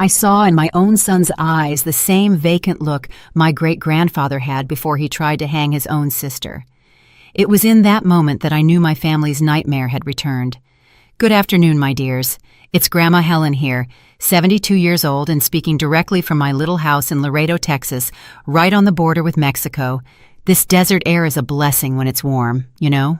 I saw in my own son's eyes the same vacant look my great-grandfather had before he tried to hang his own sister. It was in that moment that I knew my family's nightmare had returned. Good afternoon, my dears. It's Grandma Helen here, 72 years old and speaking directly from my little house in Laredo, Texas, right on the border with Mexico. This desert air is a blessing when it's warm, you know?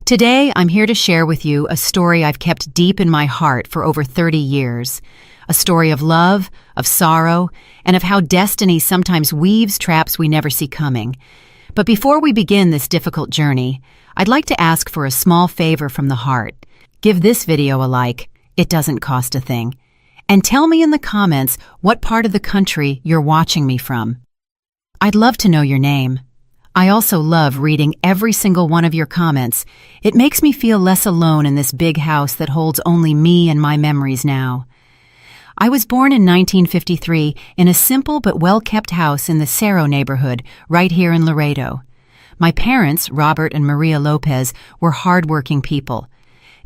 Today, I'm here to share with you a story I've kept deep in my heart for over 30 years. A story of love, of sorrow, and of how destiny sometimes weaves traps we never see coming. But before we begin this difficult journey, I'd like to ask for a small favor from the heart. Give this video a like. It doesn't cost a thing. And tell me in the comments what part of the country you're watching me from. I'd love to know your name. I also love reading every single one of your comments. It makes me feel less alone in this big house that holds only me and my memories now. I was born in 1953 in a simple but well-kept house in the Cerro neighborhood, right here in Laredo. My parents, Robert and Maria Lopez, were hard-working people.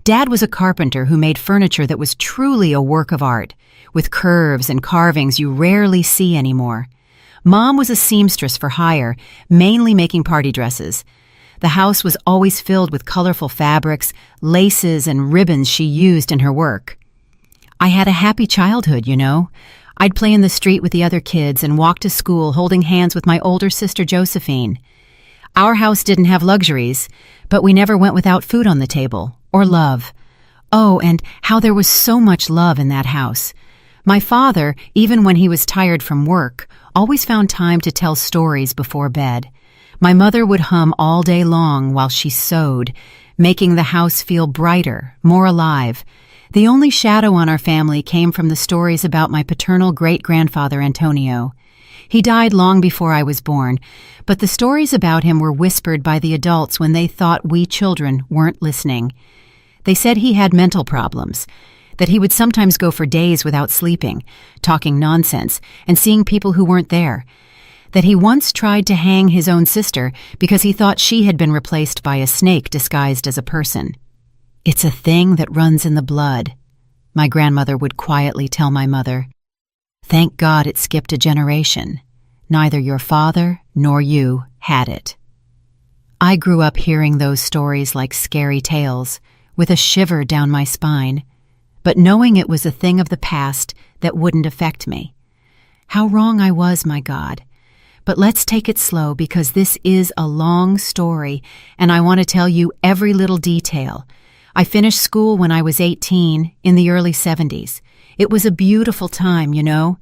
Dad was a carpenter who made furniture that was truly a work of art, with curves and carvings you rarely see anymore. Mom was a seamstress for hire, mainly making party dresses. The house was always filled with colorful fabrics, laces, and ribbons she used in her work. I had a happy childhood, you know. I'd play in the street with the other kids and walk to school holding hands with my older sister Josephine. Our house didn't have luxuries, but we never went without food on the table, or love. Oh, and how there was so much love in that house. My father, even when he was tired from work, always found time to tell stories before bed. My mother would hum all day long while she sewed, making the house feel brighter, more alive. The only shadow on our family came from the stories about my paternal great-grandfather Antonio. He died long before I was born, but the stories about him were whispered by the adults when they thought we children weren't listening. They said he had mental problems, that he would sometimes go for days without sleeping, talking nonsense, and seeing people who weren't there. That he once tried to hang his own sister because he thought she had been replaced by a snake disguised as a person. "It's a thing that runs in the blood," my grandmother would quietly tell my mother. "Thank God it skipped a generation. Neither your father nor you had it." I grew up hearing those stories like scary tales, with a shiver down my spine, but knowing it was a thing of the past that wouldn't affect me. How wrong I was, my God. But let's take it slow because this is a long story, and I want to tell you every little detail. I finished school when I was 18, in the early 70s. It was a beautiful time, you know.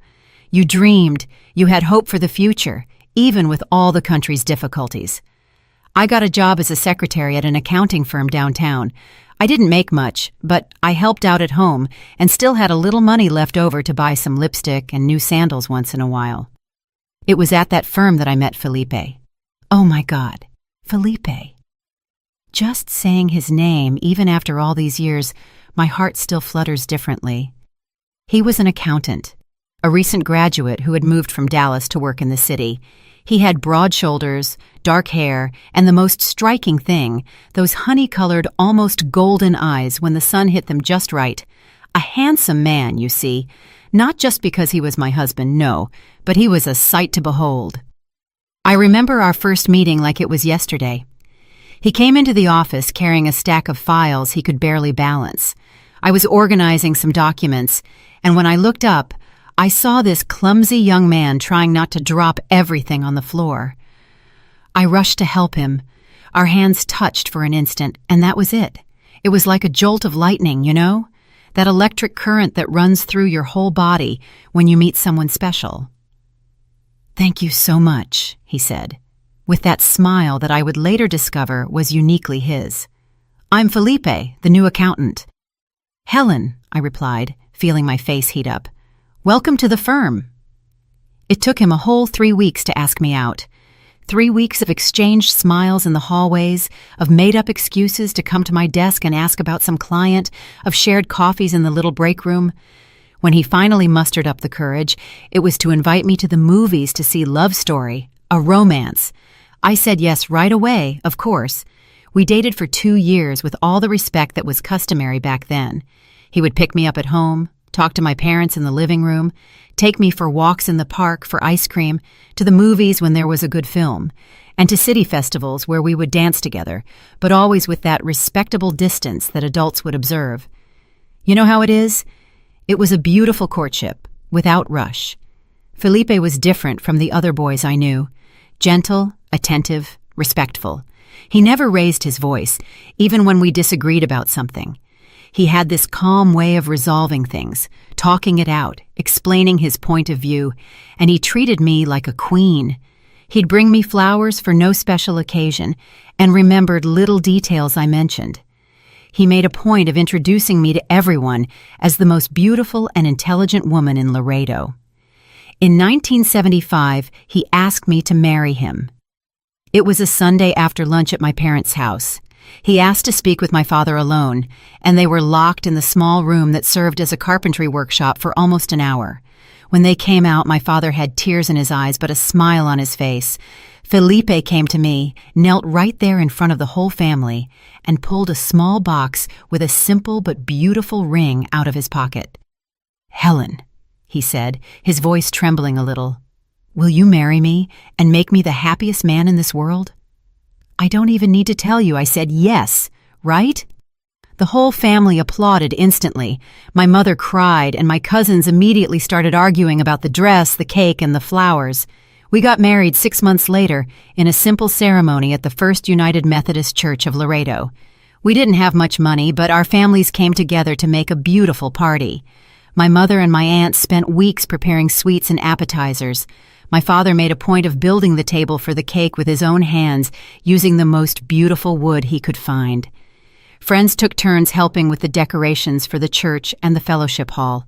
You dreamed, you had hope for the future, even with all the country's difficulties. I got a job as a secretary at an accounting firm downtown. I didn't make much, but I helped out at home and still had a little money left over to buy some lipstick and new sandals once in a while. It was at that firm that I met Felipe. Oh my God, Felipe. Just saying his name, even after all these years, my heart still flutters differently. He was an accountant, a recent graduate who had moved from Dallas to work in the city. He had broad shoulders, dark hair, and the most striking thing, those honey-colored, almost golden eyes when the sun hit them just right. A handsome man, you see, not just because he was my husband, no, but he was a sight to behold. I remember our first meeting like it was yesterday. He came into the office carrying a stack of files he could barely balance. I was organizing some documents, and when I looked up, I saw this clumsy young man trying not to drop everything on the floor. I rushed to help him. Our hands touched for an instant, and that was it. It was like a jolt of lightning, you know? That electric current that runs through your whole body when you meet someone special. "Thank you so much," he said, with that smile that I would later discover was uniquely his. "I'm Felipe, the new accountant." "Helen," I replied, feeling my face heat up. "Welcome to the firm." It took him a whole 3 weeks to ask me out. 3 weeks of exchanged smiles in the hallways, of made-up excuses to come to my desk and ask about some client, of shared coffees in the little break room. When he finally mustered up the courage, it was to invite me to the movies to see Love Story, a romance. I said yes right away, of course. We dated for 2 years with all the respect that was customary back then. He would pick me up at home, talk to my parents in the living room, take me for walks in the park for ice cream, to the movies when there was a good film, and to city festivals where we would dance together, but always with that respectable distance that adults would observe. You know how it is? It was a beautiful courtship, without rush. Felipe was different from the other boys I knew. Gentle, attentive, respectful. He never raised his voice, even when we disagreed about something. He had this calm way of resolving things, talking it out, explaining his point of view, and he treated me like a queen. He'd bring me flowers for no special occasion and remembered little details I mentioned. He made a point of introducing me to everyone as the most beautiful and intelligent woman in Laredo. In 1975, he asked me to marry him. It was a Sunday after lunch at my parents' house. He asked to speak with my father alone, and they were locked in the small room that served as a carpentry workshop for almost an hour. When they came out, my father had tears in his eyes but a smile on his face. Felipe came to me, knelt right there in front of the whole family, and pulled a small box with a simple but beautiful ring out of his pocket. "Helen," he said, his voice trembling a little, "will you marry me and make me the happiest man in this world?" "I don't even need to tell you," I said, "yes, right?" The whole family applauded instantly. My mother cried, and my cousins immediately started arguing about the dress, the cake, and the flowers. We got married 6 months later in a simple ceremony at the First United Methodist Church of Laredo. We didn't have much money, but our families came together to make a beautiful party. My mother and my aunt spent weeks preparing sweets and appetizers. My father made a point of building the table for the cake with his own hands, using the most beautiful wood he could find. Friends took turns helping with the decorations for the church and the fellowship hall.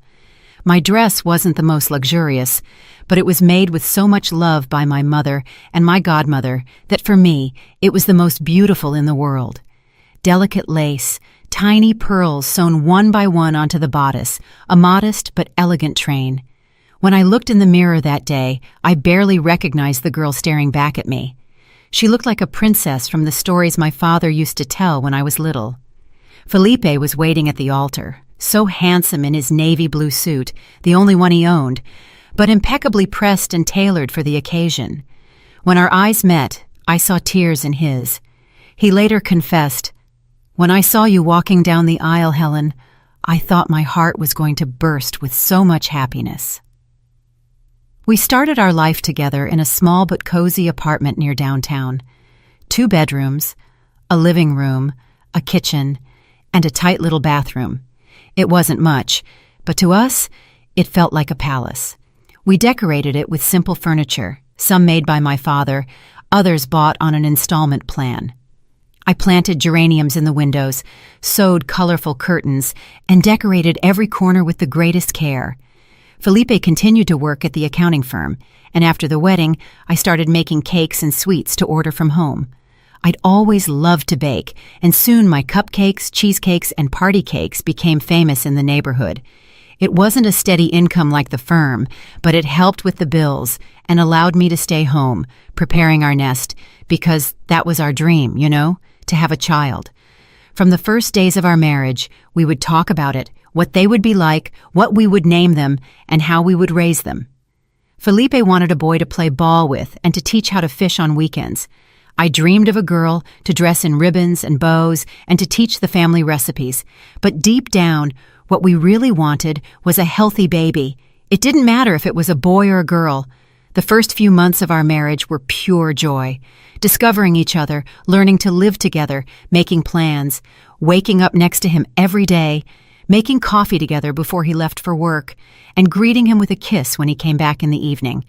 My dress wasn't the most luxurious, but it was made with so much love by my mother and my godmother that for me, it was the most beautiful in the world. Delicate lace, tiny pearls sewn one by one onto the bodice, a modest but elegant train. When I looked in the mirror that day, I barely recognized the girl staring back at me. She looked like a princess from the stories my father used to tell when I was little. Felipe was waiting at the altar, so handsome in his navy blue suit, the only one he owned, but impeccably pressed and tailored for the occasion. When our eyes met, I saw tears in his. He later confessed, "When I saw you walking down the aisle, Helen, I thought my heart was going to burst with so much happiness." We started our life together in a small but cozy apartment near downtown. 2 bedrooms, a living room, a kitchen, and a tight little bathroom. It wasn't much, but to us, it felt like a palace. We decorated it with simple furniture, some made by my father, others bought on an installment plan. I planted geraniums in the windows, sewed colorful curtains, and decorated every corner with the greatest care. Felipe continued to work at the accounting firm, and after the wedding, I started making cakes and sweets to order from home. I'd always loved to bake, and soon my cupcakes, cheesecakes, and party cakes became famous in the neighborhood. It wasn't a steady income like the firm, but it helped with the bills and allowed me to stay home, preparing our nest, because that was our dream, to have a child. From the first days of our marriage, we would talk about it, what they would be like, what we would name them, and how we would raise them. Felipe wanted a boy to play ball with and to teach how to fish on weekends. I dreamed of a girl to dress in ribbons and bows and to teach the family recipes. But deep down, what we really wanted was a healthy baby. It didn't matter if it was a boy or a girl. The first few months of our marriage were pure joy. Discovering each other, learning to live together, making plans, waking up next to him every day, making coffee together before he left for work, and greeting him with a kiss when he came back in the evening.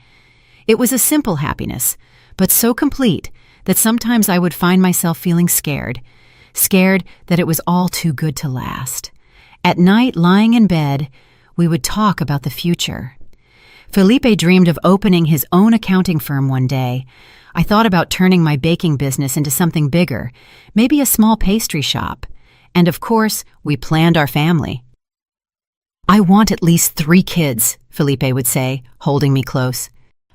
It was a simple happiness, but so complete that sometimes I would find myself feeling scared that it was all too good to last. At night, lying in bed, we would talk about the future. Felipe dreamed of opening his own accounting firm one day. I thought about turning my baking business into something bigger, maybe a small pastry shop. And of course, we planned our family. "I want at least 3 kids, Felipe would say, holding me close.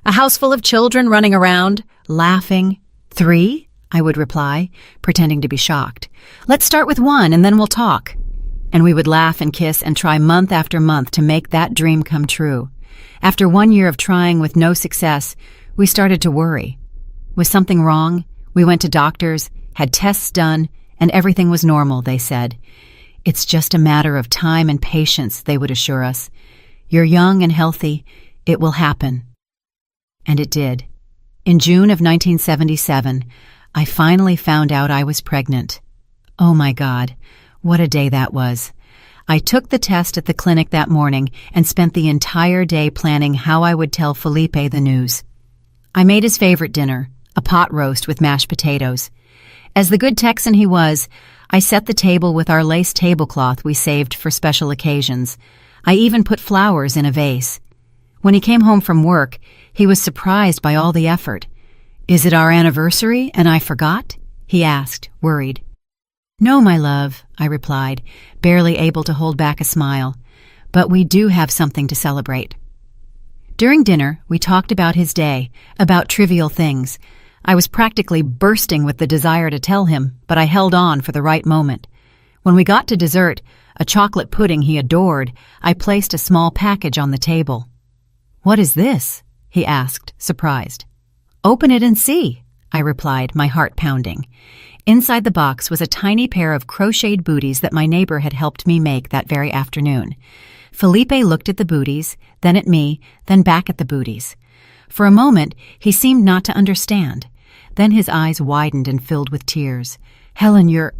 "A house full of children running around, laughing." "3?" I would reply, pretending to be shocked. "Let's start with 1 and then we'll talk." And we would laugh and kiss and try month after month to make that dream come true. After 1 year of trying with no success, we started to worry. Was something wrong? We went to doctors, had tests done, and everything was normal, they said. It's just a matter of time and patience, they would assure us. You're young and healthy. It will happen. And it did. In June of 1977, I finally found out I was pregnant. Oh my God, what a day that was. I took the test at the clinic that morning and spent the entire day planning how I would tell Felipe the news. I made his favorite dinner, a pot roast with mashed potatoes. As the good Texan he was, I set the table with our lace tablecloth we saved for special occasions. I even put flowers in a vase. When he came home from work, he was surprised by all the effort. "Is it our anniversary and I forgot?" he asked, worried. "No, my love," I replied, barely able to hold back a smile. "But we do have something to celebrate." During dinner, we talked about his day, about trivial things. I was practically bursting with the desire to tell him, but I held on for the right moment. When we got to dessert, a chocolate pudding he adored, I placed a small package on the table. "What is this?" he asked, surprised. "Open it and see," I replied, my heart pounding. Inside the box was a tiny pair of crocheted booties that my neighbor had helped me make that very afternoon. Felipe looked at the booties, then at me, then back at the booties. For a moment, he seemed not to understand. Then his eyes widened and filled with tears. "Helen, you're—"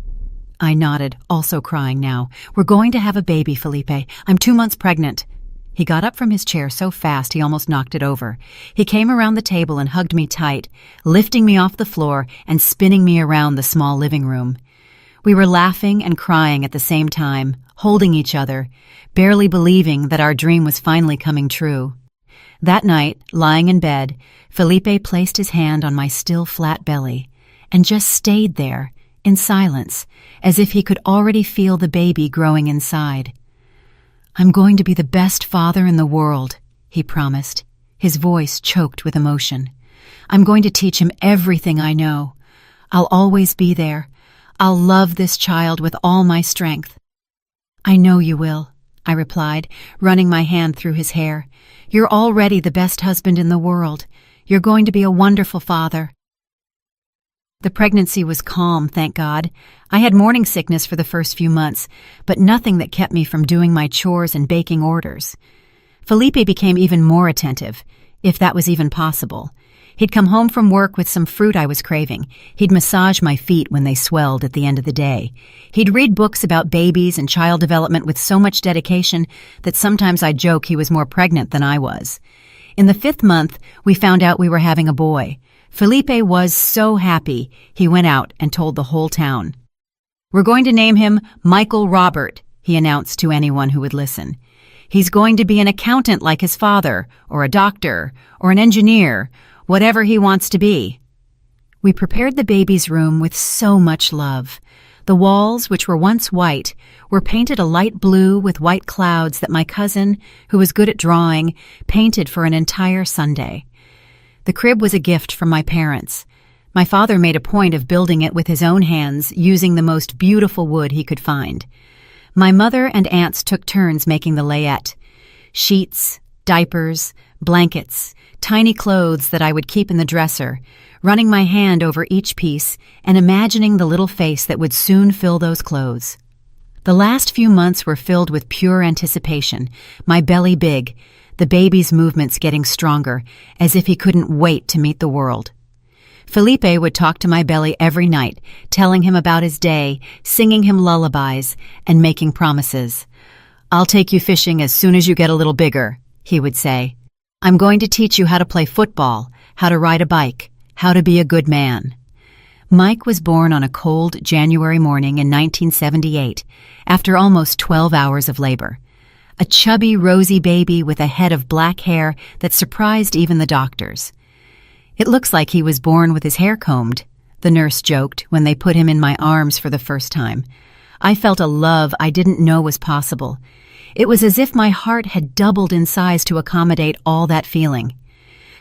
I nodded, also crying now. "We're going to have a baby, Felipe. I'm 2 months pregnant." He got up from his chair so fast he almost knocked it over. He came around the table and hugged me tight, lifting me off the floor and spinning me around the small living room. We were laughing and crying at the same time, holding each other, barely believing that our dream was finally coming true. That night, lying in bed, Felipe placed his hand on my still flat belly and just stayed there, in silence, as if he could already feel the baby growing inside. "I'm going to be the best father in the world," he promised, his voice choked with emotion. "I'm going to teach him everything I know. I'll always be there. I'll love this child with all my strength." "I know you will," I replied, running my hand through his hair. "You're already the best husband in the world. You're going to be a wonderful father." The pregnancy was calm, thank God. I had morning sickness for the first few months, but nothing that kept me from doing my chores and baking orders. Felipe became even more attentive, if that was even possible. He'd come home from work with some fruit I was craving. He'd massage my feet when they swelled at the end of the day. He'd read books about babies and child development with so much dedication that sometimes I'd joke he was more pregnant than I was. In the 5th month, we found out we were having a boy. Felipe was so happy, he went out and told the whole town. "We're going to name him Michael Robert," he announced to anyone who would listen. "He's going to be an accountant like his father, or a doctor, or an engineer, whatever he wants to be." We prepared the baby's room with so much love. The walls, which were once white, were painted a light blue with white clouds that my cousin, who was good at drawing, painted for an entire Sunday. The crib was a gift from my parents. My father made a point of building it with his own hands, using the most beautiful wood he could find. My mother and aunts took turns making the layette. Sheets, diapers, blankets, tiny clothes that I would keep in the dresser, running my hand over each piece and imagining the little face that would soon fill those clothes. The last few months were filled with pure anticipation, my belly big, the baby's movements getting stronger, as if he couldn't wait to meet the world. Felipe would talk to my belly every night, telling him about his day, singing him lullabies, and making promises. "I'll take you fishing as soon as you get a little bigger," he would say. "I'm going to teach you how to play football, how to ride a bike, how to be a good man." Mike was born on a cold January morning in 1978, after almost 12 hours of labor. A chubby, rosy baby with a head of black hair that surprised even the doctors. "It looks like he was born with his hair combed," the nurse joked when they put him in my arms for the first time. I felt a love I didn't know was possible. It was as if my heart had doubled in size to accommodate all that feeling.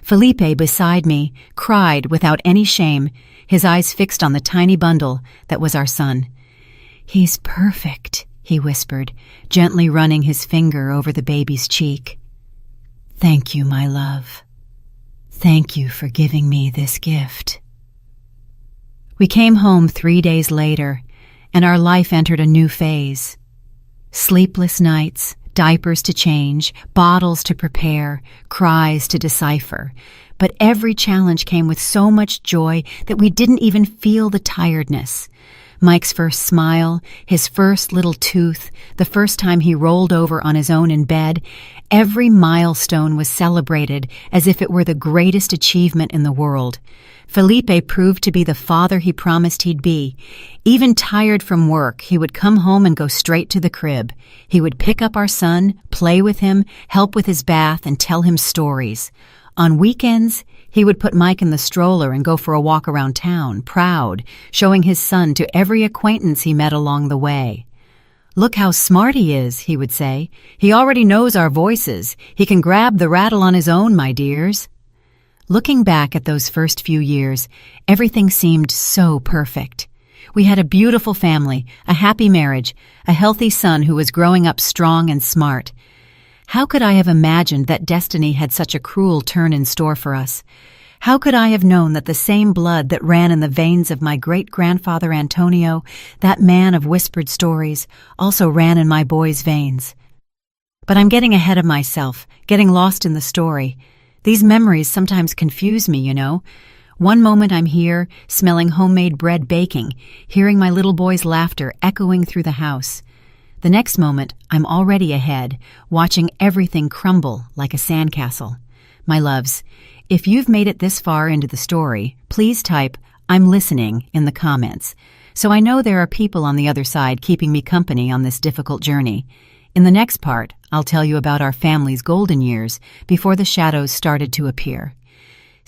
Felipe, beside me, cried without any shame, his eyes fixed on the tiny bundle that was our son. "He's perfect," he whispered, gently running his finger over the baby's cheek. "Thank you, my love. Thank you for giving me this gift." We came home 3 days later, and our life entered a new phase. Sleepless nights, diapers to change, bottles to prepare, cries to decipher. But every challenge came with so much joy that we didn't even feel the tiredness. Mike's first smile, his first little tooth, the first time he rolled over on his own in bed, every milestone was celebrated as if it were the greatest achievement in the world. Felipe proved to be the father he promised he'd be. Even tired from work, he would come home and go straight to the crib. He would pick up our son, play with him, help with his bath, and tell him stories. On weekends, he would put Mike in the stroller and go for a walk around town, proud, showing his son to every acquaintance he met along the way. "Look how smart he is," he would say. "He already knows our voices. He can grab the rattle on his own, my dears." Looking back at those first few years, everything seemed so perfect. We had a beautiful family, a happy marriage, a healthy son who was growing up strong and smart. How could I have imagined that destiny had such a cruel turn in store for us? How could I have known that the same blood that ran in the veins of my great-grandfather Antonio, that man of whispered stories, also ran in my boy's veins? But I'm getting ahead of myself, getting lost in the story. These memories sometimes confuse me, you know. One moment I'm here, smelling homemade bread baking, hearing my little boy's laughter echoing through the house. The next moment, I'm already ahead, watching everything crumble like a sandcastle. My loves, if you've made it this far into the story, please type, "I'm listening," in the comments, so I know there are people on the other side keeping me company on this difficult journey. In the next part, I'll tell you about our family's golden years before the shadows started to appear.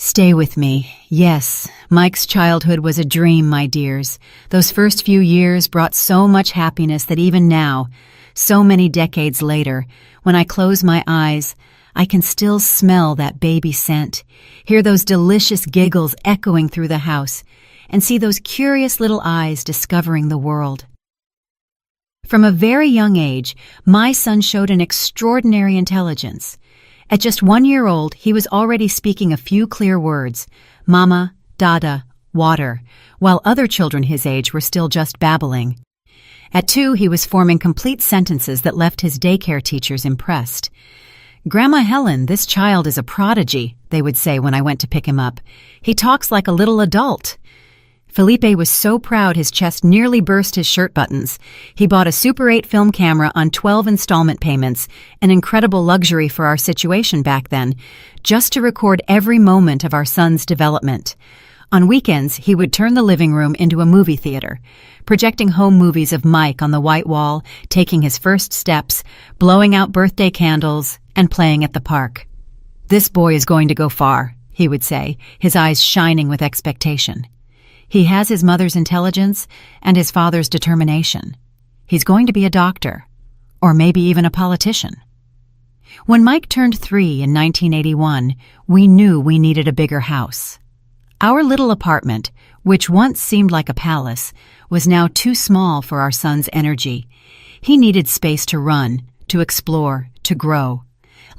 Stay with me. Yes, Mike's childhood was a dream, my dears. Those first few years brought so much happiness that even now, so many decades later, when I close my eyes, I can still smell that baby scent, hear those delicious giggles echoing through the house, and see those curious little eyes discovering the world. From a very young age, my son showed an extraordinary intelligence. At just 1 year old, he was already speaking a few clear words, mama, dada, water, while other children his age were still just babbling. At 2, he was forming complete sentences that left his daycare teachers impressed. "Grandma Helen, this child is a prodigy," they would say when I went to pick him up. "He talks like a little adult." Felipe was so proud his chest nearly burst his shirt buttons. He bought a Super 8 film camera on 12 installment payments, an incredible luxury for our situation back then, just to record every moment of our son's development. On weekends, he would turn the living room into a movie theater, projecting home movies of Mike on the white wall, taking his first steps, blowing out birthday candles, and playing at the park. "This boy is going to go far," he would say, his eyes shining with expectation. "He has his mother's intelligence and his father's determination. He's going to be a doctor, or maybe even a politician." When Mike turned 3 in 1981, we knew we needed a bigger house. Our little apartment, which once seemed like a palace, was now too small for our son's energy. He needed space to run, to explore, to grow.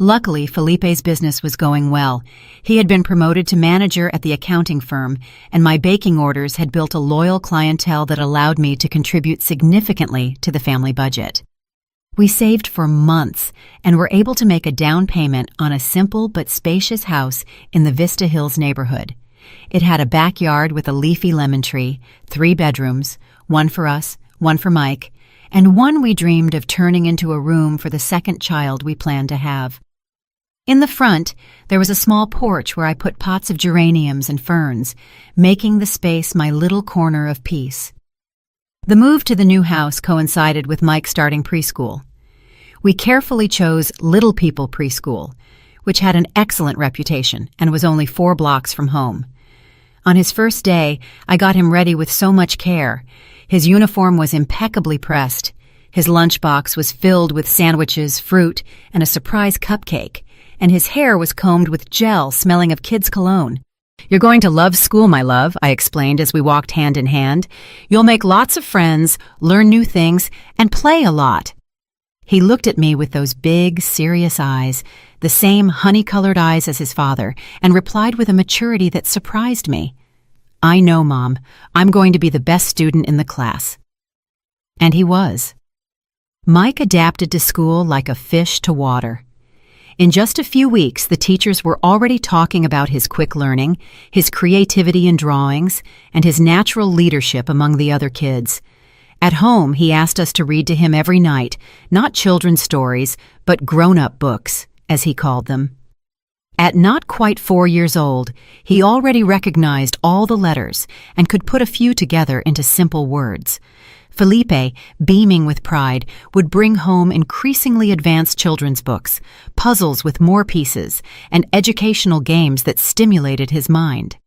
Luckily, Felipe's business was going well. He had been promoted to manager at the accounting firm, and my baking orders had built a loyal clientele that allowed me to contribute significantly to the family budget. We saved for months and were able to make a down payment on a simple but spacious house in the Vista Hills neighborhood. It had a backyard with a leafy lemon tree, 3 bedrooms, one for us, one for Mike, and one we dreamed of turning into a room for the second child we planned to have. In the front, there was a small porch where I put pots of geraniums and ferns, making the space my little corner of peace. The move to the new house coincided with Mike starting preschool. We carefully chose Little People Preschool, which had an excellent reputation and was only 4 blocks from home. On his first day, I got him ready with so much care. His uniform was impeccably pressed. His lunchbox was filled with sandwiches, fruit, and a surprise cupcake, and his hair was combed with gel smelling of kids' cologne. "You're going to love school, my love," I explained as we walked hand in hand. "You'll make lots of friends, learn new things, and play a lot." He looked at me with those big, serious eyes, the same honey-colored eyes as his father, and replied with a maturity that surprised me. "I know, Mom. I'm going to be the best student in the class." And he was. Mike adapted to school like a fish to water. In just a few weeks, the teachers were already talking about his quick learning, his creativity in drawings, and his natural leadership among the other kids. At home, he asked us to read to him every night, not children's stories, but grown-up books, as he called them. At not quite 4 years old, he already recognized all the letters and could put a few together into simple words. Felipe, beaming with pride, would bring home increasingly advanced children's books, puzzles with more pieces, and educational games that stimulated his mind.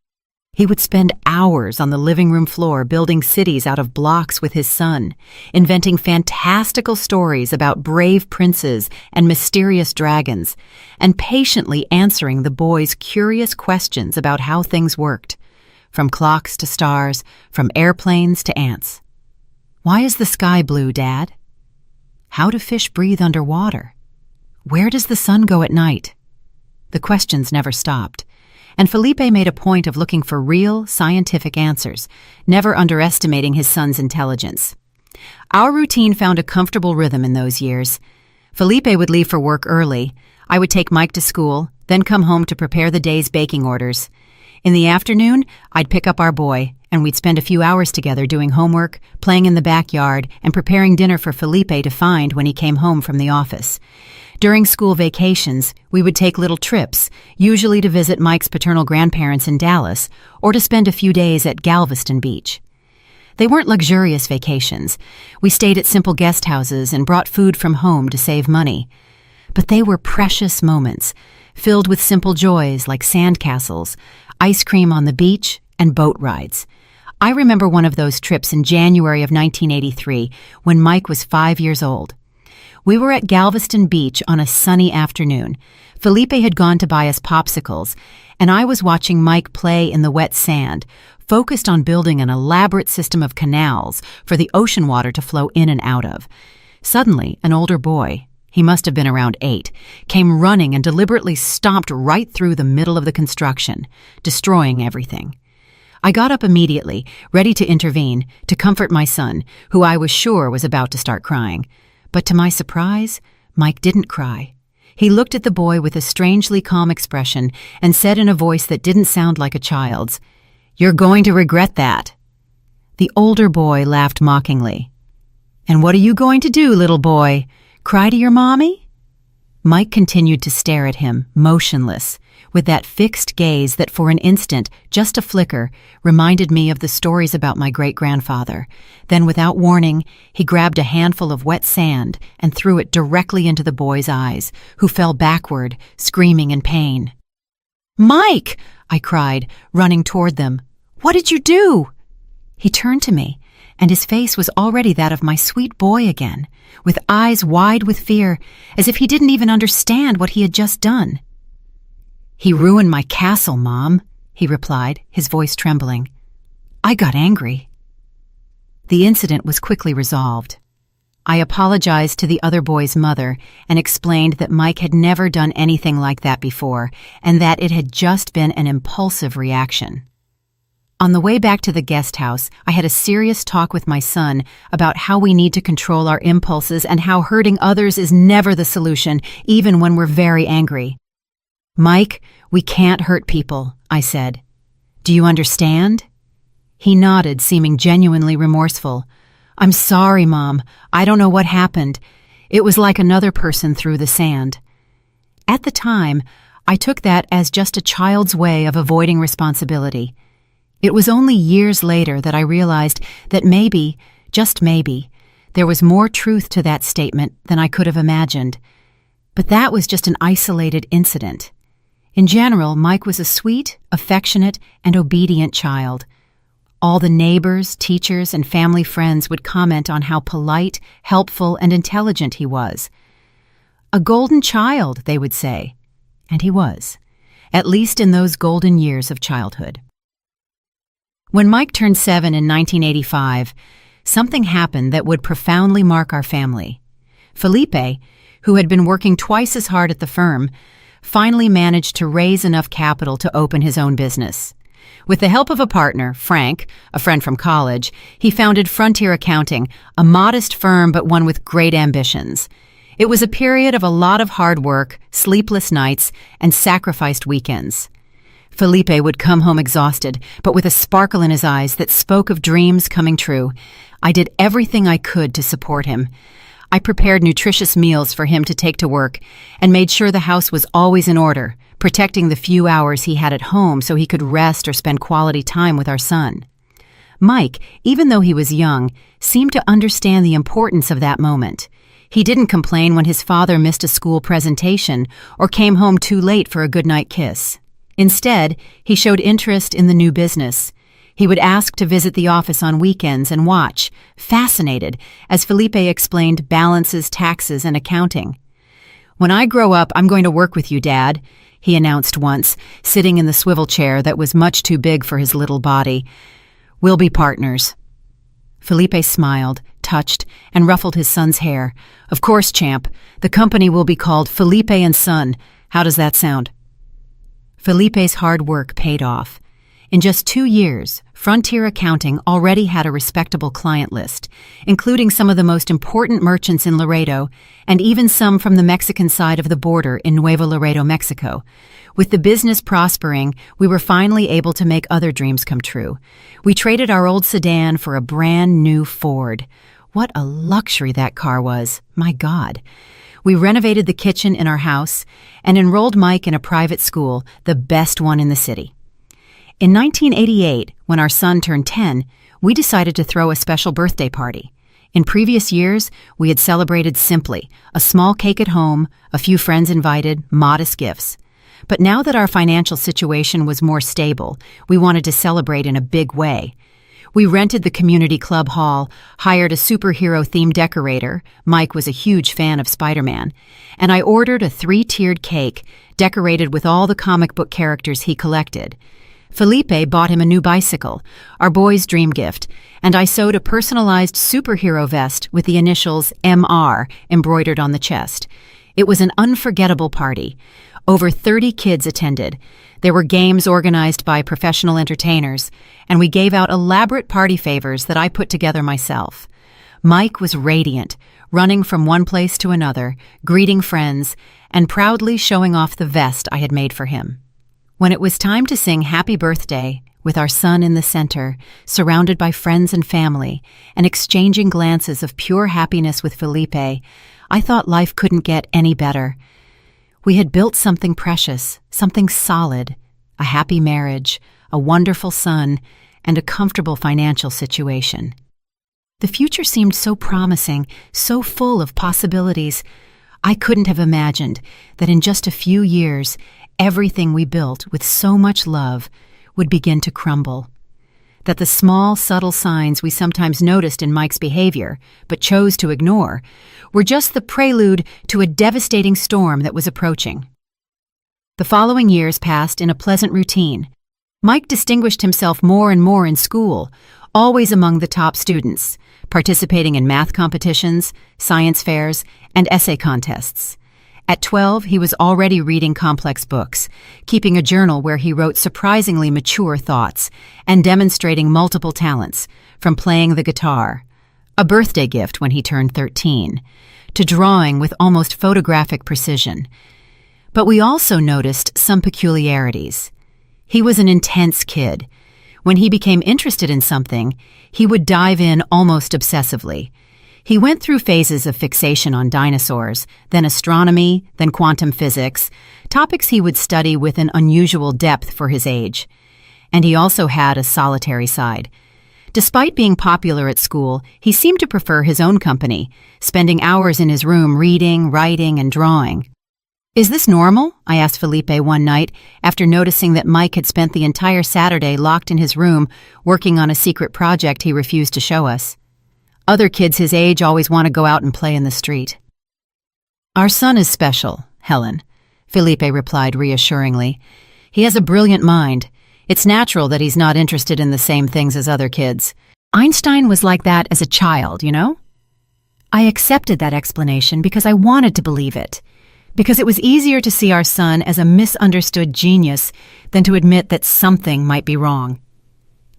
He would spend hours on the living room floor building cities out of blocks with his son, inventing fantastical stories about brave princes and mysterious dragons, and patiently answering the boys' curious questions about how things worked, from clocks to stars, from airplanes to ants. "Why is the sky blue, Dad?" "How do fish breathe underwater?" "Where does the sun go at night?" The questions never stopped, and Felipe made a point of looking for real, scientific answers, never underestimating his son's intelligence. Our routine found a comfortable rhythm in those years. Felipe would leave for work early. I would take Mike to school, then come home to prepare the day's baking orders. In the afternoon, I'd pick up our boy, and we'd spend a few hours together doing homework, playing in the backyard, and preparing dinner for Felipe to find when he came home from the office. During school vacations, we would take little trips, usually to visit Mike's paternal grandparents in Dallas, or to spend a few days at Galveston Beach. They weren't luxurious vacations. We stayed at simple guest houses and brought food from home to save money. But they were precious moments, filled with simple joys like sandcastles, ice cream on the beach, and boat rides. I remember one of those trips in January of 1983 when Mike was 5 years old. We were at Galveston Beach on a sunny afternoon. Felipe had gone to buy us popsicles, and I was watching Mike play in the wet sand, focused on building an elaborate system of canals for the ocean water to flow in and out of. Suddenly, an older boy, he must have been around 8, came running and deliberately stomped right through the middle of the construction, destroying everything. I got up immediately, ready to intervene, to comfort my son, who I was sure was about to start crying. But to my surprise, Mike didn't cry. He looked at the boy with a strangely calm expression and said in a voice that didn't sound like a child's, "You're going to regret that." The older boy laughed mockingly. "And what are you going to do, little boy? Cry to your mommy?" Mike continued to stare at him, motionless, with that fixed gaze that for an instant, just a flicker, reminded me of the stories about my great-grandfather. Then, without warning, he grabbed a handful of wet sand and threw it directly into the boy's eyes, who fell backward, screaming in pain. "Mike!" I cried, running toward them. "What did you do?" He turned to me, and his face was already that of my sweet boy again, with eyes wide with fear, as if he didn't even understand what he had just done. "He ruined my castle, Mom," he replied, his voice trembling. I got angry. The incident was quickly resolved. I apologized to the other boy's mother and explained that Mike had never done anything like that before and that it had just been an impulsive reaction. On the way back to the guest house, I had a serious talk with my son about how we need to control our impulses and how hurting others is never the solution, even when we're very angry. "Mike, we can't hurt people," I said. "Do you understand?" He nodded, seeming genuinely remorseful. "I'm sorry, Mom. I don't know what happened. It was like another person threw the sand." At the time, I took that as just a child's way of avoiding responsibility. It was only years later that I realized that maybe, just maybe, there was more truth to that statement than I could have imagined. But that was just an isolated incident. In general, Mike was a sweet, affectionate, and obedient child. All the neighbors, teachers, and family friends would comment on how polite, helpful, and intelligent he was. A golden child, they would say. And he was. at least in those golden years of childhood. When Mike turned 7 in 1985, something happened that would profoundly mark our family. Felipe, who had been working twice as hard at the firm, finally managed to raise enough capital to open his own business. With the help of a partner, Frank, a friend from college, he founded Frontier Accounting, a modest firm but one with great ambitions. It was a period of a lot of hard work, sleepless nights, and sacrificed weekends. Felipe would come home exhausted, but with a sparkle in his eyes that spoke of dreams coming true. I did everything I could to support him. I prepared nutritious meals for him to take to work and made sure the house was always in order, protecting the few hours he had at home so he could rest or spend quality time with our son. Mike, even though he was young, seemed to understand the importance of that moment. He didn't complain when his father missed a school presentation or came home too late for a goodnight kiss. Instead, he showed interest in the new business. He would ask to visit the office on weekends and watch, fascinated, as Felipe explained balances, taxes, and accounting. "When I grow up, I'm going to work with you, Dad," he announced once, sitting in the swivel chair that was much too big for his little body. "We'll be partners." Felipe smiled, touched, and ruffled his son's hair. "Of course, champ. The company will be called Felipe and Son. How does that sound?" Felipe's hard work paid off. In just 2 years, Frontier Accounting already had a respectable client list, including some of the most important merchants in Laredo and even some from the Mexican side of the border in Nuevo Laredo, Mexico. With the business prospering, we were finally able to make other dreams come true. We traded our old sedan for a brand new Ford. What a luxury that car was, my God. We renovated the kitchen in our house and enrolled Mike in a private school, the best one in the city. In 1988, when our son turned 10, we decided to throw a special birthday party. In previous years, we had celebrated simply, a small cake at home, a few friends invited, modest gifts. But now that our financial situation was more stable, we wanted to celebrate in a big way. We rented the community club hall, hired a superhero-themed decorator — Mike was a huge fan of Spider-Man — and I ordered a 3-tiered cake decorated with all the comic book characters he collected. Felipe bought him a new bicycle, our boy's dream gift, and I sewed a personalized superhero vest with the initials MR embroidered on the chest. It was an unforgettable party. Over 30 kids attended. There were games organized by professional entertainers, and we gave out elaborate party favors that I put together myself. Mike was radiant, running from one place to another, greeting friends, and proudly showing off the vest I had made for him. When it was time to sing Happy Birthday, with our son in the center, surrounded by friends and family, and exchanging glances of pure happiness with Felipe, I thought life couldn't get any better. We had built something precious, something solid, a happy marriage, a wonderful son, and a comfortable financial situation. The future seemed so promising, so full of possibilities. I couldn't have imagined that in just a few years, everything we built with so much love would begin to crumble. That the small, subtle signs we sometimes noticed in Mike's behavior, but chose to ignore, were just the prelude to a devastating storm that was approaching. The following years passed in a pleasant routine. Mike distinguished himself more and more in school, always among the top students, participating in math competitions, science fairs, and essay contests. At 12, he was already reading complex books, keeping a journal where he wrote surprisingly mature thoughts, and demonstrating multiple talents, from playing the guitar, a birthday gift when he turned 13, to drawing with almost photographic precision. But we also noticed some peculiarities. He was an intense kid. When he became interested in something, he would dive in almost obsessively. He went through phases of fixation on dinosaurs, then astronomy, then quantum physics, topics he would study with an unusual depth for his age. And he also had a solitary side. Despite being popular at school, he seemed to prefer his own company, spending hours in his room reading, writing, and drawing. "Is this normal?" I asked Felipe one night after noticing that Mike had spent the entire Saturday locked in his room working on a secret project he refused to show us. "Other kids his age always want to go out and play in the street." "Our son is special, Helen," Felipe replied reassuringly. He has a brilliant mind. It's natural that he's not interested in the same things as other kids. Einstein was like that as a child, you know? I accepted that explanation because I wanted to believe it, because it was easier to see our son as a misunderstood genius than to admit that something might be wrong.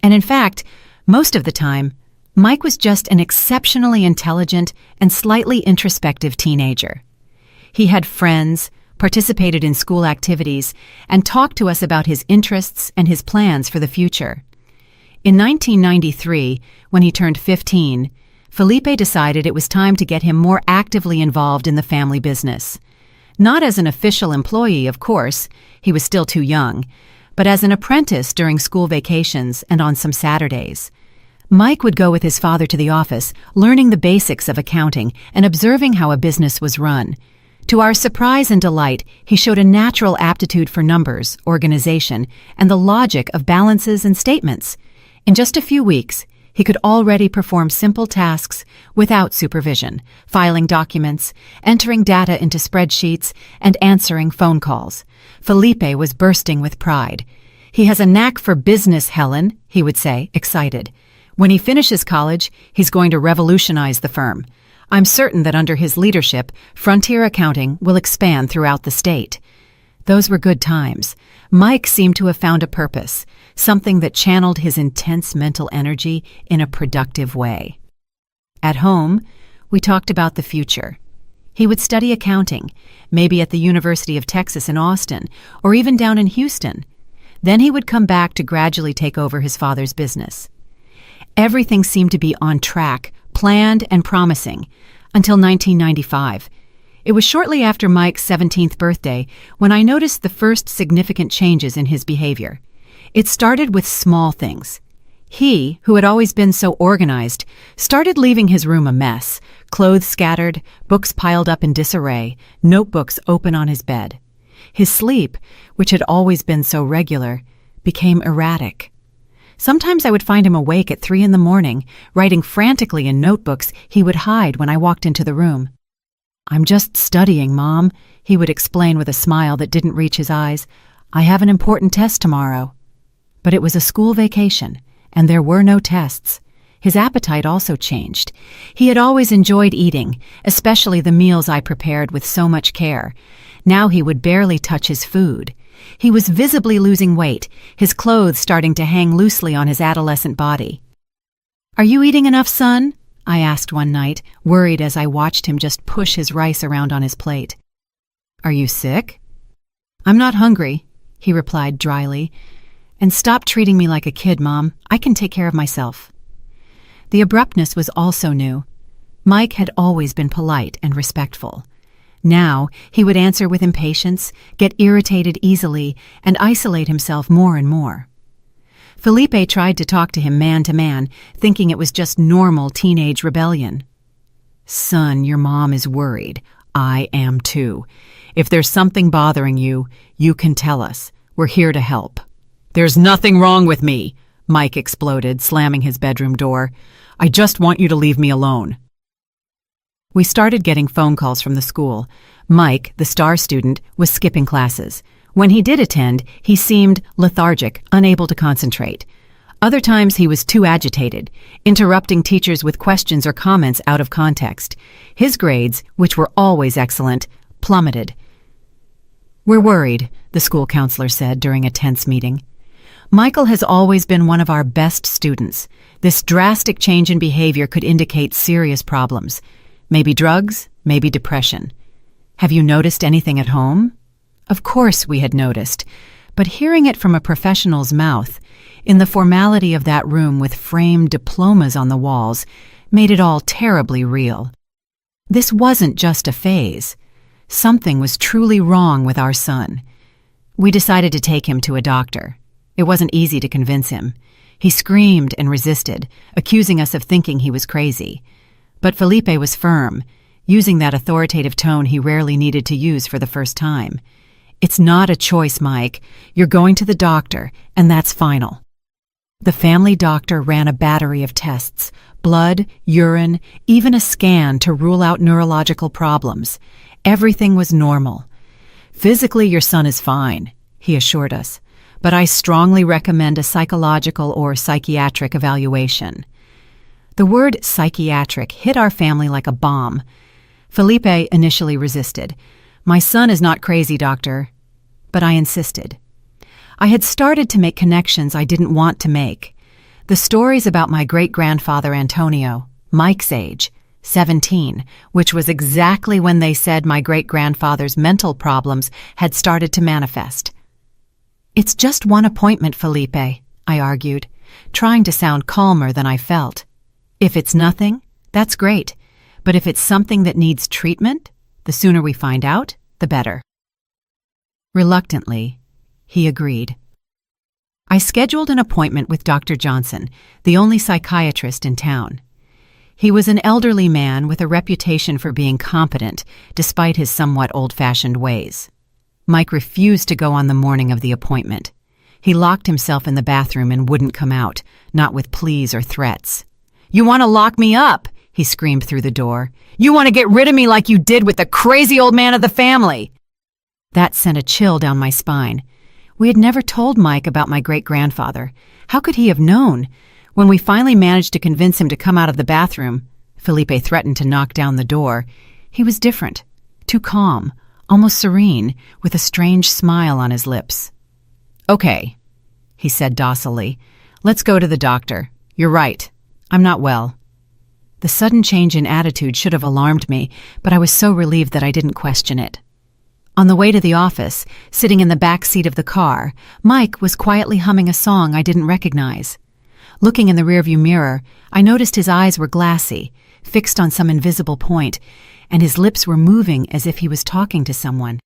And in fact, most of the time, Mike was just an exceptionally intelligent and slightly introspective teenager. He had friends, participated in school activities, and talked to us about his interests and his plans for the future. In 1993, when he turned 15, Felipe decided it was time to get him more actively involved in the family business. Not as an official employee, of course, he was still too young, but as an apprentice during school vacations and on some Saturdays. Mike would go with his father to the office, learning the basics of accounting and observing how a business was run. To our surprise and delight, he showed a natural aptitude for numbers, organization, and the logic of balances and statements. In just a few weeks, he could already perform simple tasks without supervision, filing documents, entering data into spreadsheets, and answering phone calls. Felipe was bursting with pride. "He has a knack for business, Helen," he would say, excited. "When he finishes college, he's going to revolutionize the firm. I'm certain that under his leadership, frontier accounting will expand throughout the state." Those were good times. Mike seemed to have found a purpose, something that channeled his intense mental energy in a productive way. At home, we talked about the future. He would study accounting, maybe at the University of Texas in Austin, or even down in Houston. Then he would come back to gradually take over his father's business. Everything seemed to be on track, planned and promising, until 1995. It was shortly after Mike's 17th birthday when I noticed the first significant changes in his behavior. It started with small things. He, who had always been so organized, started leaving his room a mess, clothes scattered, books piled up in disarray, notebooks open on his bed. His sleep, which had always been so regular, became erratic. Sometimes I would find him awake at 3 a.m, writing frantically in notebooks he would hide when I walked into the room. "I'm just studying, Mom," he would explain with a smile that didn't reach his eyes. "I have an important test tomorrow." But it was a school vacation, and there were no tests. His appetite also changed. He had always enjoyed eating, especially the meals I prepared with so much care. Now he would barely touch his food. He was visibly losing weight, his clothes starting to hang loosely on his adolescent body. "Are you eating enough, son?" I asked one night, worried as I watched him just push his rice around on his plate. "Are you sick?" "I'm not hungry," he replied dryly. "And stop treating me like a kid, Mom. I can take care of myself." The abruptness was also new. Mike had always been polite and respectful. Now he would answer with impatience, get irritated easily, and isolate himself more and more. Felipe tried to talk to him man to man, thinking it was just normal teenage rebellion. "Son, your mom is worried. I am too. If there's something bothering you, you can tell us. We're here to help." "There's nothing wrong with me," Mike exploded, slamming his bedroom door. "I just want you to leave me alone." We started getting phone calls from the school. Mike, the star student, was skipping classes. When he did attend, he seemed lethargic, unable to concentrate. Other times he was too agitated, interrupting teachers with questions or comments out of context. His grades, which were always excellent, plummeted. "We're worried," the school counselor said during a tense meeting. "Michael has always been one of our best students. This drastic change in behavior could indicate serious problems. Maybe drugs, maybe depression. Have you noticed anything at home?" Of course we had noticed, but hearing it from a professional's mouth, in the formality of that room with framed diplomas on the walls, made it all terribly real. This wasn't just a phase. Something was truly wrong with our son. We decided to take him to a doctor. It wasn't easy to convince him. He screamed and resisted, accusing us of thinking he was crazy. But Felipe was firm, using that authoritative tone he rarely needed to use for the first time. "It's not a choice, Mike. You're going to the doctor, and that's final." The family doctor ran a battery of tests, blood, urine, even a scan to rule out neurological problems. Everything was normal. "Physically, your son is fine. he assured us, but I strongly recommend a psychological or psychiatric evaluation. The word psychiatric hit our family like a bomb. Felipe initially resisted. "My son is not crazy, doctor." But I insisted. I had started to make connections I didn't want to make. The stories about my great-grandfather Antonio, Mike's age, 17, which was exactly when they said my great-grandfather's mental problems had started to manifest. "It's just one appointment, Felipe," I argued, trying to sound calmer than I felt. "If it's nothing, that's great. But if it's something that needs treatment, the sooner we find out, the better." Reluctantly, he agreed. I scheduled an appointment with Dr. Johnson, the only psychiatrist in town. He was an elderly man with a reputation for being competent, despite his somewhat old-fashioned ways. Mike refused to go on the morning of the appointment. He locked himself in the bathroom and wouldn't come out, not with pleas or threats. "You want to lock me up?" he screamed through the door. "You want to get rid of me like you did with the crazy old man of the family?" That sent a chill down my spine. We had never told Mike about my great-grandfather. How could he have known? When we finally managed to convince him to come out of the bathroom, Felipe threatened to knock down the door. He was different, too calm, almost serene, with a strange smile on his lips. "Okay," he said docilely. "Let's go to the doctor. You're right. I'm not well." The sudden change in attitude should have alarmed me, but I was so relieved that I didn't question it. On the way to the office, sitting in the back seat of the car, Mike was quietly humming a song I didn't recognize. Looking in the rearview mirror, I noticed his eyes were glassy, fixed on some invisible point, and his lips were moving as if he was talking to someone.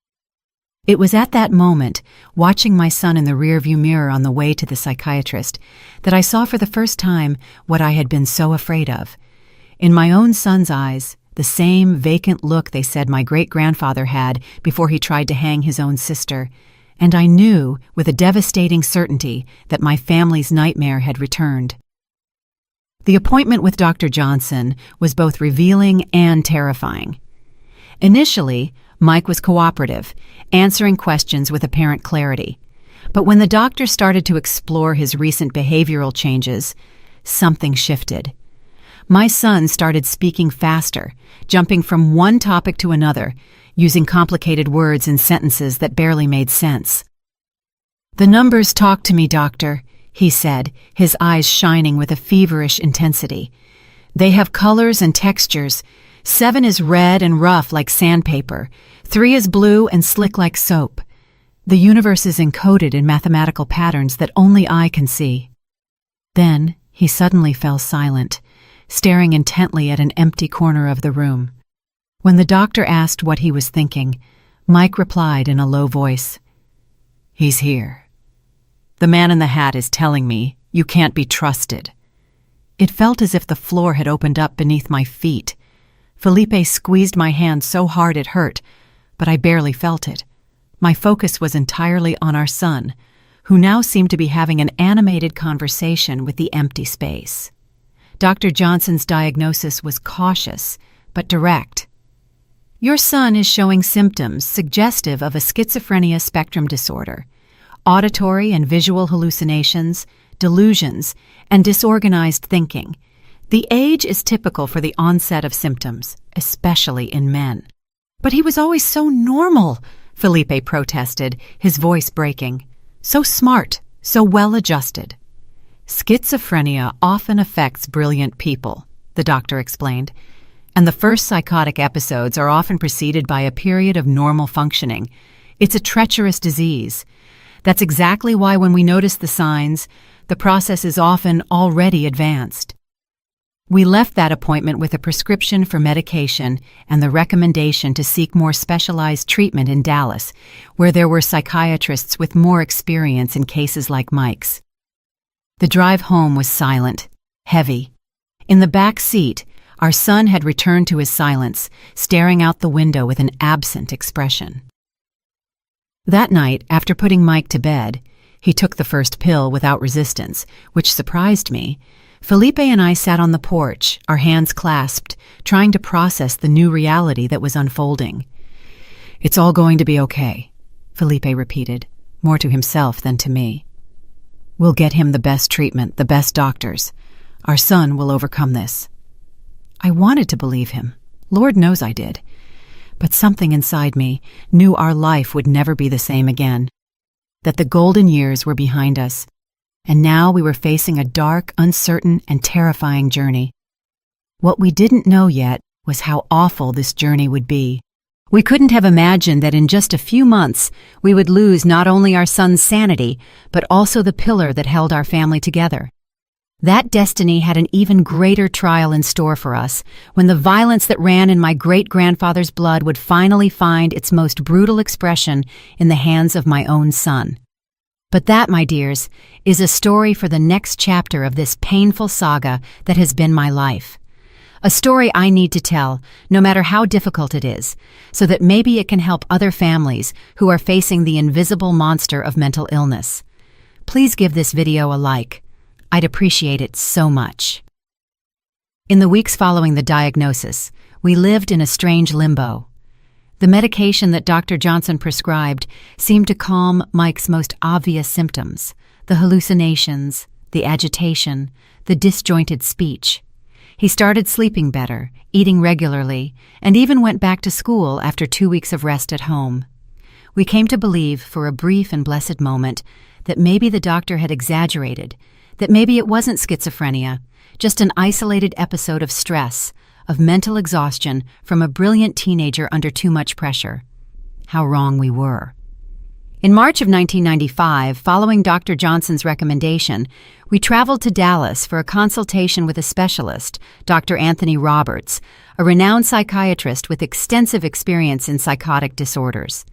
It was at that moment, watching my son in the rearview mirror on the way to the psychiatrist, that I saw for the first time what I had been so afraid of. In my own son's eyes, the same vacant look they said my great-grandfather had before he tried to hang his own sister, and I knew with a devastating certainty that my family's nightmare had returned. The appointment with Dr. Johnson was both revealing and terrifying. Initially, Mike was cooperative, answering questions with apparent clarity. But when the doctor started to explore his recent behavioral changes, something shifted. My son started speaking faster, jumping from one topic to another, using complicated words and sentences that barely made sense. "The numbers talk to me, doctor," he said, his eyes shining with a feverish intensity. "They have colors and textures. 7 is red and rough like sandpaper. 3 is blue and slick like soap. The universe is encoded in mathematical patterns that only I can see." Then he suddenly fell silent, staring intently at an empty corner of the room. When the doctor asked what he was thinking, Mike replied in a low voice, "He's here. The man in the hat is telling me you can't be trusted." It felt as if the floor had opened up beneath my feet. Felipe squeezed my hand so hard it hurt, but I barely felt it. My focus was entirely on our son, who now seemed to be having an animated conversation with the empty space. Dr. Johnson's diagnosis was cautious, but direct. "Your son is showing symptoms suggestive of a schizophrenia spectrum disorder, auditory and visual hallucinations, delusions, and disorganized thinking. The age is typical for the onset of symptoms, especially in men." "But he was always so normal," Felipe protested, his voice breaking. "So smart, so well-adjusted." "Schizophrenia often affects brilliant people," the doctor explained, "and the first psychotic episodes are often preceded by a period of normal functioning. It's a treacherous disease. That's exactly why when we notice the signs, the process is often already advanced." We left that appointment with a prescription for medication and the recommendation to seek more specialized treatment in Dallas, where there were psychiatrists with more experience in cases like Mike's. The drive home was silent, heavy. In the back seat, our son had returned to his silence, staring out the window with an absent expression. That night, after putting Mike to bed, he took the first pill without resistance, which surprised me. Felipe and I sat on the porch, our hands clasped, trying to process the new reality that was unfolding. "It's all going to be okay," Felipe repeated. more to himself than to me. We'll get him the best treatment, the best doctors. Our son will overcome this. I wanted to believe him. Lord knows I did. But something inside me knew our life would never be the same again. That the golden years were behind us, and now we were facing a dark, uncertain, and terrifying journey. What we didn't know yet was how awful this journey would be. We couldn't have imagined that in just a few months we would lose not only our son's sanity, but also the pillar that held our family together. That destiny had an even greater trial in store for us when the violence that ran in my great-grandfather's blood would finally find its most brutal expression in the hands of my own son. But that, my dears, is a story for the next chapter of this painful saga that has been my life. A story I need to tell, no matter how difficult it is, so that maybe it can help other families who are facing the invisible monster of mental illness. Please give this video a like. I'd appreciate it so much. In the weeks following the diagnosis, we lived in a strange limbo. The medication that Dr. Johnson prescribed seemed to calm Mike's most obvious symptoms, the hallucinations, the agitation, the disjointed speech. He started sleeping better, eating regularly, and even went back to school after 2 weeks of rest at home. We came to believe, for a brief and blessed moment, that maybe the doctor had exaggerated, that maybe it wasn't schizophrenia, just an isolated episode of stress, of mental exhaustion from a brilliant teenager under too much pressure. How wrong we were. In March of 1995, following Dr. Johnson's recommendation, we traveled to Dallas for a consultation with a specialist, Dr. Anthony Roberts, a renowned psychiatrist with extensive experience in psychotic disorders.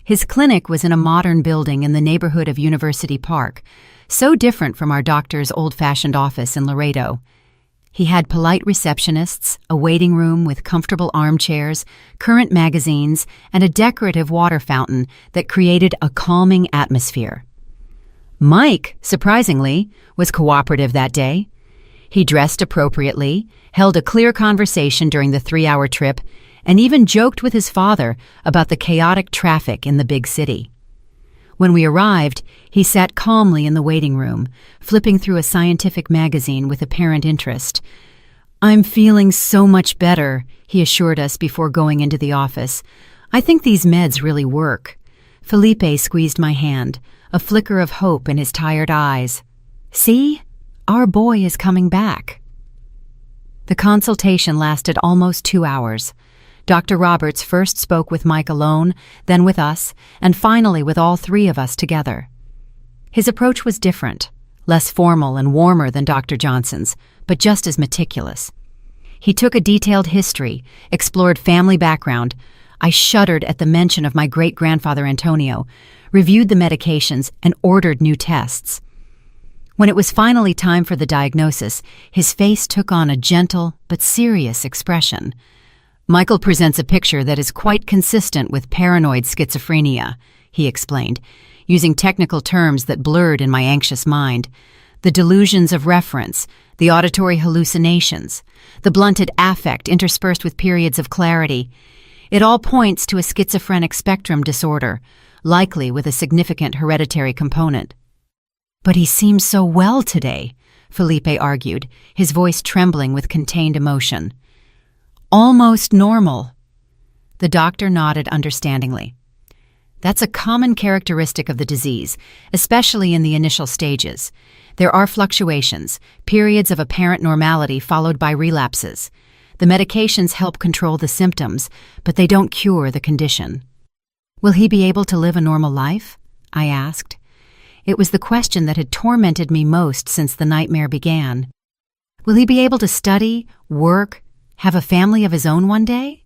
His clinic was in a modern building in the neighborhood of University Park, so different from our doctor's old-fashioned office in Laredo. He had polite receptionists, a waiting room with comfortable armchairs, current magazines, and a decorative water fountain that created a calming atmosphere. Mike, surprisingly, was cooperative that day. He dressed appropriately, held a clear conversation during the 3-hour trip, and even joked with his father about the chaotic traffic in the big city. When we arrived, he sat calmly in the waiting room, flipping through a scientific magazine with apparent interest. "I'm feeling so much better," he assured us before going into the office. "I think these meds really work." Felipe squeezed my hand, a flicker of hope in his tired eyes. "See? Our boy is coming back." The consultation lasted almost 2 hours. Dr. Roberts first spoke with Mike alone, then with us, and finally with all 3 of us together. His approach was different, less formal and warmer than Dr. Johnson's, but just as meticulous. He took a detailed history, explored family background. I shuddered at the mention of my great-grandfather Antonio, reviewed the medications, and ordered new tests. When it was finally time for the diagnosis, his face took on a gentle but serious expression. "Michael presents a picture that is quite consistent with paranoid schizophrenia," he explained, using technical terms that blurred in my anxious mind. "The delusions of reference, the auditory hallucinations, the blunted affect interspersed with periods of clarity. It all points to a schizophrenic spectrum disorder, likely with a significant hereditary component." "But he seems so well today," Felipe argued, his voice trembling with contained emotion. "Almost normal." The doctor nodded understandingly. "That's a common characteristic of the disease, especially in the initial stages. There are fluctuations, periods of apparent normality followed by relapses. The medications help control the symptoms, but they don't cure the condition." "Will he be able to live a normal life?" I asked. It was the question that had tormented me most since the nightmare began. Will he be able to study, work, have a family of his own one day?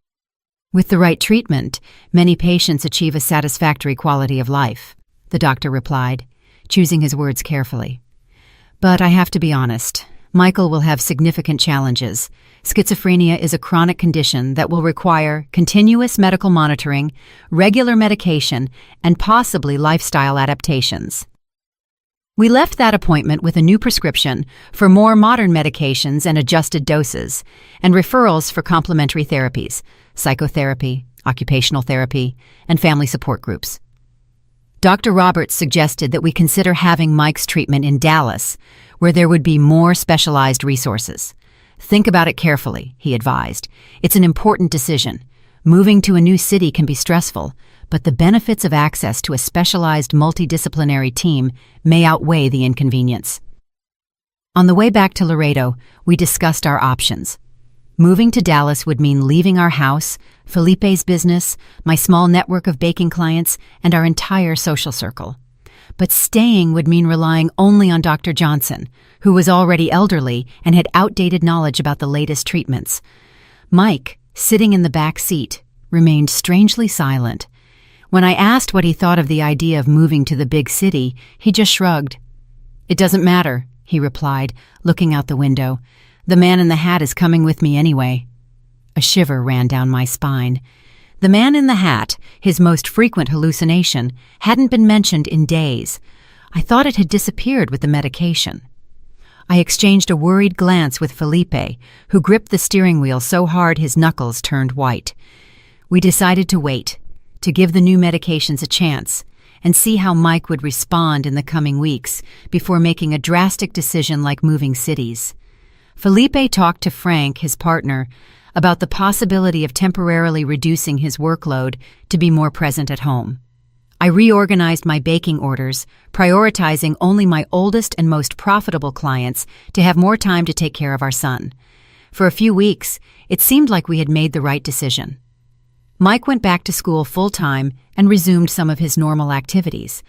"With the right treatment, many patients achieve a satisfactory quality of life," the doctor replied, choosing his words carefully. "But I have to be honest, Michael will have significant challenges. Schizophrenia is a chronic condition that will require continuous medical monitoring, regular medication, and possibly lifestyle adaptations." We left that appointment with a new prescription for more modern medications and adjusted doses, and referrals for complementary therapies, psychotherapy, occupational therapy, and family support groups. Dr. Roberts suggested that we consider having Mike's treatment in Dallas, where there would be more specialized resources. Think about it carefully, he advised. It's an important decision. Moving to a new city can be stressful, but the benefits of access to a specialized multidisciplinary team may outweigh the inconvenience. On the way back to Laredo, we discussed our options. Moving to Dallas would mean leaving our house, Felipe's business, my small network of baking clients, and our entire social circle. But staying would mean relying only on Dr. Johnson, who was already elderly and had outdated knowledge about the latest treatments. Mike, sitting in the back seat, remained strangely silent. When I asked what he thought of the idea of moving to the big city, he just shrugged. "It doesn't matter," he replied, looking out the window. "The man in the hat is coming with me anyway." A shiver ran down my spine. The man in the hat, his most frequent hallucination, hadn't been mentioned in days. I thought it had disappeared with the medication. I exchanged a worried glance with Felipe, who gripped the steering wheel so hard his knuckles turned white. We decided to wait, to give the new medications a chance, and see how Mike would respond in the coming weeks before making a drastic decision like moving cities. Felipe talked to Frank, his partner, about the possibility of temporarily reducing his workload to be more present at home. I reorganized my baking orders, prioritizing only my oldest and most profitable clients to have more time to take care of our son. For a few weeks, it seemed like we had made the right decision. Mike went back to school full-time and resumed some of his normal activities.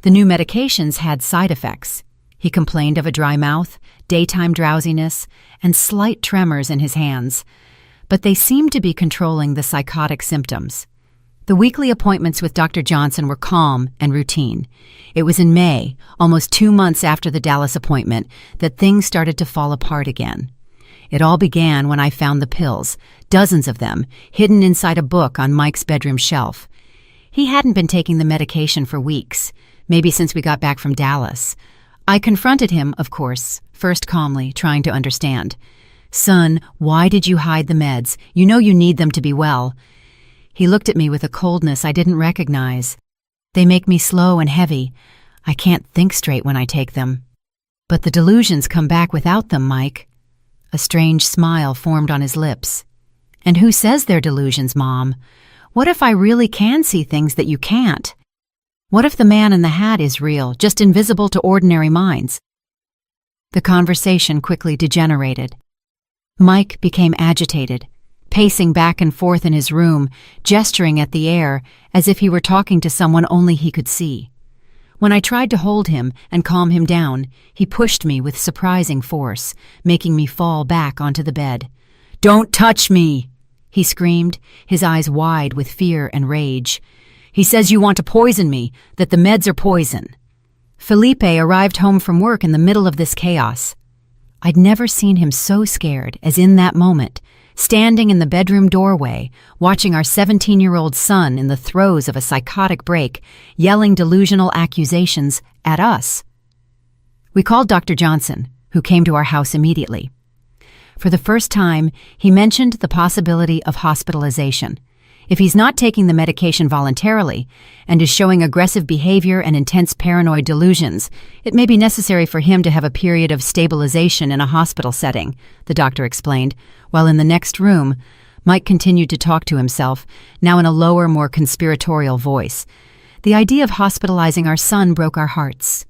The new medications had side effects. He complained of a dry mouth, daytime drowsiness, and slight tremors in his hands. But they seemed to be controlling the psychotic symptoms. The weekly appointments with Dr. Johnson were calm and routine. It was in May, almost 2 months after the Dallas appointment, that things started to fall apart again. It all began when I found the pills, dozens of them, hidden inside a book on Mike's bedroom shelf. He hadn't been taking the medication for weeks, maybe since we got back from Dallas. I confronted him, of course, first calmly, trying to understand. "Son, why did you hide the meds? You know you need them to be well." He looked at me with a coldness I didn't recognize. "They make me slow and heavy. I can't think straight when I take them." "But the delusions come back without them, Mike." A strange smile formed on his lips. "And who says they're delusions, Mom? What if I really can see things that you can't? What if the man in the hat is real, just invisible to ordinary minds?" The conversation quickly degenerated. Mike became agitated, pacing back and forth in his room, gesturing at the air as if he were talking to someone only he could see. When I tried to hold him and calm him down, he pushed me with surprising force, making me fall back onto the bed. "Don't touch me!" he screamed, his eyes wide with fear and rage. "He says you want to poison me, that the meds are poison." Felipe arrived home from work in the middle of this chaos. I'd never seen him so scared as in that moment, standing in the bedroom doorway, watching our 17-year-old son in the throes of a psychotic break, yelling delusional accusations at us. We called Dr. Johnson, who came to our house immediately. For the first time, he mentioned the possibility of hospitalization. If he's not taking the medication voluntarily and is showing aggressive behavior and intense paranoid delusions, it may be necessary for him to have a period of stabilization in a hospital setting, the doctor explained, while in the next room, Mike continued to talk to himself, now in a lower, more conspiratorial voice. The idea of hospitalizing our son broke our hearts.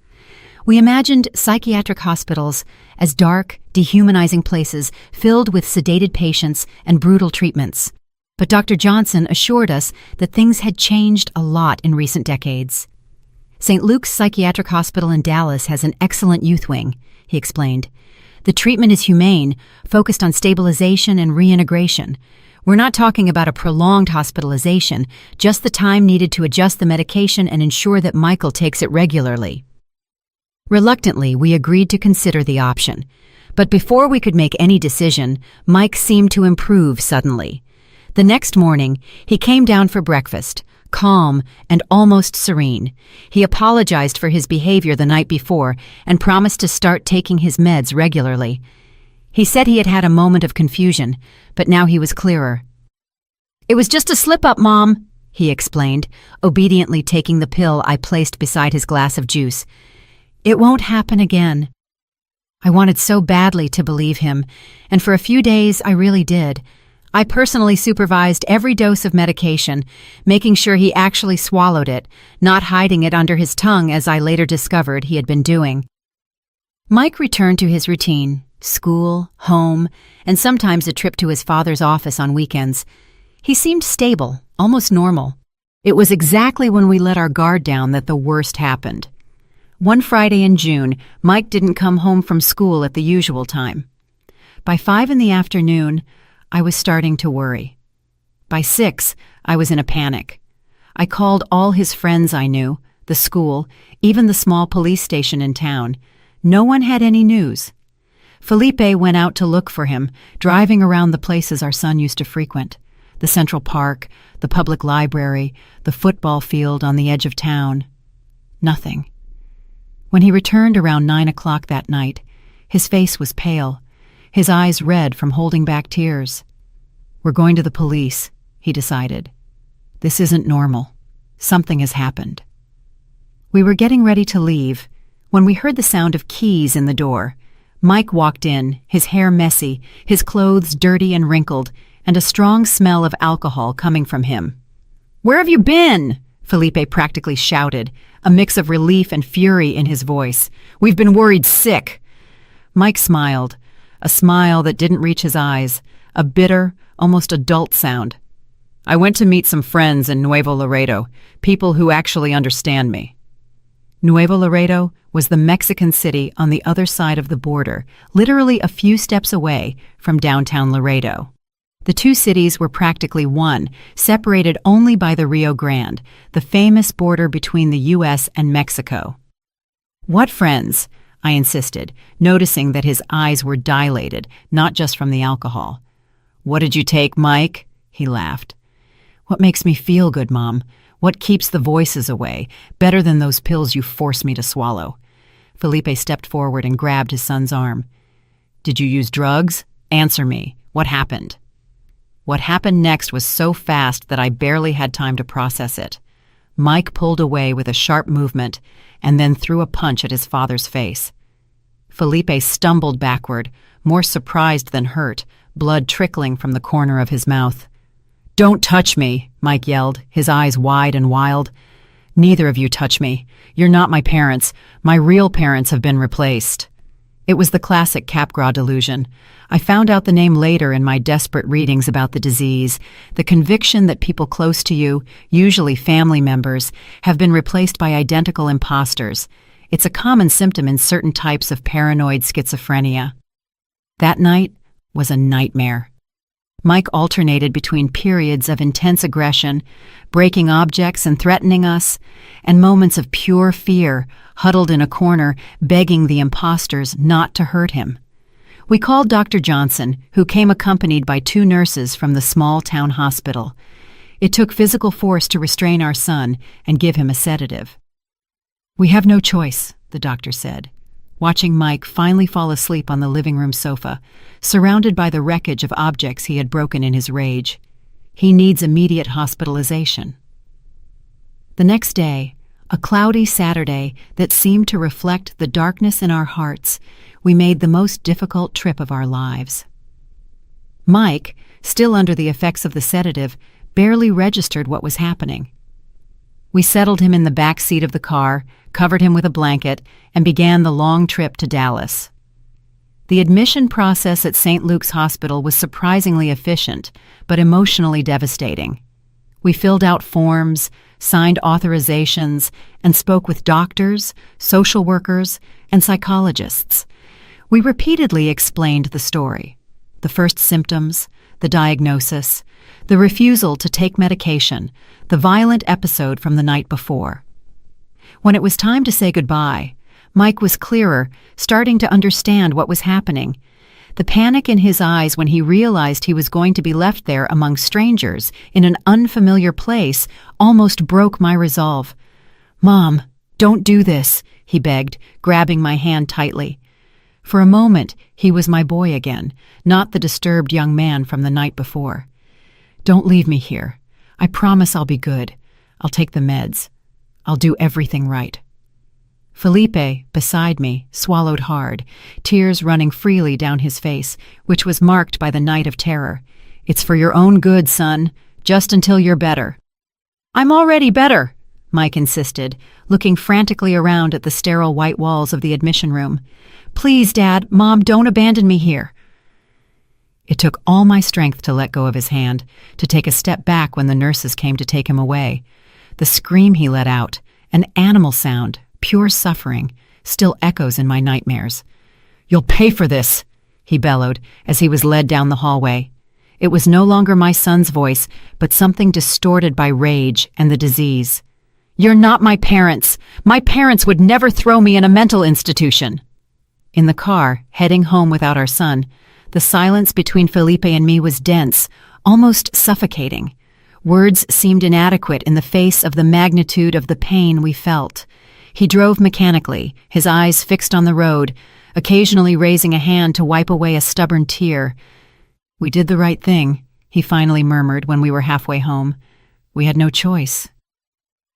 We imagined psychiatric hospitals as dark, dehumanizing places filled with sedated patients and brutal treatments. But Dr. Johnson assured us that things had changed a lot in recent decades. St. Luke's Psychiatric Hospital in Dallas has an excellent youth wing, he explained. The treatment is humane, focused on stabilization and reintegration. We're not talking about a prolonged hospitalization, just the time needed to adjust the medication and ensure that Michael takes it regularly. Reluctantly, we agreed to consider the option. But before we could make any decision, Mike seemed to improve suddenly. The next morning, he came down for breakfast, calm and almost serene. He apologized for his behavior the night before and promised to start taking his meds regularly. He said he had had a moment of confusion, but now he was clearer. "It was just a slip-up, Mom," he explained, obediently taking the pill I placed beside his glass of juice. "It won't happen again." I wanted so badly to believe him, and for a few days I really did. I personally supervised every dose of medication, making sure he actually swallowed it, not hiding it under his tongue as I later discovered he had been doing. Mike returned to his routine: school, home, and sometimes a trip to his father's office on weekends. He seemed stable, almost normal. It was exactly when we let our guard down that the worst happened. One Friday in June, Mike didn't come home from school at the usual time. By 5 in the afternoon, I was starting to worry. By 6, I was in a panic. I called all his friends I knew, the school, even the small police station in town. No one had any news. Felipe went out to look for him, driving around the places our son used to frequent: the Central Park, the public library, the football field on the edge of town. Nothing. When he returned around 9 o'clock that night, his face was pale, his eyes red from holding back tears. "We're going to the police," he decided. "This isn't normal. Something has happened." We were getting ready to leave when we heard the sound of keys in the door. Mike walked in, his hair messy, his clothes dirty and wrinkled, and a strong smell of alcohol coming from him. "Where have you been?" Felipe practically shouted, a mix of relief and fury in his voice. "We've been worried sick." Mike smiled, a smile that didn't reach his eyes, a bitter, almost adult sound. "I went to meet some friends in Nuevo Laredo, people who actually understand me." Nuevo Laredo was the Mexican city on the other side of the border, literally a few steps away from downtown Laredo. The two cities were practically one, separated only by the Rio Grande, the famous border between the U.S. and Mexico. "What friends?" I insisted, noticing that his eyes were dilated, not just from the alcohol. "What did you take, Mike?" He laughed. "What makes me feel good, Mom? What keeps the voices away, better than those pills you force me to swallow?" Felipe stepped forward and grabbed his son's arm. "Did you use drugs? Answer me. What happened?" What happened next was so fast that I barely had time to process it. Mike pulled away with a sharp movement and then threw a punch at his father's face. Felipe stumbled backward, more surprised than hurt, blood trickling from the corner of his mouth. "Don't touch me," Mike yelled, his eyes wide and wild. "Neither of you touch me. You're not my parents. My real parents have been replaced." It was the classic Capgras delusion. I found out the name later in my desperate readings about the disease, the conviction that people close to you, usually family members, have been replaced by identical imposters. It's a common symptom in certain types of paranoid schizophrenia. That night was a nightmare. Mike alternated between periods of intense aggression, breaking objects and threatening us, and moments of pure fear, huddled in a corner, begging the imposters not to hurt him. We called Dr. Johnson, who came accompanied by 2 nurses from the small town hospital. It took physical force to restrain our son and give him a sedative. "We have no choice," the doctor said, watching Mike finally fall asleep on the living room sofa, surrounded by the wreckage of objects he had broken in his rage. "He needs immediate hospitalization." The next day, a cloudy Saturday that seemed to reflect the darkness in our hearts, we made the most difficult trip of our lives. Mike, still under the effects of the sedative, barely registered what was happening. We settled him in the back seat of the car, covered him with a blanket, and began the long trip to Dallas. The admission process at St. Luke's Hospital was surprisingly efficient, but emotionally devastating. We filled out forms, signed authorizations, and spoke with doctors, social workers, and psychologists. We repeatedly explained the story: the first symptoms, the diagnosis, the refusal to take medication, the violent episode from the night before. When it was time to say goodbye, Mike was clearer, starting to understand what was happening. The panic in his eyes when he realized he was going to be left there among strangers in an unfamiliar place almost broke my resolve. "Mom, don't do this," he begged, grabbing my hand tightly. For a moment, he was my boy again, not the disturbed young man from the night before. "Don't leave me here. I promise I'll be good. I'll take the meds. I'll do everything right." Felipe, beside me, swallowed hard, tears running freely down his face, which was marked by the night of terror. "It's for your own good, son, just until you're better." "I'm already better," Mike insisted, looking frantically around at the sterile white walls of the admission room. "Please, Dad, Mom, don't abandon me here." It took all my strength to let go of his hand, to take a step back when the nurses came to take him away. The scream he let out, an animal sound, pure suffering, still echoes in my nightmares. "You'll pay for this," he bellowed as he was led down the hallway. It was no longer my son's voice, but something distorted by rage and the disease. "You're not my parents. My parents would never throw me in a mental institution." In the car, heading home without our son, the silence between Felipe and me was dense, almost suffocating. Words seemed inadequate in the face of the magnitude of the pain we felt. He drove mechanically, his eyes fixed on the road, occasionally raising a hand to wipe away a stubborn tear. "We did the right thing," he finally murmured when we were halfway home. "We had no choice."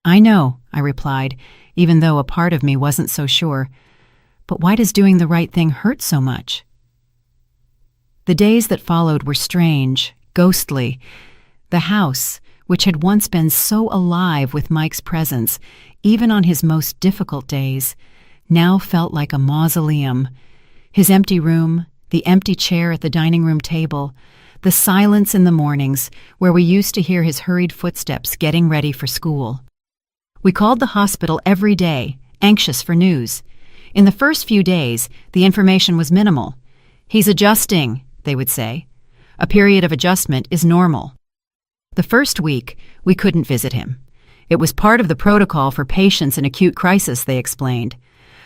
"I know," I replied, even though a part of me wasn't so sure. "But why does doing the right thing hurt so much?" The days that followed were strange, ghostly. The house, which had once been so alive with Mike's presence, even on his most difficult days, now felt like a mausoleum. His empty room, the empty chair at the dining room table, the silence in the mornings where we used to hear his hurried footsteps getting ready for school. We called the hospital every day, anxious for news. In the first few days, the information was minimal. "He's adjusting," they would say. "A period of adjustment is normal." The first week, we couldn't visit him. It was part of the protocol for patients in acute crisis, they explained.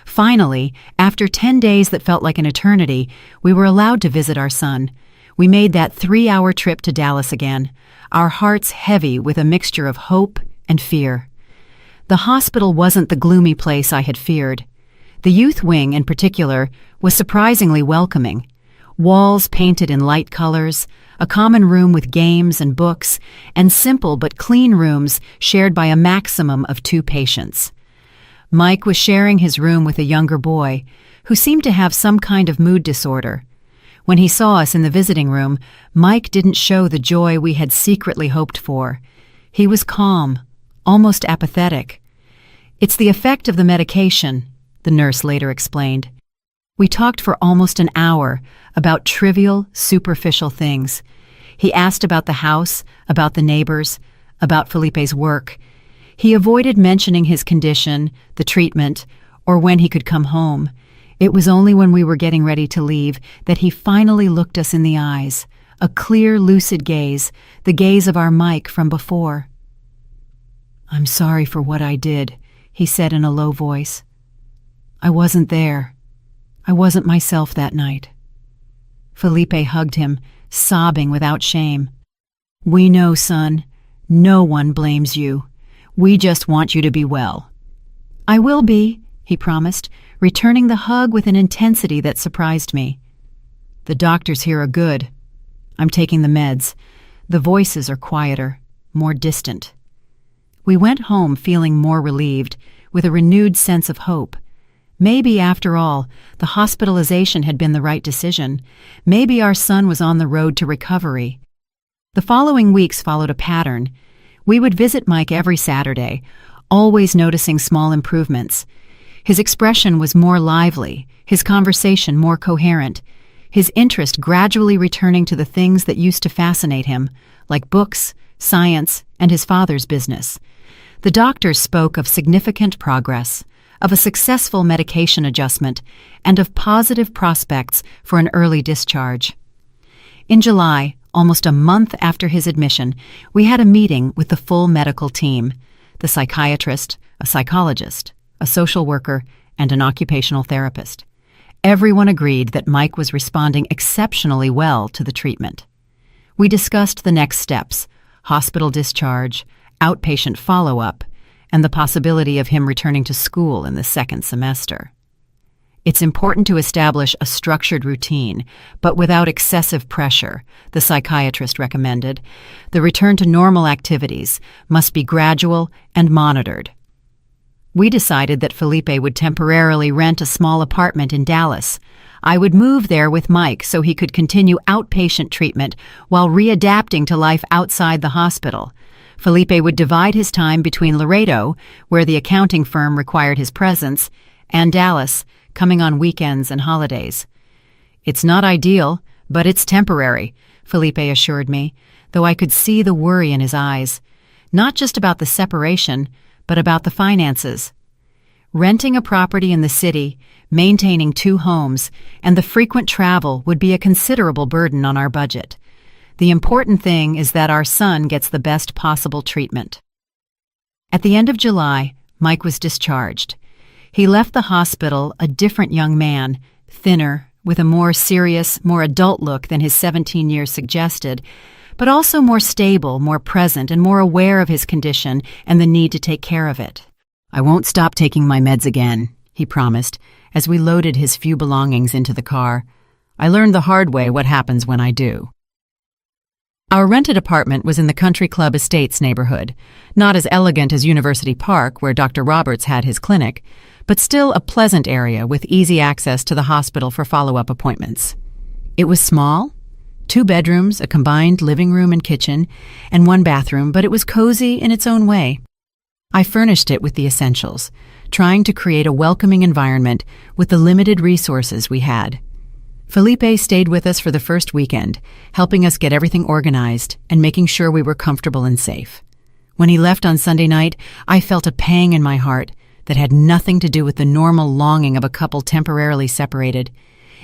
Finally, after 10 days that felt like an eternity, we were allowed to visit our son. We made that 3-hour trip to Dallas again, our hearts heavy with a mixture of hope and fear. The hospital wasn't the gloomy place I had feared. The youth wing, in particular, was surprisingly welcoming. Walls painted in light colors, a common room with games and books, and simple but clean rooms shared by a maximum of 2 patients. Mike was sharing his room with a younger boy, who seemed to have some kind of mood disorder. When he saw us in the visiting room, Mike didn't show the joy we had secretly hoped for. He was calm, almost apathetic. "It's the effect of the medication," the nurse later explained. We talked for almost an hour about trivial, superficial things. He asked about the house, about the neighbors, about Felipe's work. He avoided mentioning his condition, the treatment, or when he could come home. It was only when we were getting ready to leave that he finally looked us in the eyes, a clear, lucid gaze, the gaze of our Mike from before. "I'm sorry for what I did," he said in a low voice. "I wasn't there. I wasn't myself that night." Felipe hugged him, sobbing without shame. "We know, son. No one blames you. We just want you to be well." "I will be," he promised, returning the hug with an intensity that surprised me. "The doctors here are good. I'm taking the meds. The voices are quieter, more distant." We went home feeling more relieved, with a renewed sense of hope. Maybe, after all, the hospitalization had been the right decision. Maybe our son was on the road to recovery. The following weeks followed a pattern. We would visit Mike every Saturday, always noticing small improvements. His expression was more lively, his conversation more coherent, his interest gradually returning to the things that used to fascinate him, like books, science, and his father's business. The doctors spoke of significant progress, of a successful medication adjustment, and of positive prospects for an early discharge. In July, almost a month after his admission, we had a meeting with the full medical team: the psychiatrist, a psychologist, a social worker, and an occupational therapist. Everyone agreed that Mike was responding exceptionally well to the treatment. We discussed the next steps: hospital discharge, outpatient follow-up, and the possibility of him returning to school in the second semester. It's important to establish a structured routine, but without excessive pressure, the psychiatrist recommended. The return to normal activities must be gradual and monitored. We decided that Felipe would temporarily rent a small apartment in Dallas. I would move there with Mike so he could continue outpatient treatment while readapting to life outside the hospital. Felipe would divide his time between Laredo, where the accounting firm required his presence, and Dallas, coming on weekends and holidays. "It's not ideal, but it's temporary," Felipe assured me, though I could see the worry in his eyes. Not just about the separation, but about the finances. Renting a property in the city, maintaining 2 homes, and the frequent travel would be a considerable burden on our budget. The important thing is that our son gets the best possible treatment. At the end of July, Mike was discharged. He left the hospital a different young man, thinner, with a more serious, more adult look than his 17 years suggested, but also more stable, more present, and more aware of his condition and the need to take care of it. "I won't stop taking my meds again," he promised, as we loaded his few belongings into the car. "I learned the hard way what happens when I do." Our rented apartment was in the Country Club Estates neighborhood, not as elegant as University Park, where Dr. Roberts had his clinic, but still a pleasant area with easy access to the hospital for follow-up appointments. It was small, 2 bedrooms, a combined living room and kitchen, and 1 bathroom, but it was cozy in its own way. I furnished it with the essentials, trying to create a welcoming environment with the limited resources we had. Felipe stayed with us for the first weekend, helping us get everything organized and making sure we were comfortable and safe. When he left on Sunday night, I felt a pang in my heart that had nothing to do with the normal longing of a couple temporarily separated.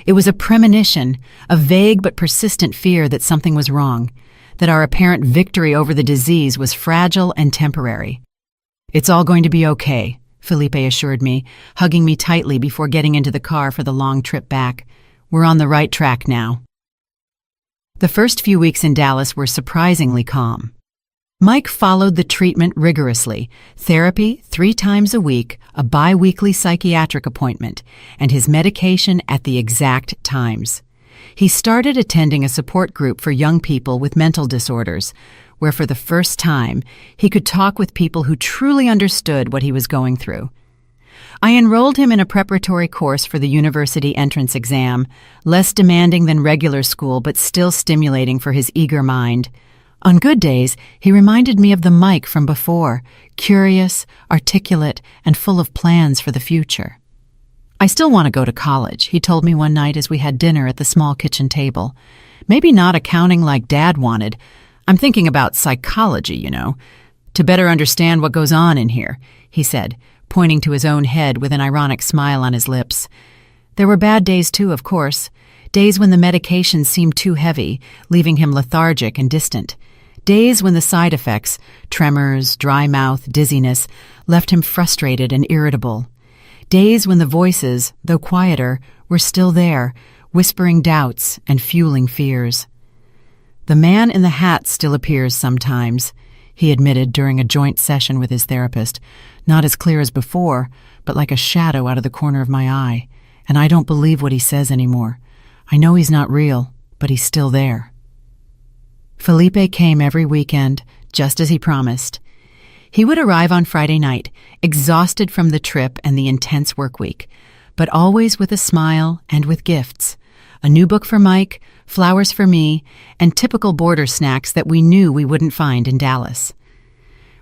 It was a premonition, a vague but persistent fear that something was wrong, that our apparent victory over the disease was fragile and temporary. "It's all going to be okay," Felipe assured me, hugging me tightly before getting into the car for the long trip back. "We're on the right track now." The first few weeks in Dallas were surprisingly calm. Mike followed the treatment rigorously, therapy 3 times a week, a bi-weekly psychiatric appointment, and his medication at the exact times. He started attending a support group for young people with mental disorders, where for the first time he could talk with people who truly understood what he was going through. I enrolled him in a preparatory course for the university entrance exam, less demanding than regular school but still stimulating for his eager mind. On good days, he reminded me of the Mike from before, curious, articulate, and full of plans for the future. "I still want to go to college," he told me one night as we had dinner at the small kitchen table. "Maybe not accounting like Dad wanted. I'm thinking about psychology, to better understand what goes on in here," he said, pointing to his own head with an ironic smile on his lips. There were bad days too, of course, days when the medication seemed too heavy, leaving him lethargic and distant. Days when the side effects, tremors, dry mouth, dizziness, left him frustrated and irritable. Days when the voices, though quieter, were still there, whispering doubts and fueling fears. "The man in the hat still appears sometimes," he admitted during a joint session with his therapist, "not as clear as before, but like a shadow out of the corner of my eye, and I don't believe what he says anymore. I know he's not real, but he's still there." Felipe came every weekend, just as he promised. He would arrive on Friday night, exhausted from the trip and the intense work week, but always with a smile and with gifts. A new book for Mike, flowers for me, and typical border snacks that we knew we wouldn't find in Dallas.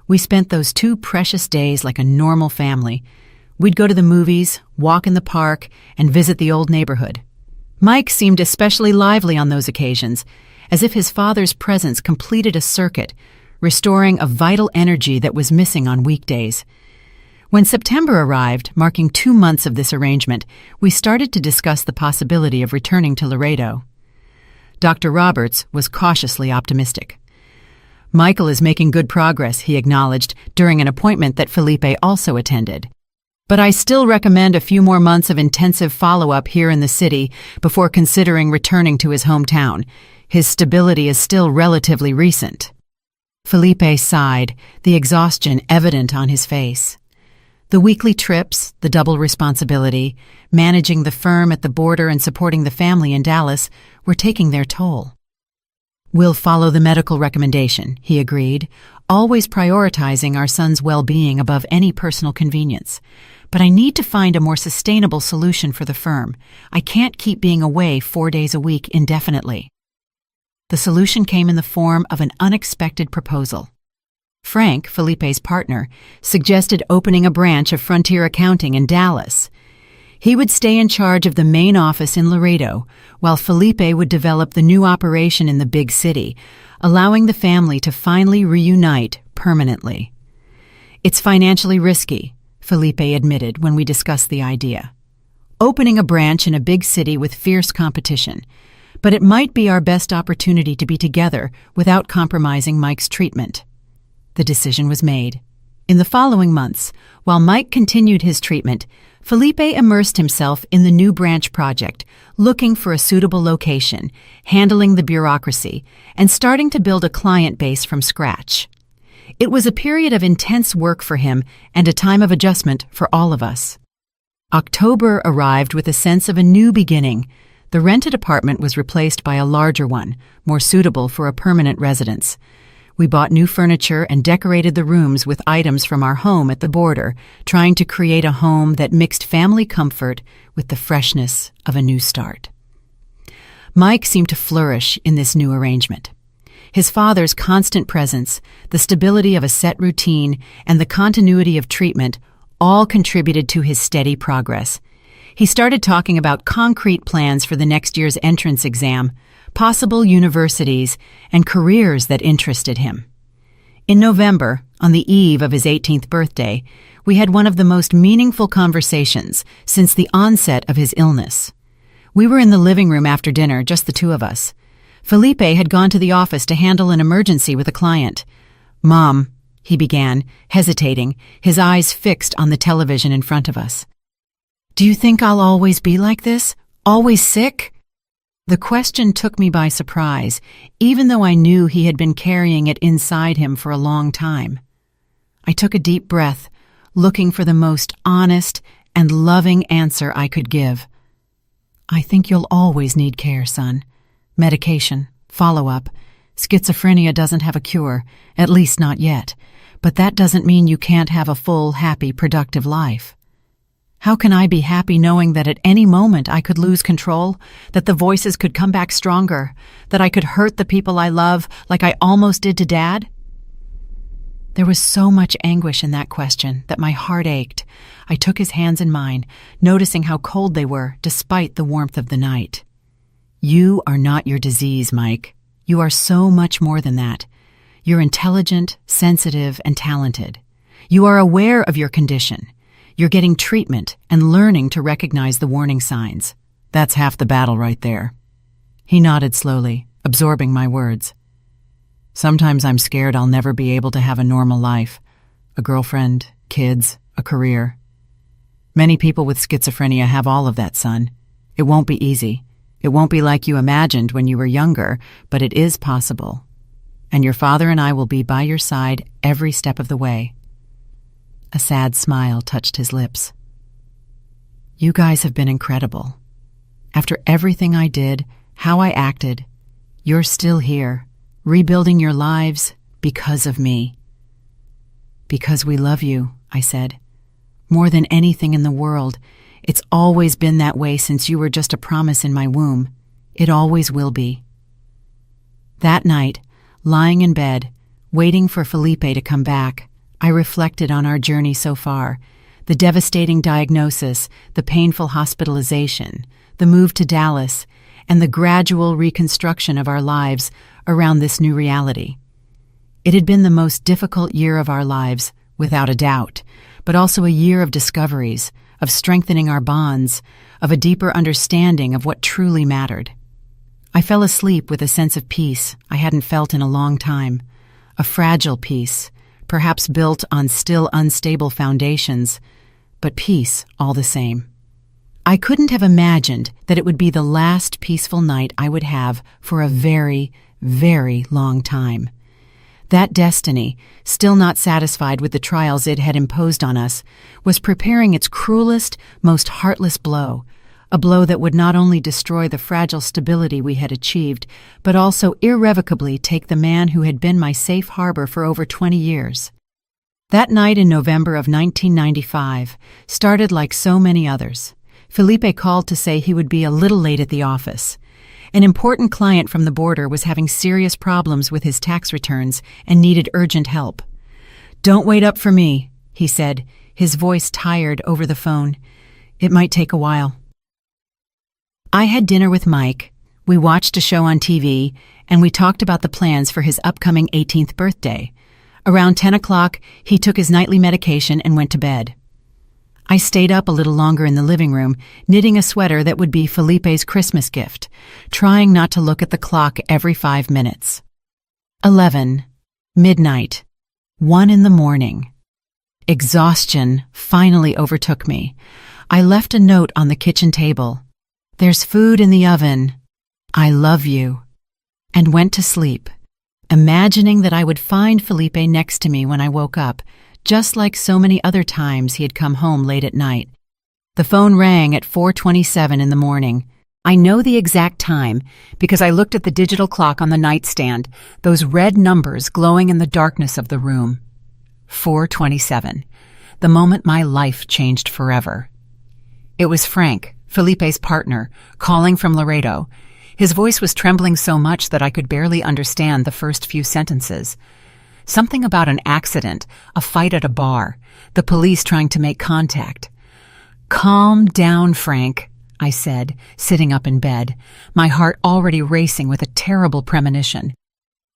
We spent those 2 precious days like a normal family. We'd go to the movies, walk in the park, and visit the old neighborhood. Mike seemed especially lively on those occasions, as if his father's presence completed a circuit, restoring a vital energy that was missing on weekdays. When September arrived, marking 2 months of this arrangement, we started to discuss the possibility of returning to Laredo. Dr. Roberts was cautiously optimistic. "Michael is making good progress," he acknowledged during an appointment that Felipe also attended. "But I still recommend a few more months of intensive follow-up here in the city before considering returning to his hometown. His stability is still relatively recent." Felipe sighed, the exhaustion evident on his face. The weekly trips, the double responsibility, managing the firm at the border and supporting the family in Dallas were taking their toll. "We'll follow the medical recommendation," he agreed, always prioritizing our son's well-being above any personal convenience. "But I need to find a more sustainable solution for the firm. I can't keep being away 4 days a week indefinitely." The solution came in the form of an unexpected proposal. Frank, Felipe's partner, suggested opening a branch of Frontier Accounting in Dallas. He would stay in charge of the main office in Laredo, while Felipe would develop the new operation in the big city, allowing the family to finally reunite permanently. "It's financially risky," Felipe admitted when we discussed the idea. "Opening a branch in a big city with fierce competition. But it might be our best opportunity to be together without compromising Mike's treatment." The decision was made. In the following months, while Mike continued his treatment, Felipe immersed himself in the new branch project, looking for a suitable location, handling the bureaucracy, and starting to build a client base from scratch. It was a period of intense work for him and a time of adjustment for all of us. October arrived with a sense of a new beginning. The rented apartment was replaced by a larger one, more suitable for a permanent residence. We bought new furniture and decorated the rooms with items from our home at the border, trying to create a home that mixed family comfort with the freshness of a new start. Mike seemed to flourish in this new arrangement. His father's constant presence, the stability of a set routine, and the continuity of treatment all contributed to his steady progress. He started talking about concrete plans for the next year's entrance exam, possible universities, and careers that interested him. In November, on the eve of his 18th birthday, we had one of the most meaningful conversations since the onset of his illness. We were in the living room after dinner, just the two of us. Felipe had gone to the office to handle an emergency with a client. "Mom," he began, hesitating, his eyes fixed on the television in front of us. "Do you think I'll always be like this? Always sick?" The question took me by surprise, even though I knew he had been carrying it inside him for a long time. I took a deep breath, looking for the most honest and loving answer I could give. "I think you'll always need care, son. Medication, follow-up. Schizophrenia doesn't have a cure, at least not yet, but that doesn't mean you can't have a full, happy, productive life. How can I be happy knowing that at any moment I could lose control, that the voices could come back stronger, that I could hurt the people I love like I almost did to Dad?" There was so much anguish in that question that my heart ached. I took his hands in mine, noticing how cold they were despite the warmth of the night. "You are not your disease, Mike. You are so much more than that. You're intelligent, sensitive, and talented. You are aware of your condition. You're getting treatment and learning to recognize the warning signs. That's half the battle right there." He nodded slowly, absorbing my words. "Sometimes I'm scared I'll never be able to have a normal life. A girlfriend, kids, a career. Many people with schizophrenia have all of that, son. It won't be easy. It won't be like you imagined when you were younger, but it is possible. And your father and I will be by your side every step of the way." A sad smile touched his lips. "You guys have been incredible. After everything I did, how I acted, you're still here, rebuilding your lives because of me." "Because we love you," I said. "More than anything in the world. It's always been that way since you were just a promise in my womb. It always will be." That night, lying in bed, waiting for Felipe to come back, I reflected on our journey so far, the devastating diagnosis, the painful hospitalization, the move to Dallas, and the gradual reconstruction of our lives around this new reality. It had been the most difficult year of our lives, without a doubt, but also a year of discoveries, of strengthening our bonds, of a deeper understanding of what truly mattered. I fell asleep with a sense of peace I hadn't felt in a long time, a fragile peace, perhaps built on still unstable foundations, but peace all the same. I couldn't have imagined that it would be the last peaceful night I would have for a very, very long time. That destiny, still not satisfied with the trials it had imposed on us, was preparing its cruelest, most heartless blow, a blow that would not only destroy the fragile stability we had achieved, but also irrevocably take the man who had been my safe harbor for over 20 years. That night in November of 1995 started like so many others. Felipe called to say he would be a little late at the office. An important client from the border was having serious problems with his tax returns and needed urgent help. "Don't wait up for me," he said, his voice tired over the phone. "It might take a while." I had dinner with Mike, we watched a show on TV, and we talked about the plans for his upcoming 18th birthday. Around 10 o'clock, he took his nightly medication and went to bed. I stayed up a little longer in the living room, knitting a sweater that would be Felipe's Christmas gift, trying not to look at the clock every 5 minutes. 11, midnight, 1 in the morning. Exhaustion finally overtook me. I left a note on the kitchen table. "There's food in the oven. I love you," and went to sleep, imagining that I would find Felipe next to me when I woke up, just like so many other times he had come home late at night. The phone rang at 4:27 in the morning. I know the exact time because I looked at the digital clock on the nightstand, those red numbers glowing in the darkness of the room. 4:27, the moment my life changed forever. It was Frank, Felipe's partner, calling from Laredo. His voice was trembling so much that I could barely understand the first few sentences. Something about an accident, a fight at a bar, the police trying to make contact. "Calm down, Frank," I said, sitting up in bed, my heart already racing with a terrible premonition.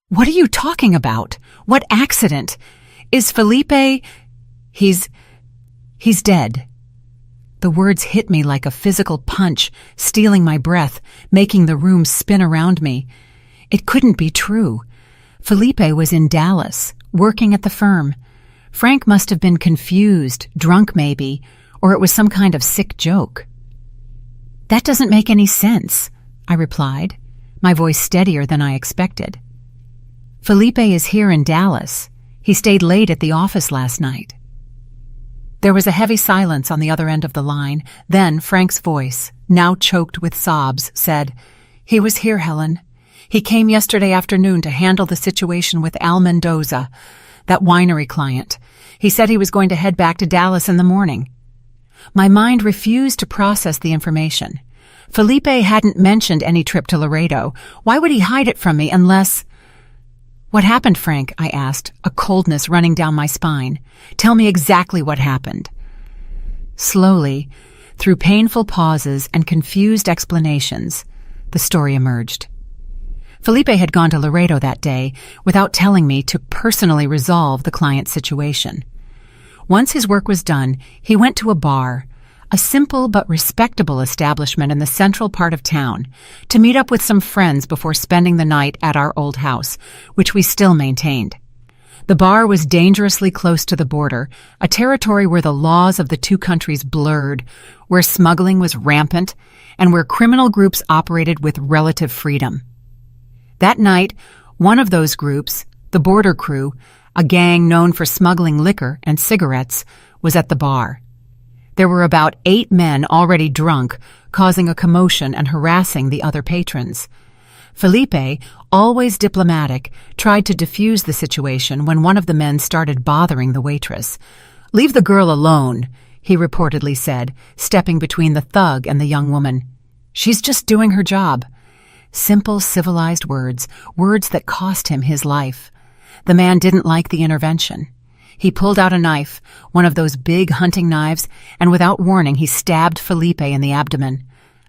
"What are you talking about? What accident? Is Felipe... He's dead." The words hit me like a physical punch, stealing my breath, making the room spin around me. It couldn't be true. Felipe was in Dallas, working at the firm. Frank must have been confused, drunk maybe, or it was some kind of sick joke. "That doesn't make any sense," I replied, my voice steadier than I expected. "Felipe is here in Dallas. He stayed late at the office last night." There was a heavy silence on the other end of the line. Then Frank's voice, now choked with sobs, said, "He was here, Helen. He came yesterday afternoon to handle the situation with Al Mendoza, that winery client. He said he was going to head back to Dallas in the morning." My mind refused to process the information. Felipe hadn't mentioned any trip to Laredo. Why would he hide it from me unless... "What happened, Frank?" I asked, a coldness running down my spine. "Tell me exactly what happened." Slowly, through painful pauses and confused explanations, the story emerged. Felipe had gone to Laredo that day without telling me to personally resolve the client's situation. Once his work was done, he went to a bar, a simple but respectable establishment in the central part of town, to meet up with some friends before spending the night at our old house, which we still maintained. The bar was dangerously close to the border, a territory where the laws of the two countries blurred, where smuggling was rampant, and where criminal groups operated with relative freedom. That night, one of those groups, the Border Crew, a gang known for smuggling liquor and cigarettes, was at the bar. There were about 8 men already drunk, causing a commotion and harassing the other patrons. Felipe, always diplomatic, tried to defuse the situation when one of the men started bothering the waitress. "Leave the girl alone," he reportedly said, stepping between the thug and the young woman. "She's just doing her job." Simple, civilized words, words that cost him his life. The man didn't like the intervention. He pulled out a knife, one of those big hunting knives, and without warning he stabbed Felipe in the abdomen.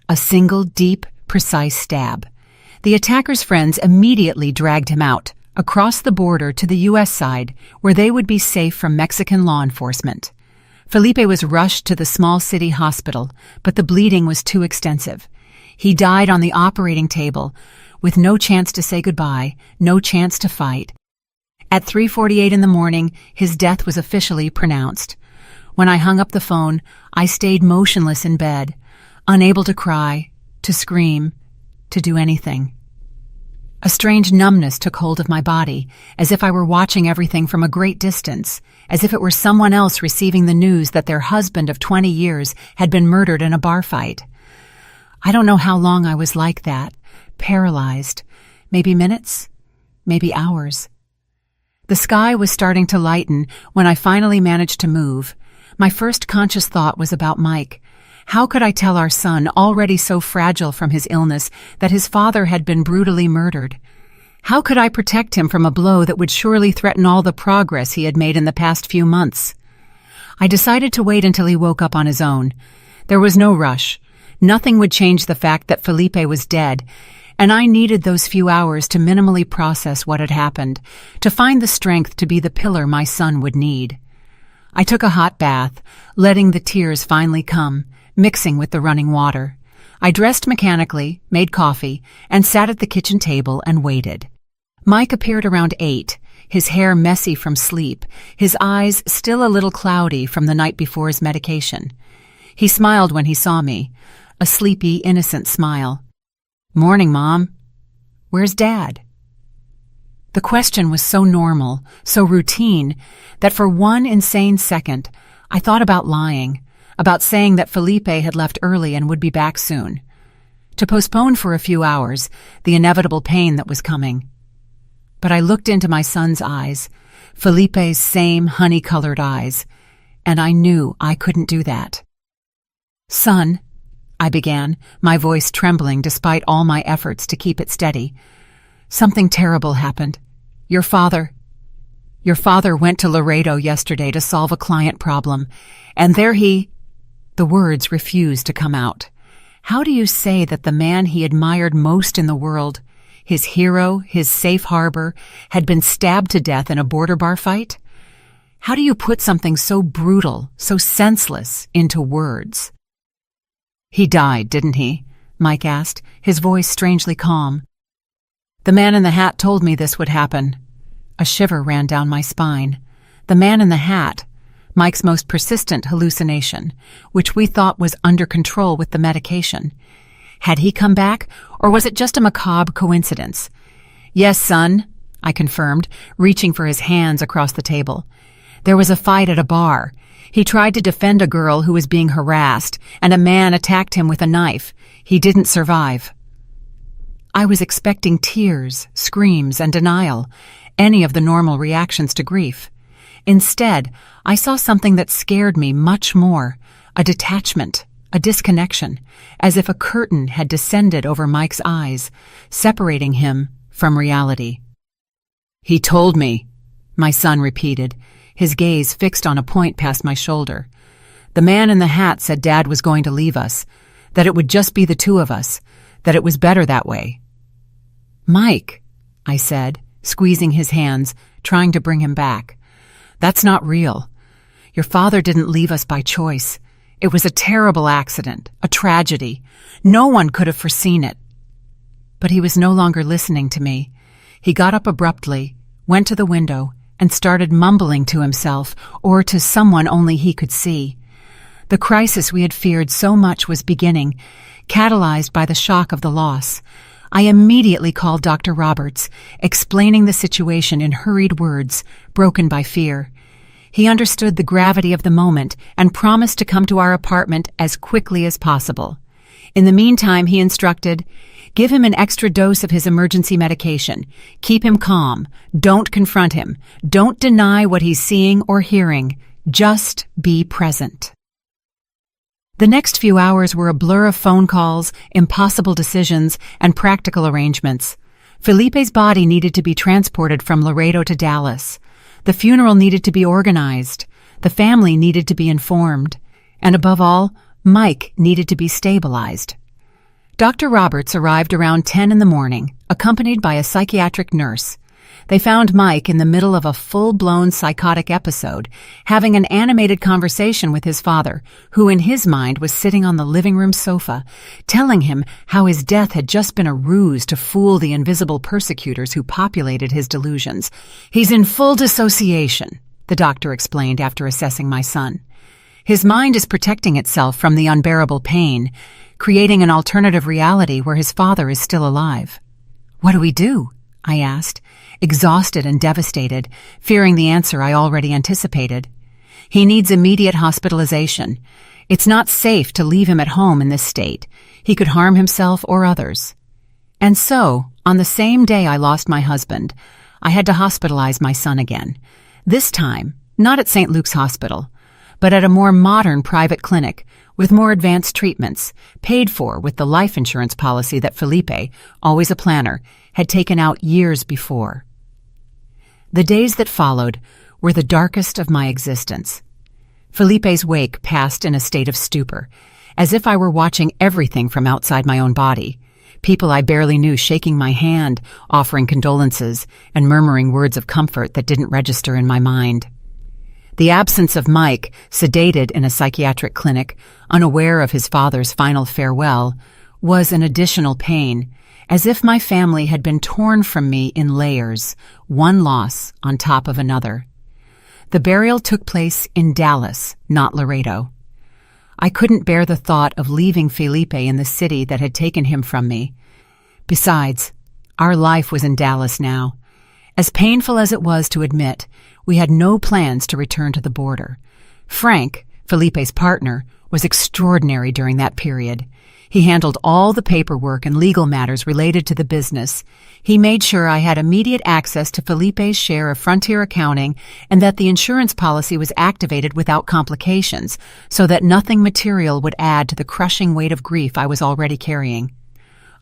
A single, deep, precise stab. The attacker's friends immediately dragged him out, across the border to the U.S. side, where they would be safe from Mexican law enforcement. Felipe was rushed to the small city hospital, but the bleeding was too extensive. He died on the operating table, with no chance to say goodbye, no chance to fight. At 3:48 in the morning, his death was officially pronounced. When I hung up the phone, I stayed motionless in bed, unable to cry, to scream, to do anything. A strange numbness took hold of my body, as if I were watching everything from a great distance, as if it were someone else receiving the news that their husband of 20 years had been murdered in a bar fight. I don't know how long I was like that, paralyzed. Maybe minutes, maybe hours. The sky was starting to lighten when I finally managed to move. My first conscious thought was about Mike. How could I tell our son, already so fragile from his illness, that his father had been brutally murdered? How could I protect him from a blow that would surely threaten all the progress he had made in the past few months? I decided to wait until he woke up on his own. There was no rush. Nothing would change the fact that Felipe was dead, and I needed those few hours to minimally process what had happened, to find the strength to be the pillar my son would need. I took a hot bath, letting the tears finally come, mixing with the running water. I dressed mechanically, made coffee, and sat at the kitchen table and waited. Mike appeared around 8, his hair messy from sleep, his eyes still a little cloudy from the night before his medication. He smiled when he saw me, a sleepy, innocent smile. "Morning, Mom. Where's Dad?" The question was so normal, so routine, that for one insane second, I thought about lying, about saying that Felipe had left early and would be back soon, to postpone for a few hours the inevitable pain that was coming. But I looked into my son's eyes, Felipe's same honey-colored eyes, and I knew I couldn't do that. "Son," I began, my voice trembling despite all my efforts to keep it steady, "something terrible happened. Your father went to Laredo yesterday to solve a client problem, and there The words refused to come out. How do you say that the man he admired most in the world, his hero, his safe harbor, had been stabbed to death in a border bar fight? How do you put something so brutal, so senseless, into words? "He died, didn't he?" Mike asked, his voice strangely calm. "The man in the hat told me this would happen." A shiver ran down my spine. The man in the hat, Mike's most persistent hallucination, which we thought was under control with the medication. Had he come back, or was it just a macabre coincidence? "Yes, son," I confirmed, reaching for his hands across the table. "There was a fight at a bar. He tried to defend a girl who was being harassed, and a man attacked him with a knife. He didn't survive." I was expecting tears, screams, and denial, any of the normal reactions to grief. Instead, I saw something that scared me much more, a detachment, a disconnection, as if a curtain had descended over Mike's eyes, separating him from reality. "He told me," my son repeated, his gaze fixed on a point past my shoulder. "The man in the hat said Dad was going to leave us, that it would just be the two of us, that it was better that way." "Mike," I said, squeezing his hands, trying to bring him back. "That's not real. Your father didn't leave us by choice. It was a terrible accident, a tragedy. No one could have foreseen it." But he was no longer listening to me. He got up abruptly, went to the window, and started mumbling to himself, or to someone only he could see. The crisis we had feared so much was beginning, catalyzed by the shock of the loss. I immediately called Dr. Roberts, explaining the situation in hurried words, broken by fear. He understood the gravity of the moment and promised to come to our apartment as quickly as possible. In the meantime, he instructed, "Give him an extra dose of his emergency medication. Keep him calm. Don't confront him. Don't deny what he's seeing or hearing. Just be present." The next few hours were a blur of phone calls, impossible decisions, and practical arrangements. Felipe's body needed to be transported from Laredo to Dallas. The funeral needed to be organized. The family needed to be informed. And above all, Mike needed to be stabilized. Dr. Roberts arrived around 10 in the morning, accompanied by a psychiatric nurse. They found Mike in the middle of a full-blown psychotic episode, having an animated conversation with his father, who in his mind was sitting on the living room sofa, telling him how his death had just been a ruse to fool the invisible persecutors who populated his delusions. "He's in full dissociation," the doctor explained after assessing my son. "His mind is protecting itself from the unbearable pain, creating an alternative reality where his father is still alive." "What do we do?" I asked, exhausted and devastated, fearing the answer I already anticipated. "He needs immediate hospitalization. It's not safe to leave him at home in this state. He could harm himself or others." And so, on the same day I lost my husband, I had to hospitalize my son again. This time, not at St. Luke's Hospital, but at a more modern private clinic with more advanced treatments, paid for with the life insurance policy that Felipe, always a planner, had taken out years before. The days that followed were the darkest of my existence. Felipe's wake passed in a state of stupor, as if I were watching everything from outside my own body. People I barely knew shaking my hand, offering condolences, and murmuring words of comfort that didn't register in my mind. The absence of Mike, sedated in a psychiatric clinic, unaware of his father's final farewell, was an additional pain, as if my family had been torn from me in layers, one loss on top of another. The burial took place in Dallas, not Laredo. I couldn't bear the thought of leaving Felipe in the city that had taken him from me. Besides, our life was in Dallas now. As painful as it was to admit, we had no plans to return to the border. Frank, Felipe's partner, was extraordinary during that period. He handled all the paperwork and legal matters related to the business. He made sure I had immediate access to Felipe's share of Frontier accounting and that the insurance policy was activated without complications, so that nothing material would add to the crushing weight of grief I was already carrying.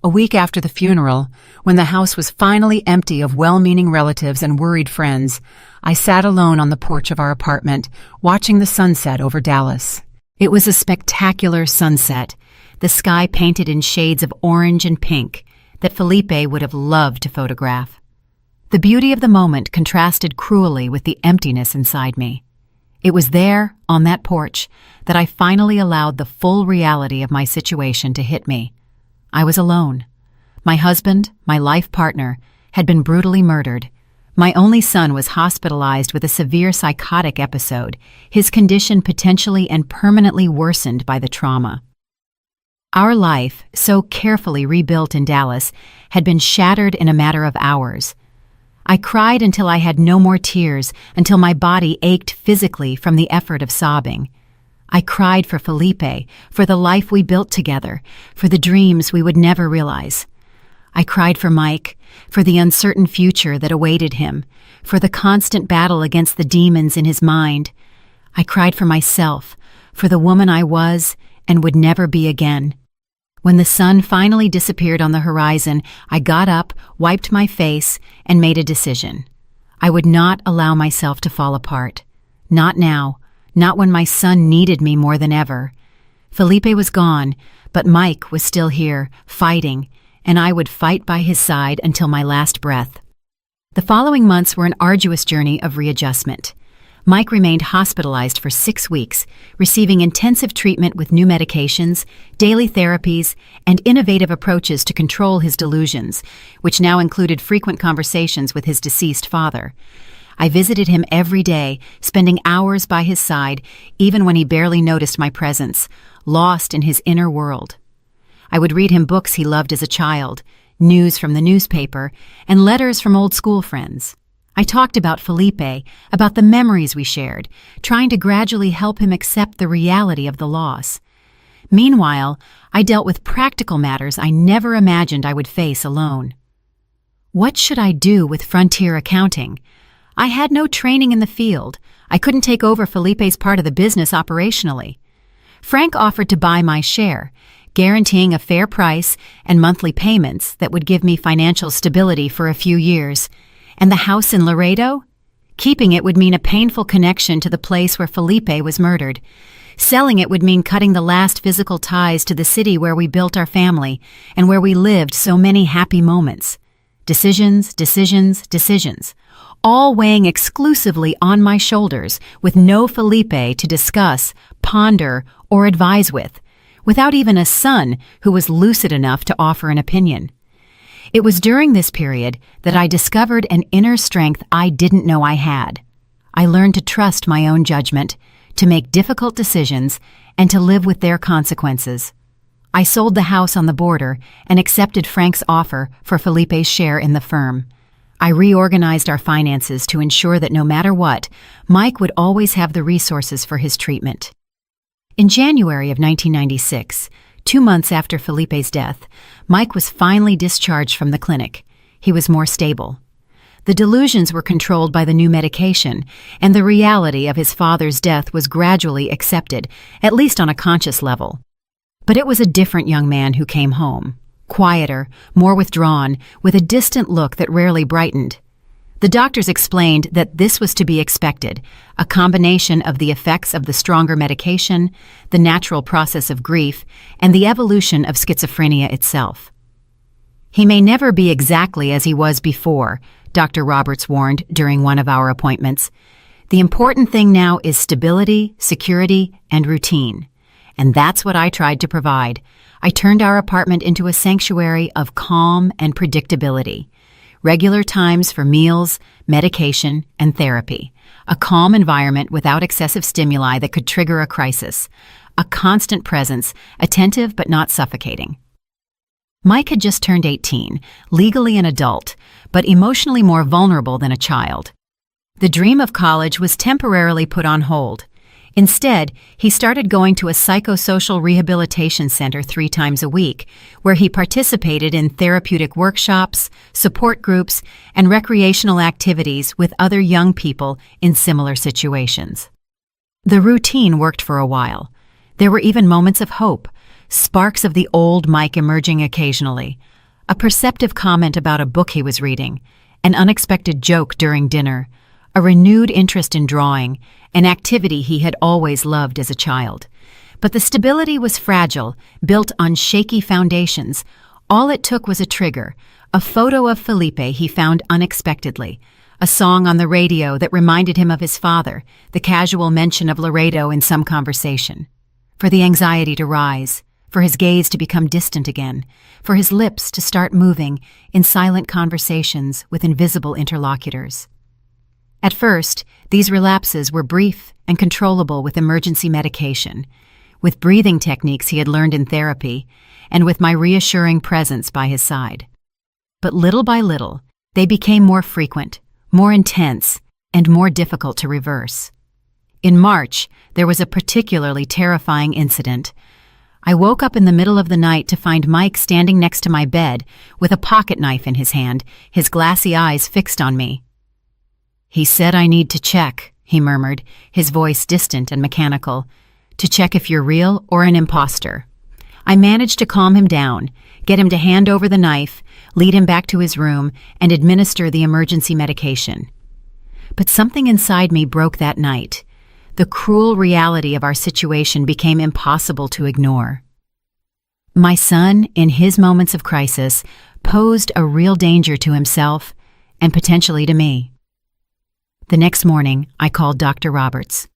A week after the funeral, when the house was finally empty of well-meaning relatives and worried friends, I sat alone on the porch of our apartment, watching the sunset over Dallas. It was a spectacular sunset, the sky painted in shades of orange and pink that Felipe would have loved to photograph. The beauty of the moment contrasted cruelly with the emptiness inside me. It was there, on that porch, that I finally allowed the full reality of my situation to hit me. I was alone. My husband, my life partner, had been brutally murdered. My only son was hospitalized with a severe psychotic episode, his condition potentially and permanently worsened by the trauma. Our life, so carefully rebuilt in Dallas, had been shattered in a matter of hours. I cried until I had no more tears, until my body ached physically from the effort of sobbing. I cried for Felipe, for the life we built together, for the dreams we would never realize. I cried for Mike, for the uncertain future that awaited him, for the constant battle against the demons in his mind. I cried for myself, for the woman I was and would never be again. When the sun finally disappeared on the horizon, I got up, wiped my face, and made a decision. I would not allow myself to fall apart. Not now, not when my son needed me more than ever. Felipe was gone, but Mike was still here, fighting, and I would fight by his side until my last breath. The following months were an arduous journey of readjustment. Mike remained hospitalized for 6 weeks, receiving intensive treatment with new medications, daily therapies, and innovative approaches to control his delusions, which now included frequent conversations with his deceased father. I visited him every day, spending hours by his side, even when he barely noticed my presence, lost in his inner world. I would read him books he loved as a child, news from the newspaper, and letters from old school friends. I talked about Felipe, about the memories we shared, trying to gradually help him accept the reality of the loss. Meanwhile, I dealt with practical matters I never imagined I would face alone. What should I do with Frontier accounting? I had no training in the field. I couldn't take over Felipe's part of the business operationally. Frank offered to buy my share, guaranteeing a fair price and monthly payments that would give me financial stability for a few years. And the house in Laredo? Keeping it would mean a painful connection to the place where Felipe was murdered. Selling it would mean cutting the last physical ties to the city where we built our family and where we lived so many happy moments. Decisions, decisions, decisions, all weighing exclusively on my shoulders with no Felipe to discuss, ponder, or advise with, without even a son who was lucid enough to offer an opinion. It was during this period that I discovered an inner strength I didn't know I had. I learned to trust my own judgment, to make difficult decisions, and to live with their consequences. I sold the house on the border and accepted Frank's offer for Felipe's share in the firm. I reorganized our finances to ensure that no matter what, Mike would always have the resources for his treatment. In January of 1996, 2 months after Felipe's death, Mike was finally discharged from the clinic. He was more stable. The delusions were controlled by the new medication, and the reality of his father's death was gradually accepted, at least on a conscious level. But it was a different young man who came home, quieter, more withdrawn, with a distant look that rarely brightened. The doctors explained that this was to be expected, a combination of the effects of the stronger medication, the natural process of grief, and the evolution of schizophrenia itself. "He may never be exactly as he was before," Dr. Roberts warned during one of our appointments. "The important thing now is stability, security, and routine." And that's what I tried to provide. I turned our apartment into a sanctuary of calm and predictability. Regular times for meals, medication, and therapy. A calm environment without excessive stimuli that could trigger a crisis. A constant presence, attentive but not suffocating. Mike had just turned 18, legally an adult, but emotionally more vulnerable than a child. The dream of college was temporarily put on hold. Instead, he started going to a psychosocial rehabilitation center 3 times a week, where he participated in therapeutic workshops, support groups, and recreational activities with other young people in similar situations. The routine worked for a while. There were even moments of hope, sparks of the old Mike emerging occasionally, a perceptive comment about a book he was reading, an unexpected joke during dinner, a renewed interest in drawing, an activity he had always loved as a child. But the stability was fragile, built on shaky foundations. All it took was a trigger, a photo of Felipe he found unexpectedly, a song on the radio that reminded him of his father, the casual mention of Laredo in some conversation. For the anxiety to rise, for his gaze to become distant again, for his lips to start moving in silent conversations with invisible interlocutors. At first, these relapses were brief and controllable with emergency medication, with breathing techniques he had learned in therapy, and with my reassuring presence by his side. But little by little, they became more frequent, more intense, and more difficult to reverse. In March, there was a particularly terrifying incident. I woke up in the middle of the night to find Mike standing next to my bed with a pocket knife in his hand, his glassy eyes fixed on me. "He said I need to check," he murmured, his voice distant and mechanical, "to check if you're real or an imposter." I managed to calm him down, get him to hand over the knife, lead him back to his room, and administer the emergency medication. But something inside me broke that night. The cruel reality of our situation became impossible to ignore. My son, in his moments of crisis, posed a real danger to himself and potentially to me. The next morning, I called Dr. Roberts.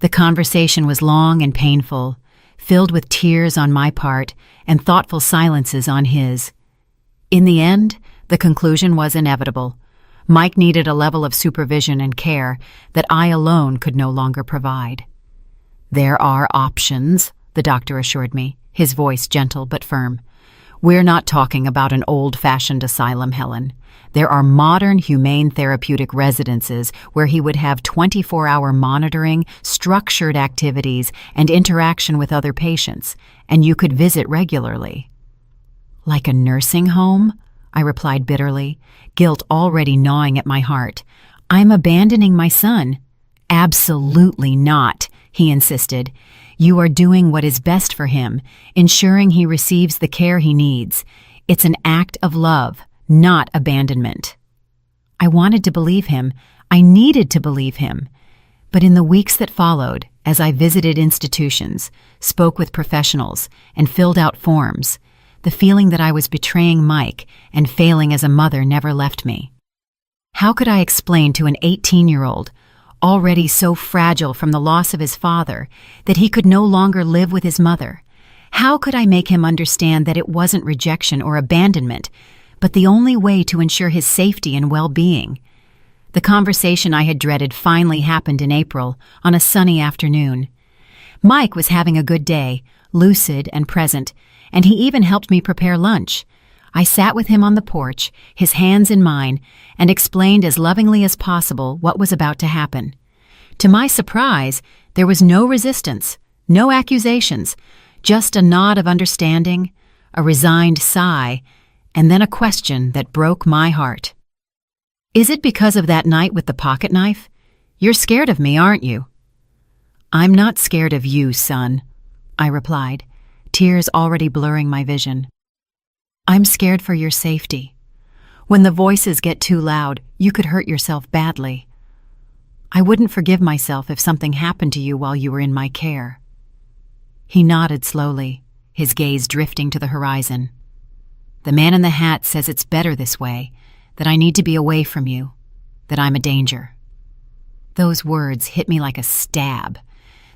The conversation was long and painful, filled with tears on my part and thoughtful silences on his. In the end, the conclusion was inevitable. Mike needed a level of supervision and care that I alone could no longer provide. "There are options," the doctor assured me, his voice gentle but firm. "We're not talking about an old-fashioned asylum, Helen. There are modern, humane therapeutic residences where he would have 24-hour monitoring, structured activities, and interaction with other patients, and you could visit regularly." "Like a nursing home?" I replied bitterly, guilt already gnawing at my heart. "I'm abandoning my son." "Absolutely not," he insisted. "You are doing what is best for him, ensuring he receives the care he needs. It's an act of love, not abandonment." I wanted to believe him. I needed to believe him. But in the weeks that followed, as I visited institutions, spoke with professionals, and filled out forms, the feeling that I was betraying Mike and failing as a mother never left me. How could I explain to an 18-year-old, already so fragile from the loss of his father, that he could no longer live with his mother? How could I make him understand that it wasn't rejection or abandonment, but the only way to ensure his safety and well-being? The conversation I had dreaded finally happened in April, on a sunny afternoon. Mike was having a good day, lucid and present, and he even helped me prepare lunch. I sat with him on the porch, his hands in mine, and explained as lovingly as possible what was about to happen. To my surprise, there was no resistance, no accusations, just a nod of understanding, a resigned sigh, and then a question that broke my heart. "Is it because of that night with the pocket knife? You're scared of me, aren't you?" "I'm not scared of you, son," I replied, tears already blurring my vision. "I'm scared for your safety. When the voices get too loud, you could hurt yourself badly. I wouldn't forgive myself if something happened to you while you were in my care." He nodded slowly, his gaze drifting to the horizon. "The man in the hat says it's better this way, that I need to be away from you, that I'm a danger." Those words hit me like a stab.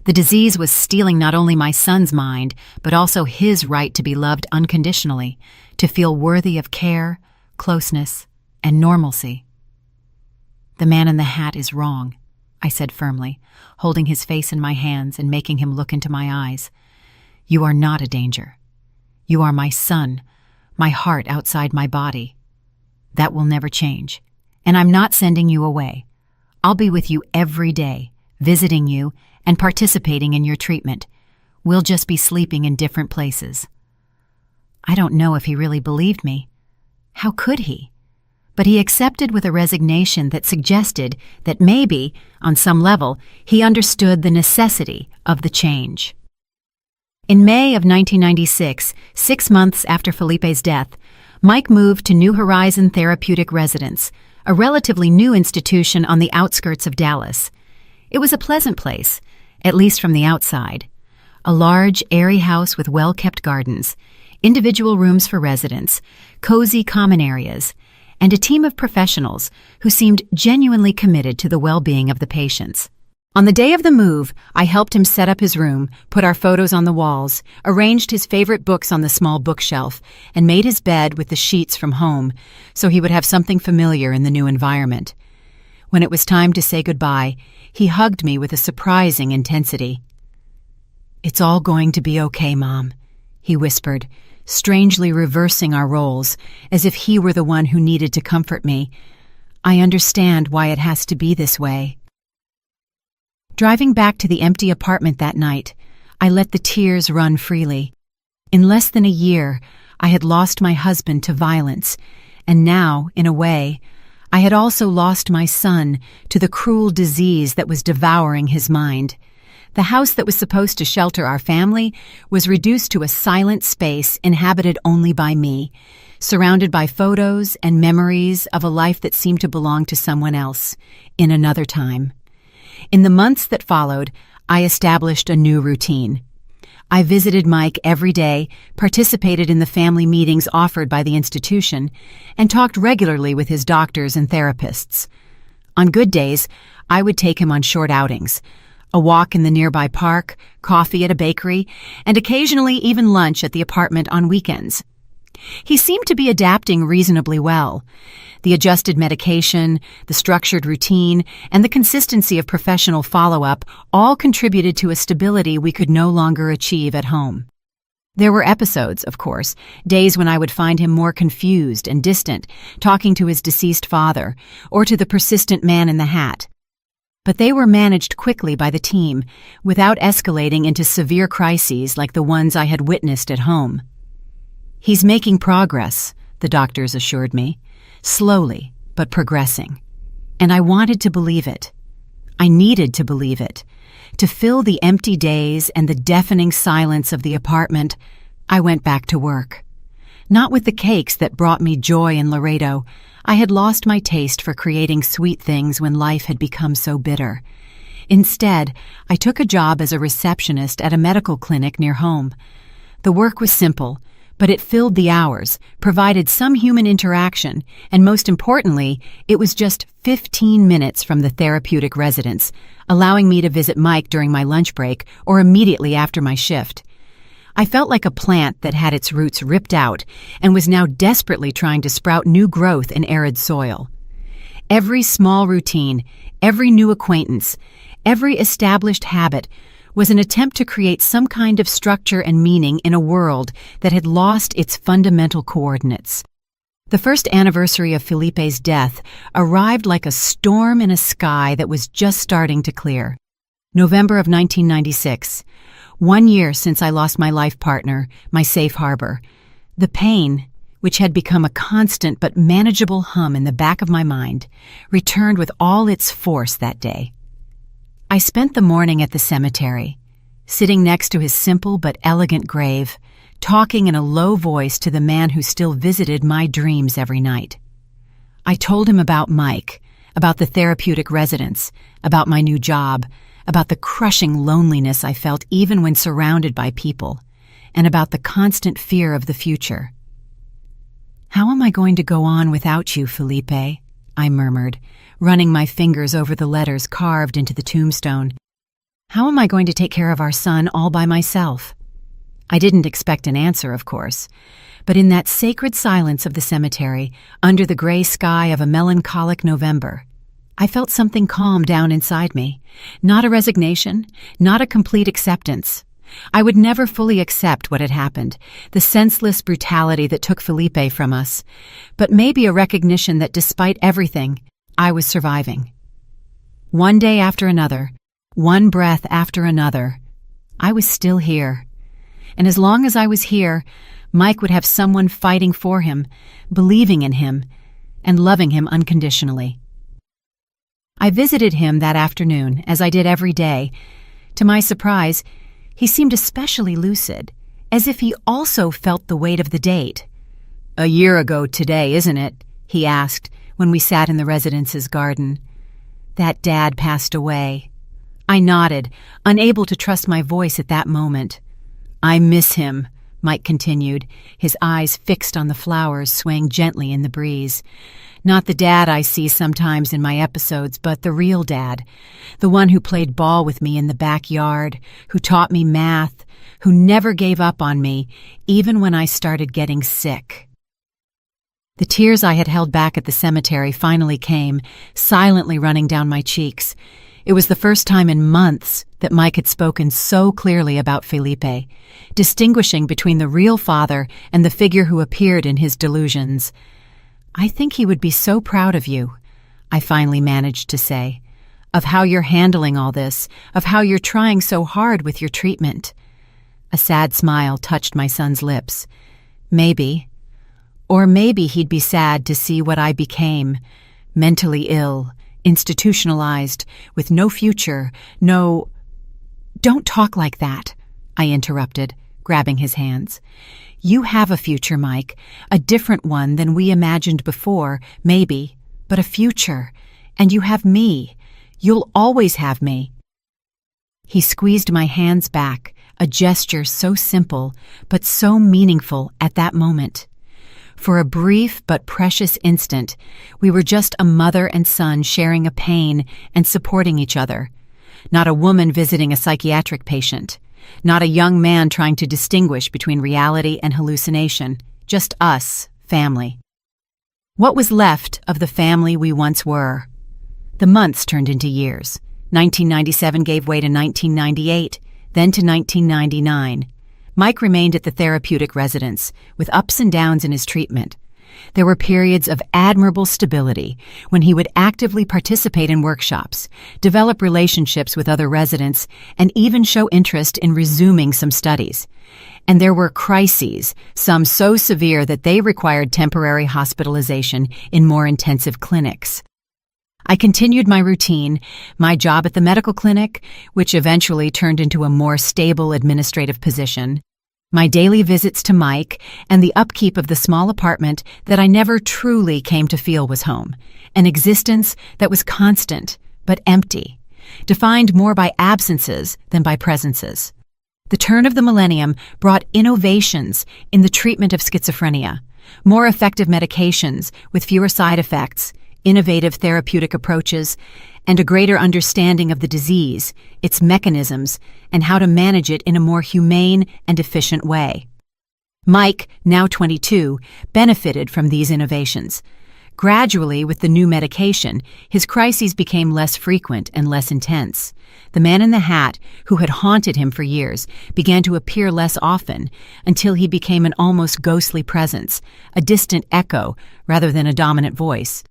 The disease was stealing not only my son's mind, but also his right to be loved unconditionally, to feel worthy of care, closeness, and normalcy. "The man in the hat is wrong," I said firmly, holding his face in my hands and making him look into my eyes. "You are not a danger. You are my son, my heart outside my body. That will never change, and I'm not sending you away. I'll be with you every day, visiting you and participating in your treatment. We'll just be sleeping in different places." I don't know if he really believed me. How could he? But he accepted with a resignation that suggested that maybe, on some level, he understood the necessity of the change. In May of 1996, 6 months after Felipe's death, Mike moved to New Horizon Therapeutic Residence, a relatively new institution on the outskirts of Dallas. It was a pleasant place, at least from the outside. A large, airy house with well-kept gardens, individual rooms for residents, cozy common areas, and a team of professionals who seemed genuinely committed to the well-being of the patients. On the day of the move, I helped him set up his room, put our photos on the walls, arranged his favorite books on the small bookshelf, and made his bed with the sheets from home so he would have something familiar in the new environment. When it was time to say goodbye, he hugged me with a surprising intensity. "It's all going to be okay, Mom," he whispered, strangely reversing our roles, as if he were the one who needed to comfort me. "I understand why it has to be this way." Driving back to the empty apartment that night, I let the tears run freely. In less than a year, I had lost my husband to violence, and now, in a way, I had also lost my son to the cruel disease that was devouring his mind. The house that was supposed to shelter our family was reduced to a silent space inhabited only by me, surrounded by photos and memories of a life that seemed to belong to someone else, in another time. In the months that followed, I established a new routine. I visited Mike every day, participated in the family meetings offered by the institution, and talked regularly with his doctors and therapists. On good days, I would take him on short outings, a walk in the nearby park, coffee at a bakery, and occasionally even lunch at the apartment on weekends. He seemed to be adapting reasonably well. The adjusted medication, the structured routine, and the consistency of professional follow-up all contributed to a stability we could no longer achieve at home. There were episodes, of course, days when I would find him more confused and distant, talking to his deceased father, or to the persistent man in the hat. But they were managed quickly by the team, without escalating into severe crises like the ones I had witnessed at home. "He's making progress," the doctors assured me, slowly but progressing. And I wanted to believe it. I needed to believe it. To fill the empty days and the deafening silence of the apartment, I went back to work. Not with the cakes that brought me joy in Laredo. I had lost my taste for creating sweet things when life had become so bitter. Instead, I took a job as a receptionist at a medical clinic near home. The work was simple, but it filled the hours, provided some human interaction, and most importantly, it was just 15 minutes from the therapeutic residence, allowing me to visit Mike during my lunch break or immediately after my shift. I felt like a plant that had its roots ripped out and was now desperately trying to sprout new growth in arid soil. Every small routine, every new acquaintance, every established habit was an attempt to create some kind of structure and meaning in a world that had lost its fundamental coordinates. The first anniversary of Felipe's death arrived like a storm in a sky that was just starting to clear. November of 1996, 1 year since I lost my life partner, my safe harbor. The pain, which had become a constant but manageable hum in the back of my mind, returned with all its force that day. I spent the morning at the cemetery, sitting next to his simple but elegant grave, talking in a low voice to the man who still visited my dreams every night. I told him about Mike, about the therapeutic residence, about my new job, about the crushing loneliness I felt even when surrounded by people, and about the constant fear of the future. "How am I going to go on without you, Felipe?" I murmured, running my fingers over the letters carved into the tombstone. "How am I going to take care of our son all by myself?" I didn't expect an answer, of course, but in that sacred silence of the cemetery, under the gray sky of a melancholic November, I felt something calm down inside me. Not a resignation, not a complete acceptance. I would never fully accept what had happened, the senseless brutality that took Felipe from us, but maybe a recognition that despite everything, I was surviving. One day after another, one breath after another, I was still here. And as long as I was here, Mike would have someone fighting for him, believing in him, and loving him unconditionally. I visited him that afternoon, as I did every day. To my surprise, he seemed especially lucid, as if he also felt the weight of the date. "A year ago today, isn't it?" he asked when we sat in the residence's garden. "That Dad passed away." I nodded, unable to trust my voice at that moment. "I miss him," Mike continued, his eyes fixed on the flowers swaying gently in the breeze. "Not the Dad I see sometimes in my episodes, but the real Dad, the one who played ball with me in the backyard, who taught me math, who never gave up on me, even when I started getting sick." The tears I had held back at the cemetery finally came, silently running down my cheeks. It was the first time in months that Mike had spoken so clearly about Felipe, distinguishing between the real father and the figure who appeared in his delusions. "I think he would be so proud of you," I finally managed to say, "of how you're handling all this, of how you're trying so hard with your treatment." A sad smile touched my son's lips. "Maybe. Or maybe he'd be sad to see what I became, mentally ill, institutionalized, with no future, no—" "Don't talk like that," I interrupted, grabbing his hands. "You have a future, Mike, a different one than we imagined before, maybe, but a future. And you have me. You'll always have me." He squeezed my hands back, a gesture so simple, but so meaningful at that moment. For a brief but precious instant, we were just a mother and son sharing a pain and supporting each other. Not a woman visiting a psychiatric patient. Not a young man trying to distinguish between reality and hallucination. Just us, family. What was left of the family we once were? The months turned into years. 1997 gave way to 1998, then to 1999. Mike remained at the therapeutic residence, with ups and downs in his treatment. There were periods of admirable stability when he would actively participate in workshops, develop relationships with other residents, and even show interest in resuming some studies. And there were crises, some so severe that they required temporary hospitalization in more intensive clinics. I continued my routine, my job at the medical clinic, which eventually turned into a more stable administrative position, my daily visits to Mike, and the upkeep of the small apartment that I never truly came to feel was home, an existence that was constant but empty, defined more by absences than by presences. The turn of the millennium brought innovations in the treatment of schizophrenia, more effective medications with fewer side effects, innovative therapeutic approaches, and a greater understanding of the disease, its mechanisms, and how to manage it in a more humane and efficient way. Mike, now 22, benefited from these innovations. Gradually, with the new medication, his crises became less frequent and less intense. The man in the hat, who had haunted him for years, began to appear less often until he became an almost ghostly presence, a distant echo rather than a dominant voice.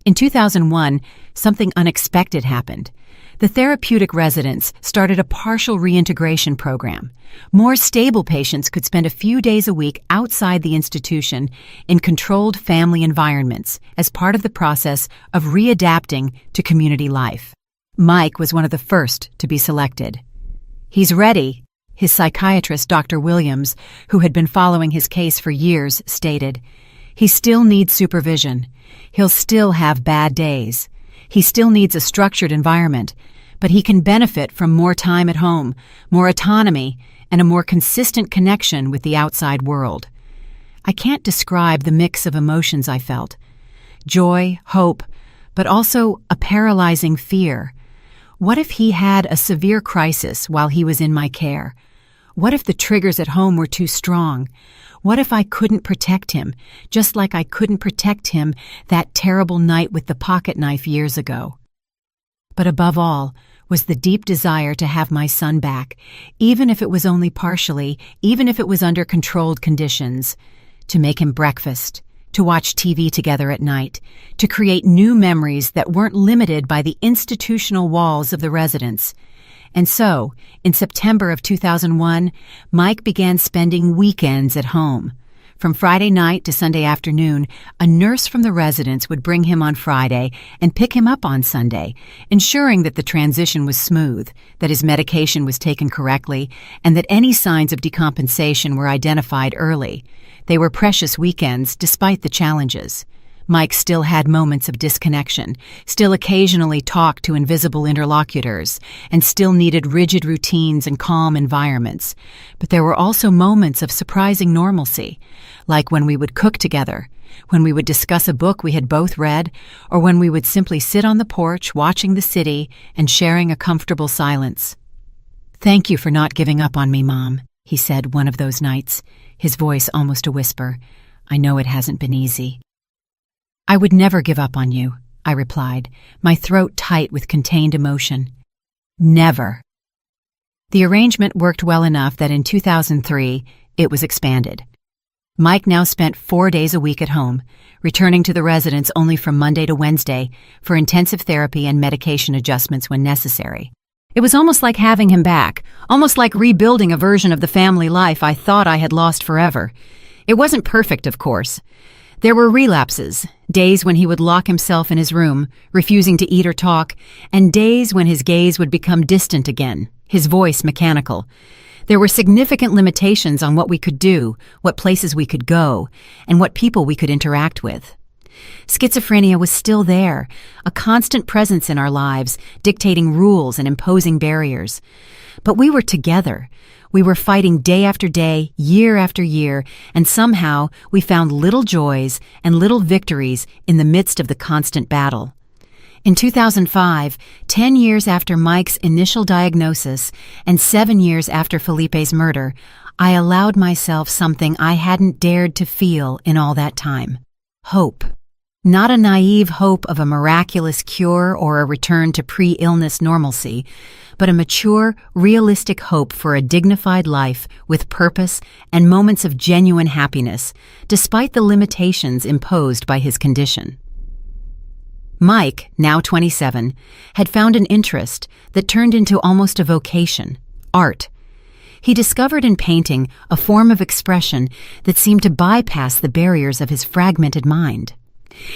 In 2001, something unexpected happened. The therapeutic residents started a partial reintegration program. More stable patients could spend a few days a week outside the institution in controlled family environments as part of the process of readapting to community life. Mike was one of the first to be selected. "He's ready," his psychiatrist, Dr. Williams, who had been following his case for years, stated. "He still needs supervision. He'll still have bad days. He still needs a structured environment, but he can benefit from more time at home, more autonomy, and a more consistent connection with the outside world." I can't describe the mix of emotions I felt. Joy, hope, but also a paralyzing fear. What if he had a severe crisis while he was in my care? What if the triggers at home were too strong? What if I couldn't protect him, just like I couldn't protect him that terrible night with the pocket knife years ago? But above all was the deep desire to have my son back, even if it was only partially, even if it was under controlled conditions, to make him breakfast, to watch TV together at night, to create new memories that weren't limited by the institutional walls of the residence. And so, in September of 2001, Mike began spending weekends at home. From Friday night to Sunday afternoon, a nurse from the residence would bring him on Friday and pick him up on Sunday, ensuring that the transition was smooth, that his medication was taken correctly, and that any signs of decompensation were identified early. They were precious weekends despite the challenges. Mike still had moments of disconnection, still occasionally talked to invisible interlocutors, and still needed rigid routines and calm environments. But there were also moments of surprising normalcy, like when we would cook together, when we would discuss a book we had both read, or when we would simply sit on the porch watching the city and sharing a comfortable silence. "Thank you for not giving up on me, Mom," he said one of those nights, his voice almost a whisper. "I know it hasn't been easy." "I would never give up on you," I replied, my throat tight with contained emotion. "Never." The arrangement worked well enough that in 2003, it was expanded. Mike now spent 4 days a week at home, returning to the residence only from Monday to Wednesday for intensive therapy and medication adjustments when necessary. It was almost like having him back, almost like rebuilding a version of the family life I thought I had lost forever. It wasn't perfect, of course. There were relapses, days when he would lock himself in his room, refusing to eat or talk, and days when his gaze would become distant again, his voice mechanical. There were significant limitations on what we could do, what places we could go, and what people we could interact with. Schizophrenia was still there, a constant presence in our lives, dictating rules and imposing barriers. But we were together. We were fighting day after day, year after year, and somehow we found little joys and little victories in the midst of the constant battle. In 2005, 10 years after Mike's initial diagnosis and 7 years after Felipe's murder, I allowed myself something I hadn't dared to feel in all that time: hope. Not a naive hope of a miraculous cure or a return to pre-illness normalcy, but a mature, realistic hope for a dignified life with purpose and moments of genuine happiness, despite the limitations imposed by his condition. Mike, now 27, had found an interest that turned into almost a vocation: art. He discovered in painting a form of expression that seemed to bypass the barriers of his fragmented mind.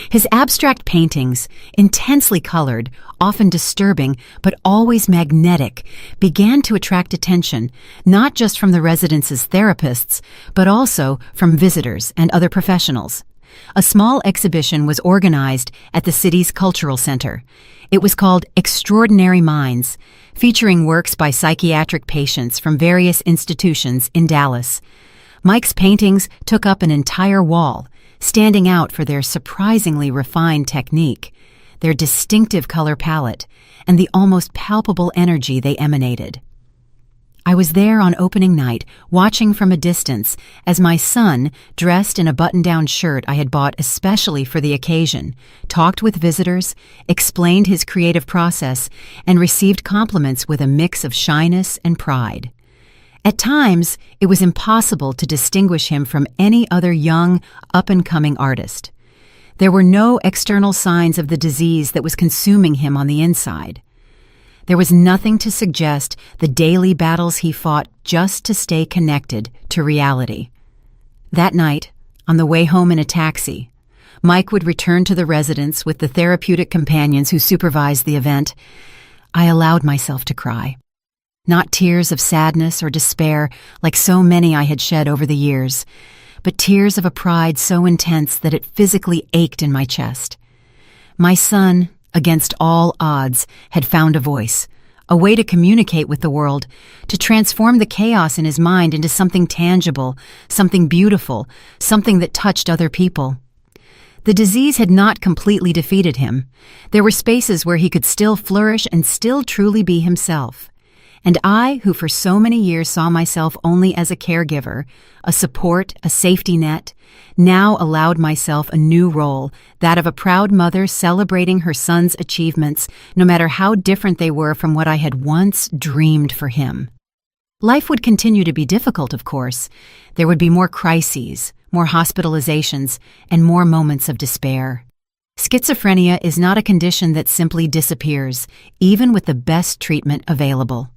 His abstract paintings, intensely colored, often disturbing, but always magnetic, began to attract attention, not just from the residence's therapists, but also from visitors and other professionals. A small exhibition was organized at the city's cultural center. It was called Extraordinary Minds, featuring works by psychiatric patients from various institutions in Dallas. Mike's paintings took up an entire wall, standing out for their surprisingly refined technique, their distinctive color palette, and the almost palpable energy they emanated. I was there on opening night, watching from a distance, as my son, dressed in a button-down shirt I had bought especially for the occasion, talked with visitors, explained his creative process, and received compliments with a mix of shyness and pride. At times, it was impossible to distinguish him from any other young, up-and-coming artist. There were no external signs of the disease that was consuming him on the inside. There was nothing to suggest the daily battles he fought just to stay connected to reality. That night, on the way home in a taxi, Mike would return to the residence with the therapeutic companions who supervised the event. I allowed myself to cry. Not tears of sadness or despair like so many I had shed over the years, but tears of a pride so intense that it physically ached in my chest. My son, against all odds, had found a voice, a way to communicate with the world, to transform the chaos in his mind into something tangible, something beautiful, something that touched other people. The disease had not completely defeated him. There were spaces where he could still flourish and still truly be himself. And I, who for so many years saw myself only as a caregiver, a support, a safety net, now allowed myself a new role, that of a proud mother celebrating her son's achievements, no matter how different they were from what I had once dreamed for him. Life would continue to be difficult, of course. There would be more crises, more hospitalizations, and more moments of despair. Schizophrenia is not a condition that simply disappears, even with the best treatment available.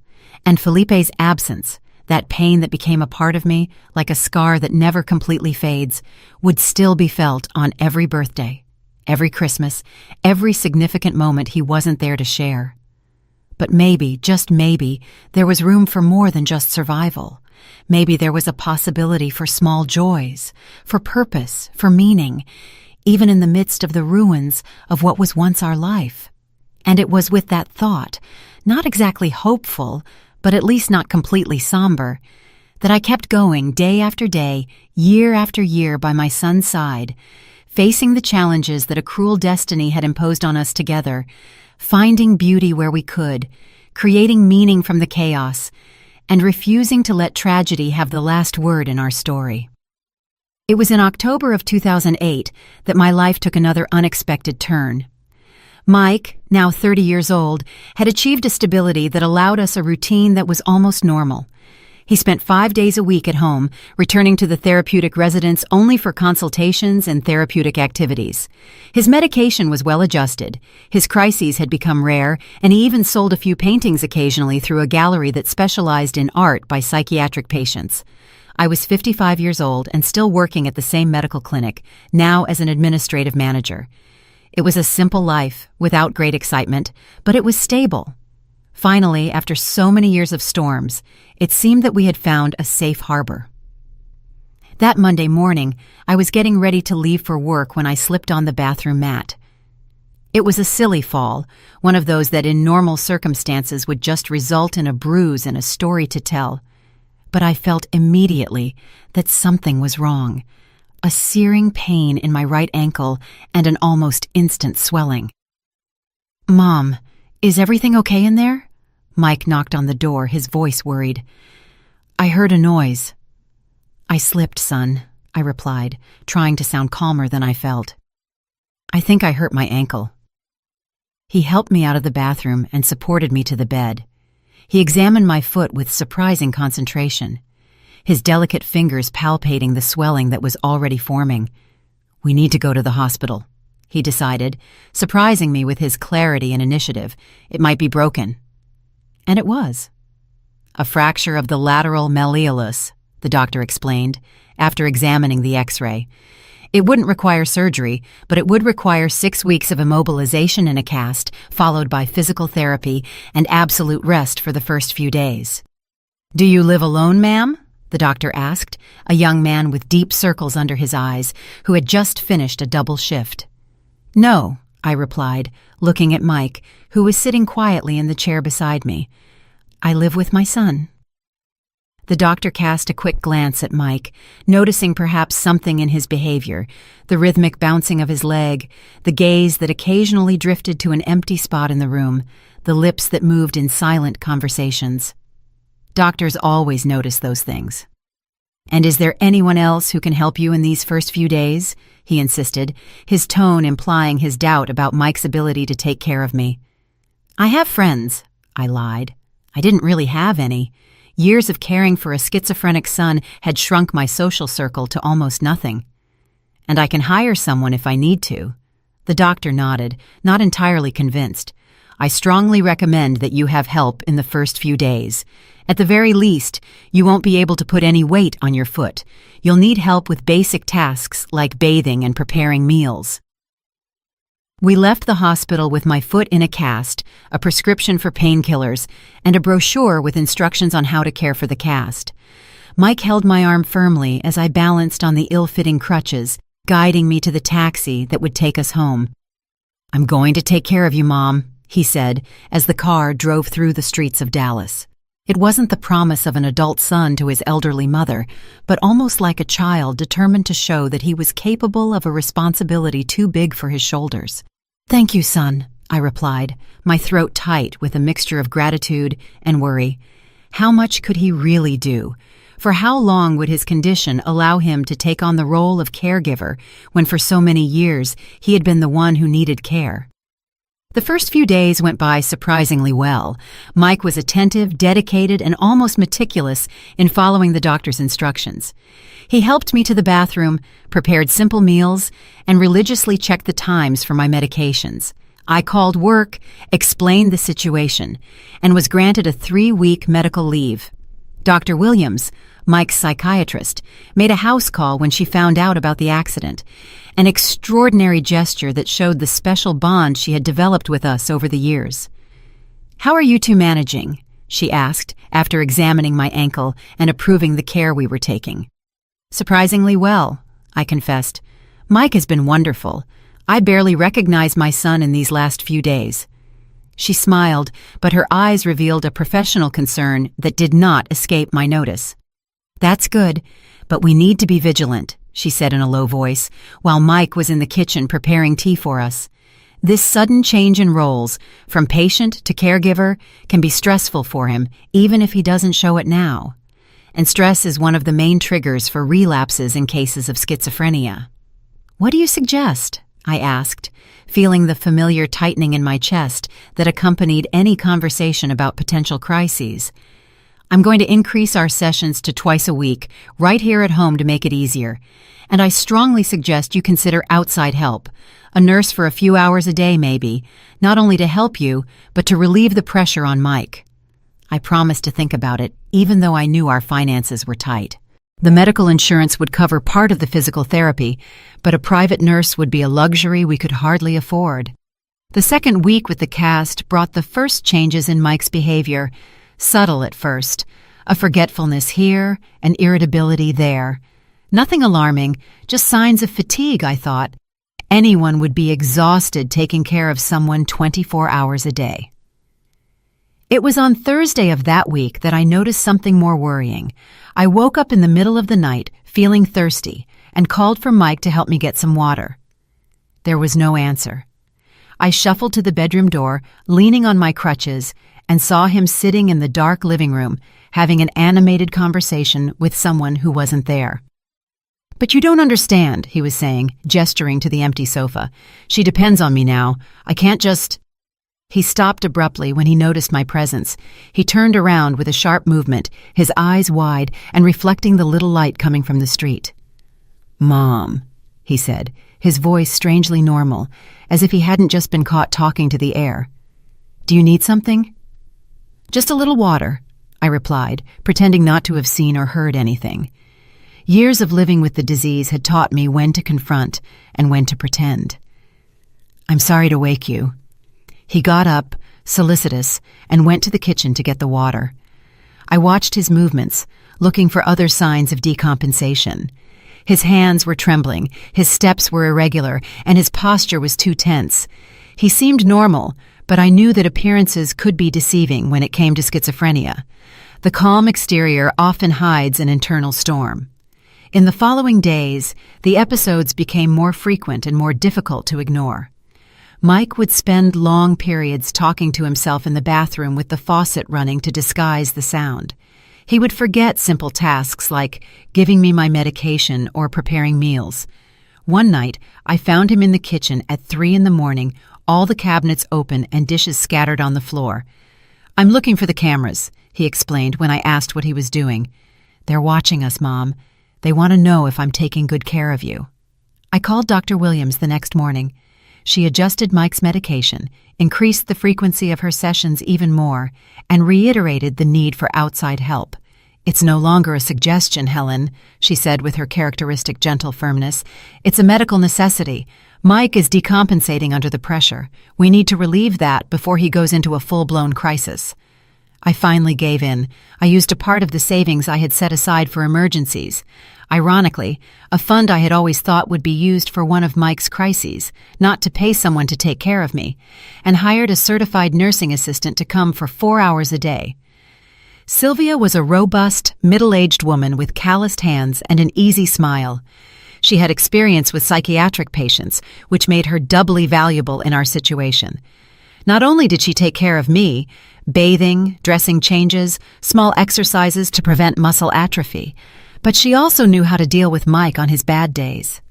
And Felipe's absence, that pain that became a part of me, like a scar that never completely fades, would still be felt on every birthday, every Christmas, every significant moment he wasn't there to share. But maybe, just maybe, there was room for more than just survival. Maybe there was a possibility for small joys, for purpose, for meaning, even in the midst of the ruins of what was once our life. And it was with that thought, not exactly hopeful, but at least not completely somber, that I kept going day after day, year after year by my son's side, facing the challenges that a cruel destiny had imposed on us together, finding beauty where we could, creating meaning from the chaos, and refusing to let tragedy have the last word in our story. It was in October of 2008 that my life took another unexpected turn. Mike, now 30 years old, had achieved a stability that allowed us a routine that was almost normal. He spent 5 days a week at home, returning to the therapeutic residence only for consultations and therapeutic activities. His medication was well adjusted, his crises had become rare, and he even sold a few paintings occasionally through a gallery that specialized in art by psychiatric patients. I was 55 years old and still working at the same medical clinic, now as an administrative manager. It was a simple life, without great excitement, but it was stable. Finally, after so many years of storms, it seemed that we had found a safe harbor. That Monday morning, I was getting ready to leave for work when I slipped on the bathroom mat. It was a silly fall, one of those that in normal circumstances would just result in a bruise and a story to tell. But I felt immediately that something was wrong. A searing pain in my right ankle and an almost instant swelling. "Mom, is everything okay in there?" Mike knocked on the door, his voice worried. "I heard a noise." "I slipped, son," I replied, trying to sound calmer than I felt. "I think I hurt my ankle." He helped me out of the bathroom and supported me to the bed. He examined my foot with surprising concentration, his delicate fingers palpating the swelling that was already forming. "We need to go to the hospital," he decided, surprising me with his clarity and initiative. "It might be broken." And it was. "A fracture of the lateral malleolus," the doctor explained, after examining the X-ray. "It wouldn't require surgery, but it would require 6 weeks of immobilization in a cast, followed by physical therapy and absolute rest for the first few days." "Do you live alone, ma'am?" the doctor asked, a young man with deep circles under his eyes, who had just finished a double shift. "No," I replied, looking at Mike, who was sitting quietly in the chair beside me. "I live with my son." The doctor cast a quick glance at Mike, noticing perhaps something in his behavior, the rhythmic bouncing of his leg, the gaze that occasionally drifted to an empty spot in the room, the lips that moved in silent conversations. Doctors always notice those things. "And is there anyone else who can help you in these first few days?" he insisted, his tone implying his doubt about Mike's ability to take care of me. "I have friends," I lied. I didn't really have any. Years of caring for a schizophrenic son had shrunk my social circle to almost nothing. "And I can hire someone if I need to." The doctor nodded, not entirely convinced. "I strongly recommend that you have help in the first few days. At the very least, you won't be able to put any weight on your foot. You'll need help with basic tasks like bathing and preparing meals." We left the hospital with my foot in a cast, a prescription for painkillers, and a brochure with instructions on how to care for the cast. Mike held my arm firmly as I balanced on the ill-fitting crutches, guiding me to the taxi that would take us home. "I'm going to take care of you, Mom," he said as the car drove through the streets of Dallas. It wasn't the promise of an adult son to his elderly mother, but almost like a child determined to show that he was capable of a responsibility too big for his shoulders. "Thank you, son," I replied, my throat tight with a mixture of gratitude and worry. How much could he really do? For how long would his condition allow him to take on the role of caregiver when for so many years he had been the one who needed care? The first few days went by surprisingly well. Mike was attentive, dedicated, and almost meticulous in following the doctor's instructions. He helped me to the bathroom, prepared simple meals, and religiously checked the times for my medications. I called work, explained the situation, and was granted a 3-week medical leave. Dr. Williams, Mike's psychiatrist, made a house call when she found out about the accident, an extraordinary gesture that showed the special bond she had developed with us over the years. "How are you two managing?" she asked after examining my ankle and approving the care we were taking. "Surprisingly well," I confessed. "Mike has been wonderful. I barely recognize my son in these last few days." She smiled, but her eyes revealed a professional concern that did not escape my notice. "That's good, but we need to be vigilant," she said in a low voice, while Mike was in the kitchen preparing tea for us. "This sudden change in roles, from patient to caregiver, can be stressful for him, even if he doesn't show it now. And stress is one of the main triggers for relapses in cases of schizophrenia." "What do you suggest?" I asked, feeling the familiar tightening in my chest that accompanied any conversation about potential crises. "I'm going to increase our sessions to twice a week, right here at home to make it easier. And I strongly suggest you consider outside help, a nurse for a few hours a day maybe, not only to help you, but to relieve the pressure on Mike." I promised to think about it, even though I knew our finances were tight. The medical insurance would cover part of the physical therapy, but a private nurse would be a luxury we could hardly afford. The second week with the cast brought the first changes in Mike's behavior, subtle at first, a forgetfulness here, an irritability there. Nothing alarming, just signs of fatigue, I thought. Anyone would be exhausted taking care of someone 24 hours a day. It was on Thursday of that week that I noticed something more worrying. I woke up in the middle of the night, feeling thirsty, and called for Mike to help me get some water. There was no answer. I shuffled to the bedroom door, leaning on my crutches, and saw him sitting in the dark living room, having an animated conversation with someone who wasn't there. "But you don't understand," he was saying, gesturing to the empty sofa. "She depends on me now. I can't just—" He stopped abruptly when he noticed my presence. He turned around with a sharp movement, his eyes wide and reflecting the little light coming from the street. "Mom," he said, his voice strangely normal, as if he hadn't just been caught talking to the air. "Do you need something?" "Just a little water," I replied, pretending not to have seen or heard anything. Years of living with the disease had taught me when to confront and when to pretend. "I'm sorry to wake you." He got up, solicitous, and went to the kitchen to get the water. I watched his movements, looking for other signs of decompensation. His hands were trembling, his steps were irregular, and his posture was too tense. He seemed normal, but I knew that appearances could be deceiving when it came to schizophrenia. The calm exterior often hides an internal storm. In the following days, the episodes became more frequent and more difficult to ignore. Mike would spend long periods talking to himself in the bathroom with the faucet running to disguise the sound. He would forget simple tasks like giving me my medication or preparing meals. One night, I found him in the kitchen at 3 a.m, all the cabinets open and dishes scattered on the floor. "I'm looking for the cameras," he explained when I asked what he was doing. "They're watching us, Mom. They want to know if I'm taking good care of you." I called Dr. Williams the next morning. She adjusted Mike's medication, increased the frequency of her sessions even more, and reiterated the need for outside help. "It's no longer a suggestion, Helen," she said with her characteristic gentle firmness. "It's a medical necessity. Mike is decompensating under the pressure. We need to relieve that before he goes into a full-blown crisis." I finally gave in. I used a part of the savings I had set aside for emergencies. Ironically, a fund I had always thought would be used for one of Mike's crises, not to pay someone to take care of me, and hired a certified nursing assistant to come for 4 hours a day. Sylvia was a robust, middle-aged woman with calloused hands and an easy smile. She had experience with psychiatric patients, which made her doubly valuable in our situation. Not only did she take care of me, bathing, dressing changes, small exercises to prevent muscle atrophy, but she also knew how to deal with Mike on his bad days.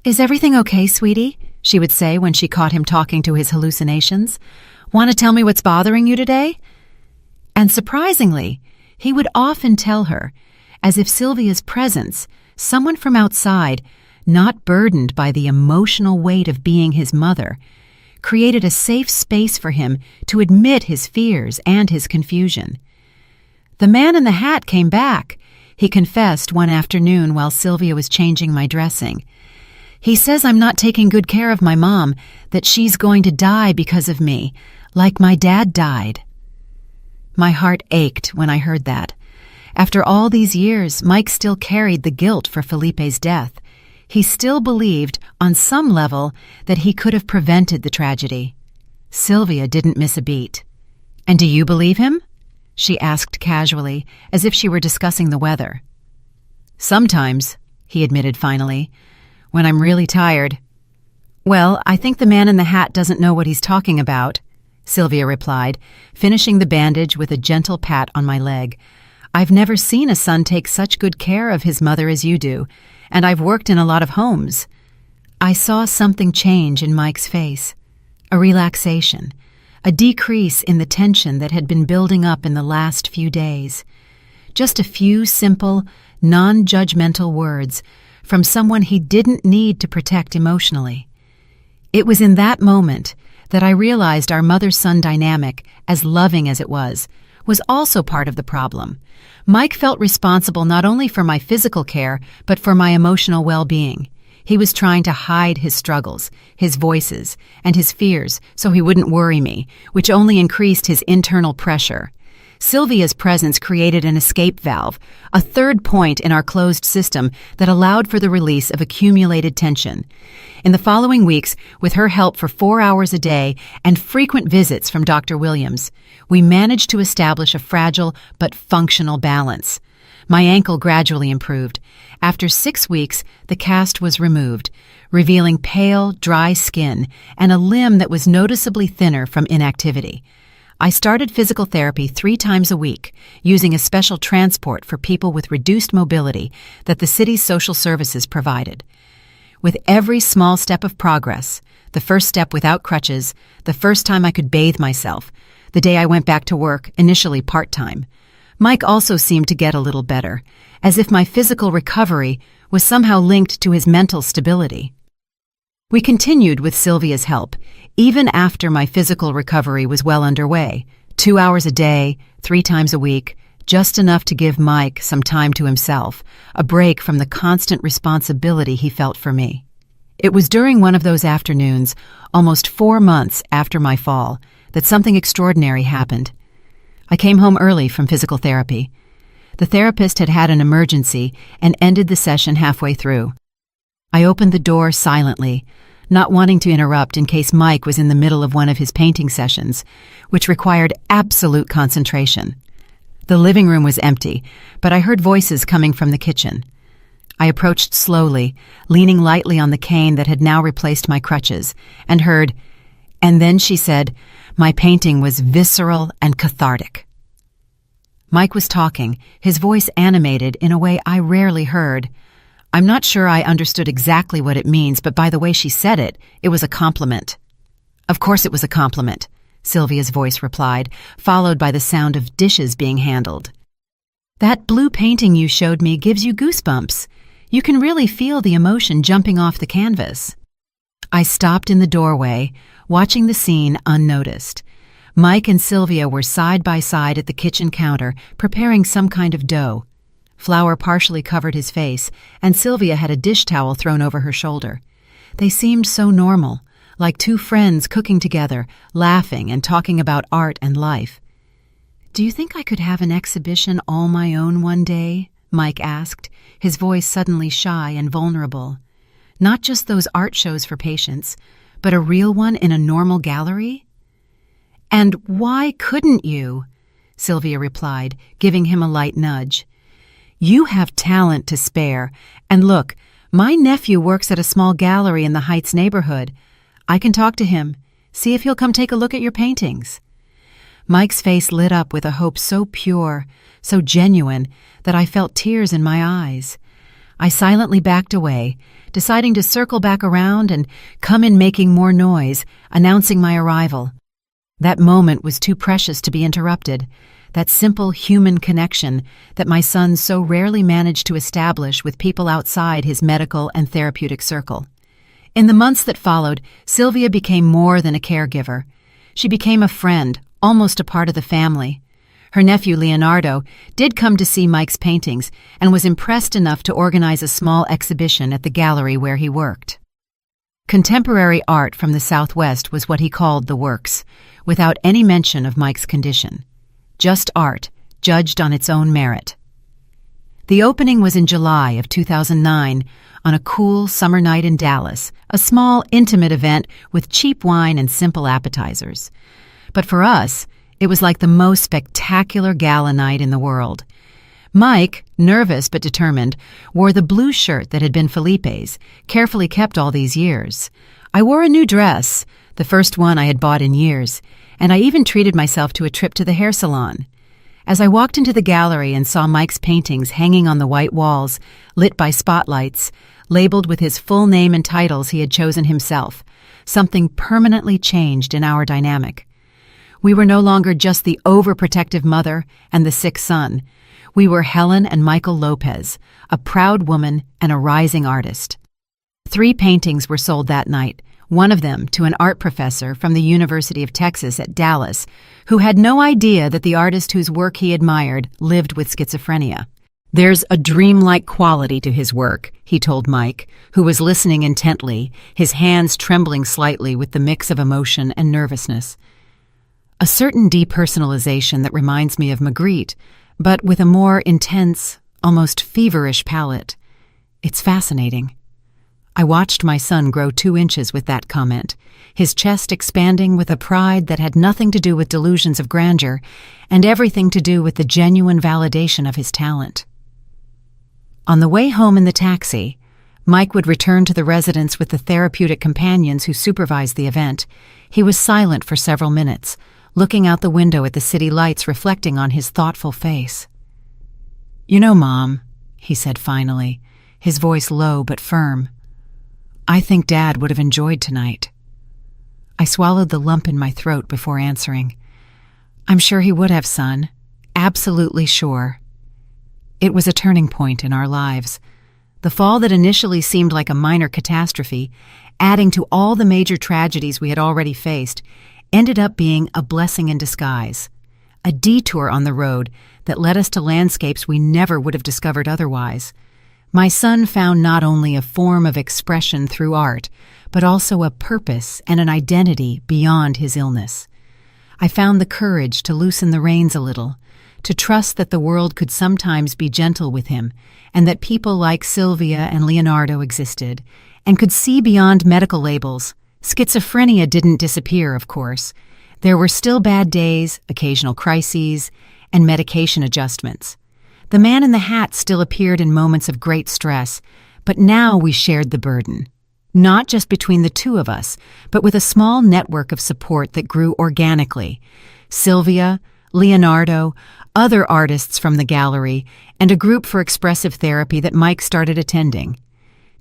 "Is everything okay, sweetie?" she would say when she caught him talking to his hallucinations. "Want to tell me what's bothering you today?" And surprisingly, he would often tell her, as if Sylvia's presence, someone from outside, not burdened by the emotional weight of being his mother, created a safe space for him to admit his fears and his confusion. "The man in the hat came back," he confessed one afternoon while Sylvia was changing my dressing. "He says I'm not taking good care of my mom, that she's going to die because of me, like my dad died." My heart ached when I heard that. After all these years, Mike still carried the guilt for Felipe's death. He still believed, on some level, that he could have prevented the tragedy. Sylvia didn't miss a beat. "And do you believe him?" she asked casually, as if she were discussing the weather. "Sometimes," he admitted finally, "when I'm really tired." "Well, I think the man in the hat doesn't know what he's talking about," Sylvia replied, finishing the bandage with a gentle pat on my leg. "I've never seen a son take such good care of his mother as you do, and I've worked in a lot of homes." I saw something change in Mike's face, a relaxation, a decrease in the tension that had been building up in the last few days. Just a few simple, non-judgmental words from someone he didn't need to protect emotionally. It was in that moment that I realized our mother-son dynamic, as loving as it was also part of the problem. Mike felt responsible not only for my physical care, but for my emotional well-being. He was trying to hide his struggles, his voices, and his fears so he wouldn't worry me, which only increased his internal pressure. Sylvia's presence created an escape valve, a third point in our closed system that allowed for the release of accumulated tension. In the following weeks, with her help for 4 hours a day and frequent visits from Dr. Williams, we managed to establish a fragile but functional balance. My ankle gradually improved. After 6 weeks, the cast was removed, revealing pale, dry skin and a limb that was noticeably thinner from inactivity. I started physical therapy 3 times a week, using a special transport for people with reduced mobility that the city's social services provided. With every small step of progress, the first step without crutches, the first time I could bathe myself, the day I went back to work, initially part-time, Mike also seemed to get a little better, as if my physical recovery was somehow linked to his mental stability. We continued with Sylvia's help, even after my physical recovery was well underway. 2 hours a day, 3 times a week, just enough to give Mike some time to himself, a break from the constant responsibility he felt for me. It was during one of those afternoons, almost 4 months after my fall, that something extraordinary happened. I came home early from physical therapy. The therapist had had an emergency and ended the session halfway through. I opened the door silently, not wanting to interrupt in case Mike was in the middle of one of his painting sessions, which required absolute concentration. The living room was empty, but I heard voices coming from the kitchen. I approached slowly, leaning lightly on the cane that had now replaced my crutches, and heard, "And then," she said, "my painting was visceral and cathartic." Mike was talking, his voice animated in a way I rarely heard. I'm not sure I understood exactly what it means, but by the way she said it, it was a compliment. Of course it was a compliment, Sylvia's voice replied, followed by the sound of dishes being handled. That blue painting you showed me gives you goosebumps. You can really feel the emotion jumping off the canvas. I stopped in the doorway, watching the scene unnoticed. Mike and Sylvia were side by side at the kitchen counter, preparing some kind of dough. Flour partially covered his face, and Sylvia had a dish towel thrown over her shoulder. They seemed so normal, like two friends cooking together, laughing and talking about art and life. Do you think I could have an exhibition all my own one day? Mike asked, his voice suddenly shy and vulnerable. Not just those art shows for patients, but a real one in a normal gallery? And why couldn't you? Sylvia replied, giving him a light nudge. You have talent to spare, and look, my nephew works at a small gallery in the Heights neighborhood. I can talk to him, see if he'll come take a look at your paintings. Mike's face lit up with a hope so pure, so genuine, that I felt tears in my eyes. I silently backed away, deciding to circle back around and come in making more noise, announcing my arrival. That moment was too precious to be interrupted, that simple human connection that my son so rarely managed to establish with people outside his medical and therapeutic circle. In the months that followed, Sylvia became more than a caregiver. She became a friend, almost a part of the family. Her nephew Leonardo did come to see Mike's paintings and was impressed enough to organize a small exhibition at the gallery where he worked. Contemporary art from the Southwest was what he called the works, without any mention of Mike's condition. Just art, judged on its own merit. The opening was in July of 2009, on a cool summer night in Dallas, a small, intimate event with cheap wine and simple appetizers. But for us, it was like the most spectacular gala night in the world. Mike, nervous but determined, wore the blue shirt that had been Felipe's, carefully kept all these years. I wore a new dress, the first one I had bought in years, and I even treated myself to a trip to the hair salon. As I walked into the gallery and saw Mike's paintings hanging on the white walls, lit by spotlights, labeled with his full name and titles he had chosen himself, something permanently changed in our dynamic. We were no longer just the overprotective mother and the sick son. We were Helen and Michael Lopez, a proud woman and a rising artist. 3 paintings were sold that night, one of them to an art professor from the University of Texas at Dallas, who had no idea that the artist whose work he admired lived with schizophrenia. There's a dreamlike quality to his work, he told Mike, who was listening intently, his hands trembling slightly with the mix of emotion and nervousness. A certain depersonalization that reminds me of Magritte, but with a more intense, almost feverish palette. It's fascinating. I watched my son grow 2 inches with that comment, his chest expanding with a pride that had nothing to do with delusions of grandeur and everything to do with the genuine validation of his talent. On the way home in the taxi, Mike would return to the residence with the therapeutic companions who supervised the event. He was silent for several minutes, looking out the window at the city lights reflecting on his thoughtful face. "You know, Mom," he said finally, his voice low but firm, "I think Dad would have enjoyed tonight." I swallowed the lump in my throat before answering. "I'm sure he would have, son. Absolutely sure." It was a turning point in our lives. The fall that initially seemed like a minor catastrophe, adding to all the major tragedies we had already faced, ended up being a blessing in disguise, a detour on the road that led us to landscapes we never would have discovered otherwise. My son found not only a form of expression through art, but also a purpose and an identity beyond his illness. I found the courage to loosen the reins a little, to trust that the world could sometimes be gentle with him, and that people like Sylvia and Leonardo existed, and could see beyond medical labels. Schizophrenia didn't disappear, of course. There were still bad days, occasional crises, and medication adjustments. The man in the hat still appeared in moments of great stress, but now we shared the burden. Not just between the two of us, but with a small network of support that grew organically. Sylvia, Leonardo, other artists from the gallery, and a group for expressive therapy that Mike started attending.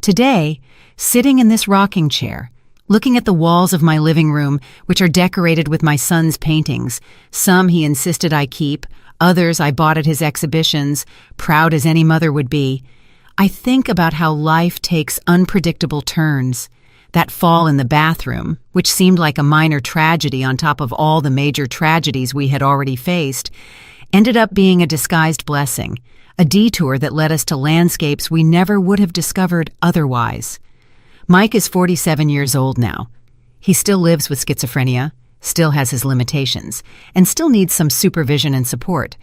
Today, sitting in this rocking chair, looking at the walls of my living room, which are decorated with my son's paintings, some he insisted I keep, others I bought at his exhibitions, proud as any mother would be, I think about how life takes unpredictable turns. That fall in the bathroom, which seemed like a minor tragedy on top of all the major tragedies we had already faced, ended up being a disguised blessing, a detour that led us to landscapes we never would have discovered otherwise. Mike is 47 years old now. He still lives with schizophrenia, still has his limitations, and still needs some supervision and support.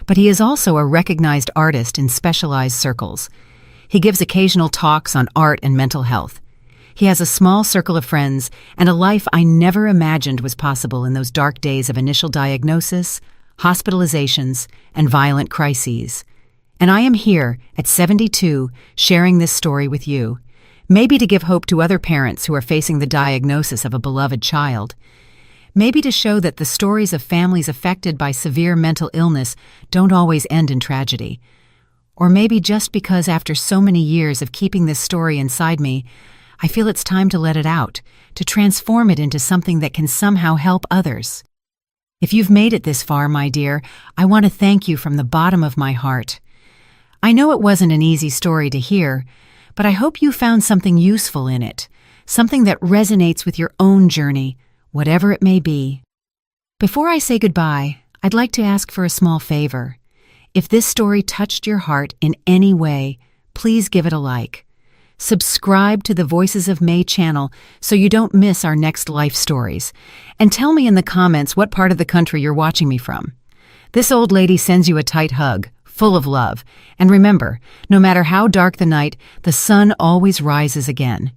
But he is also a recognized artist in specialized circles. He gives occasional talks on art and mental health. He has a small circle of friends and a life I never imagined was possible in those dark days of initial diagnosis, hospitalizations, and violent crises. And I am here, at 72, sharing this story with you, maybe to give hope to other parents who are facing the diagnosis of a beloved child. Maybe to show that the stories of families affected by severe mental illness don't always end in tragedy. Or maybe just because after so many years of keeping this story inside me, I feel it's time to let it out, to transform it into something that can somehow help others. If you've made it this far, my dear, I want to thank you from the bottom of my heart. I know it wasn't an easy story to hear, but I hope you found something useful in it, something that resonates with your own journey, whatever it may be. Before I say goodbye, I'd like to ask for a small favor. If this story touched your heart in any way, please give it a like. Subscribe to the Voices of May channel so you don't miss our next life stories. And tell me in the comments what part of the country you're watching me from. This old lady sends you a tight hug, full of love. And remember, no matter how dark the night, the sun always rises again.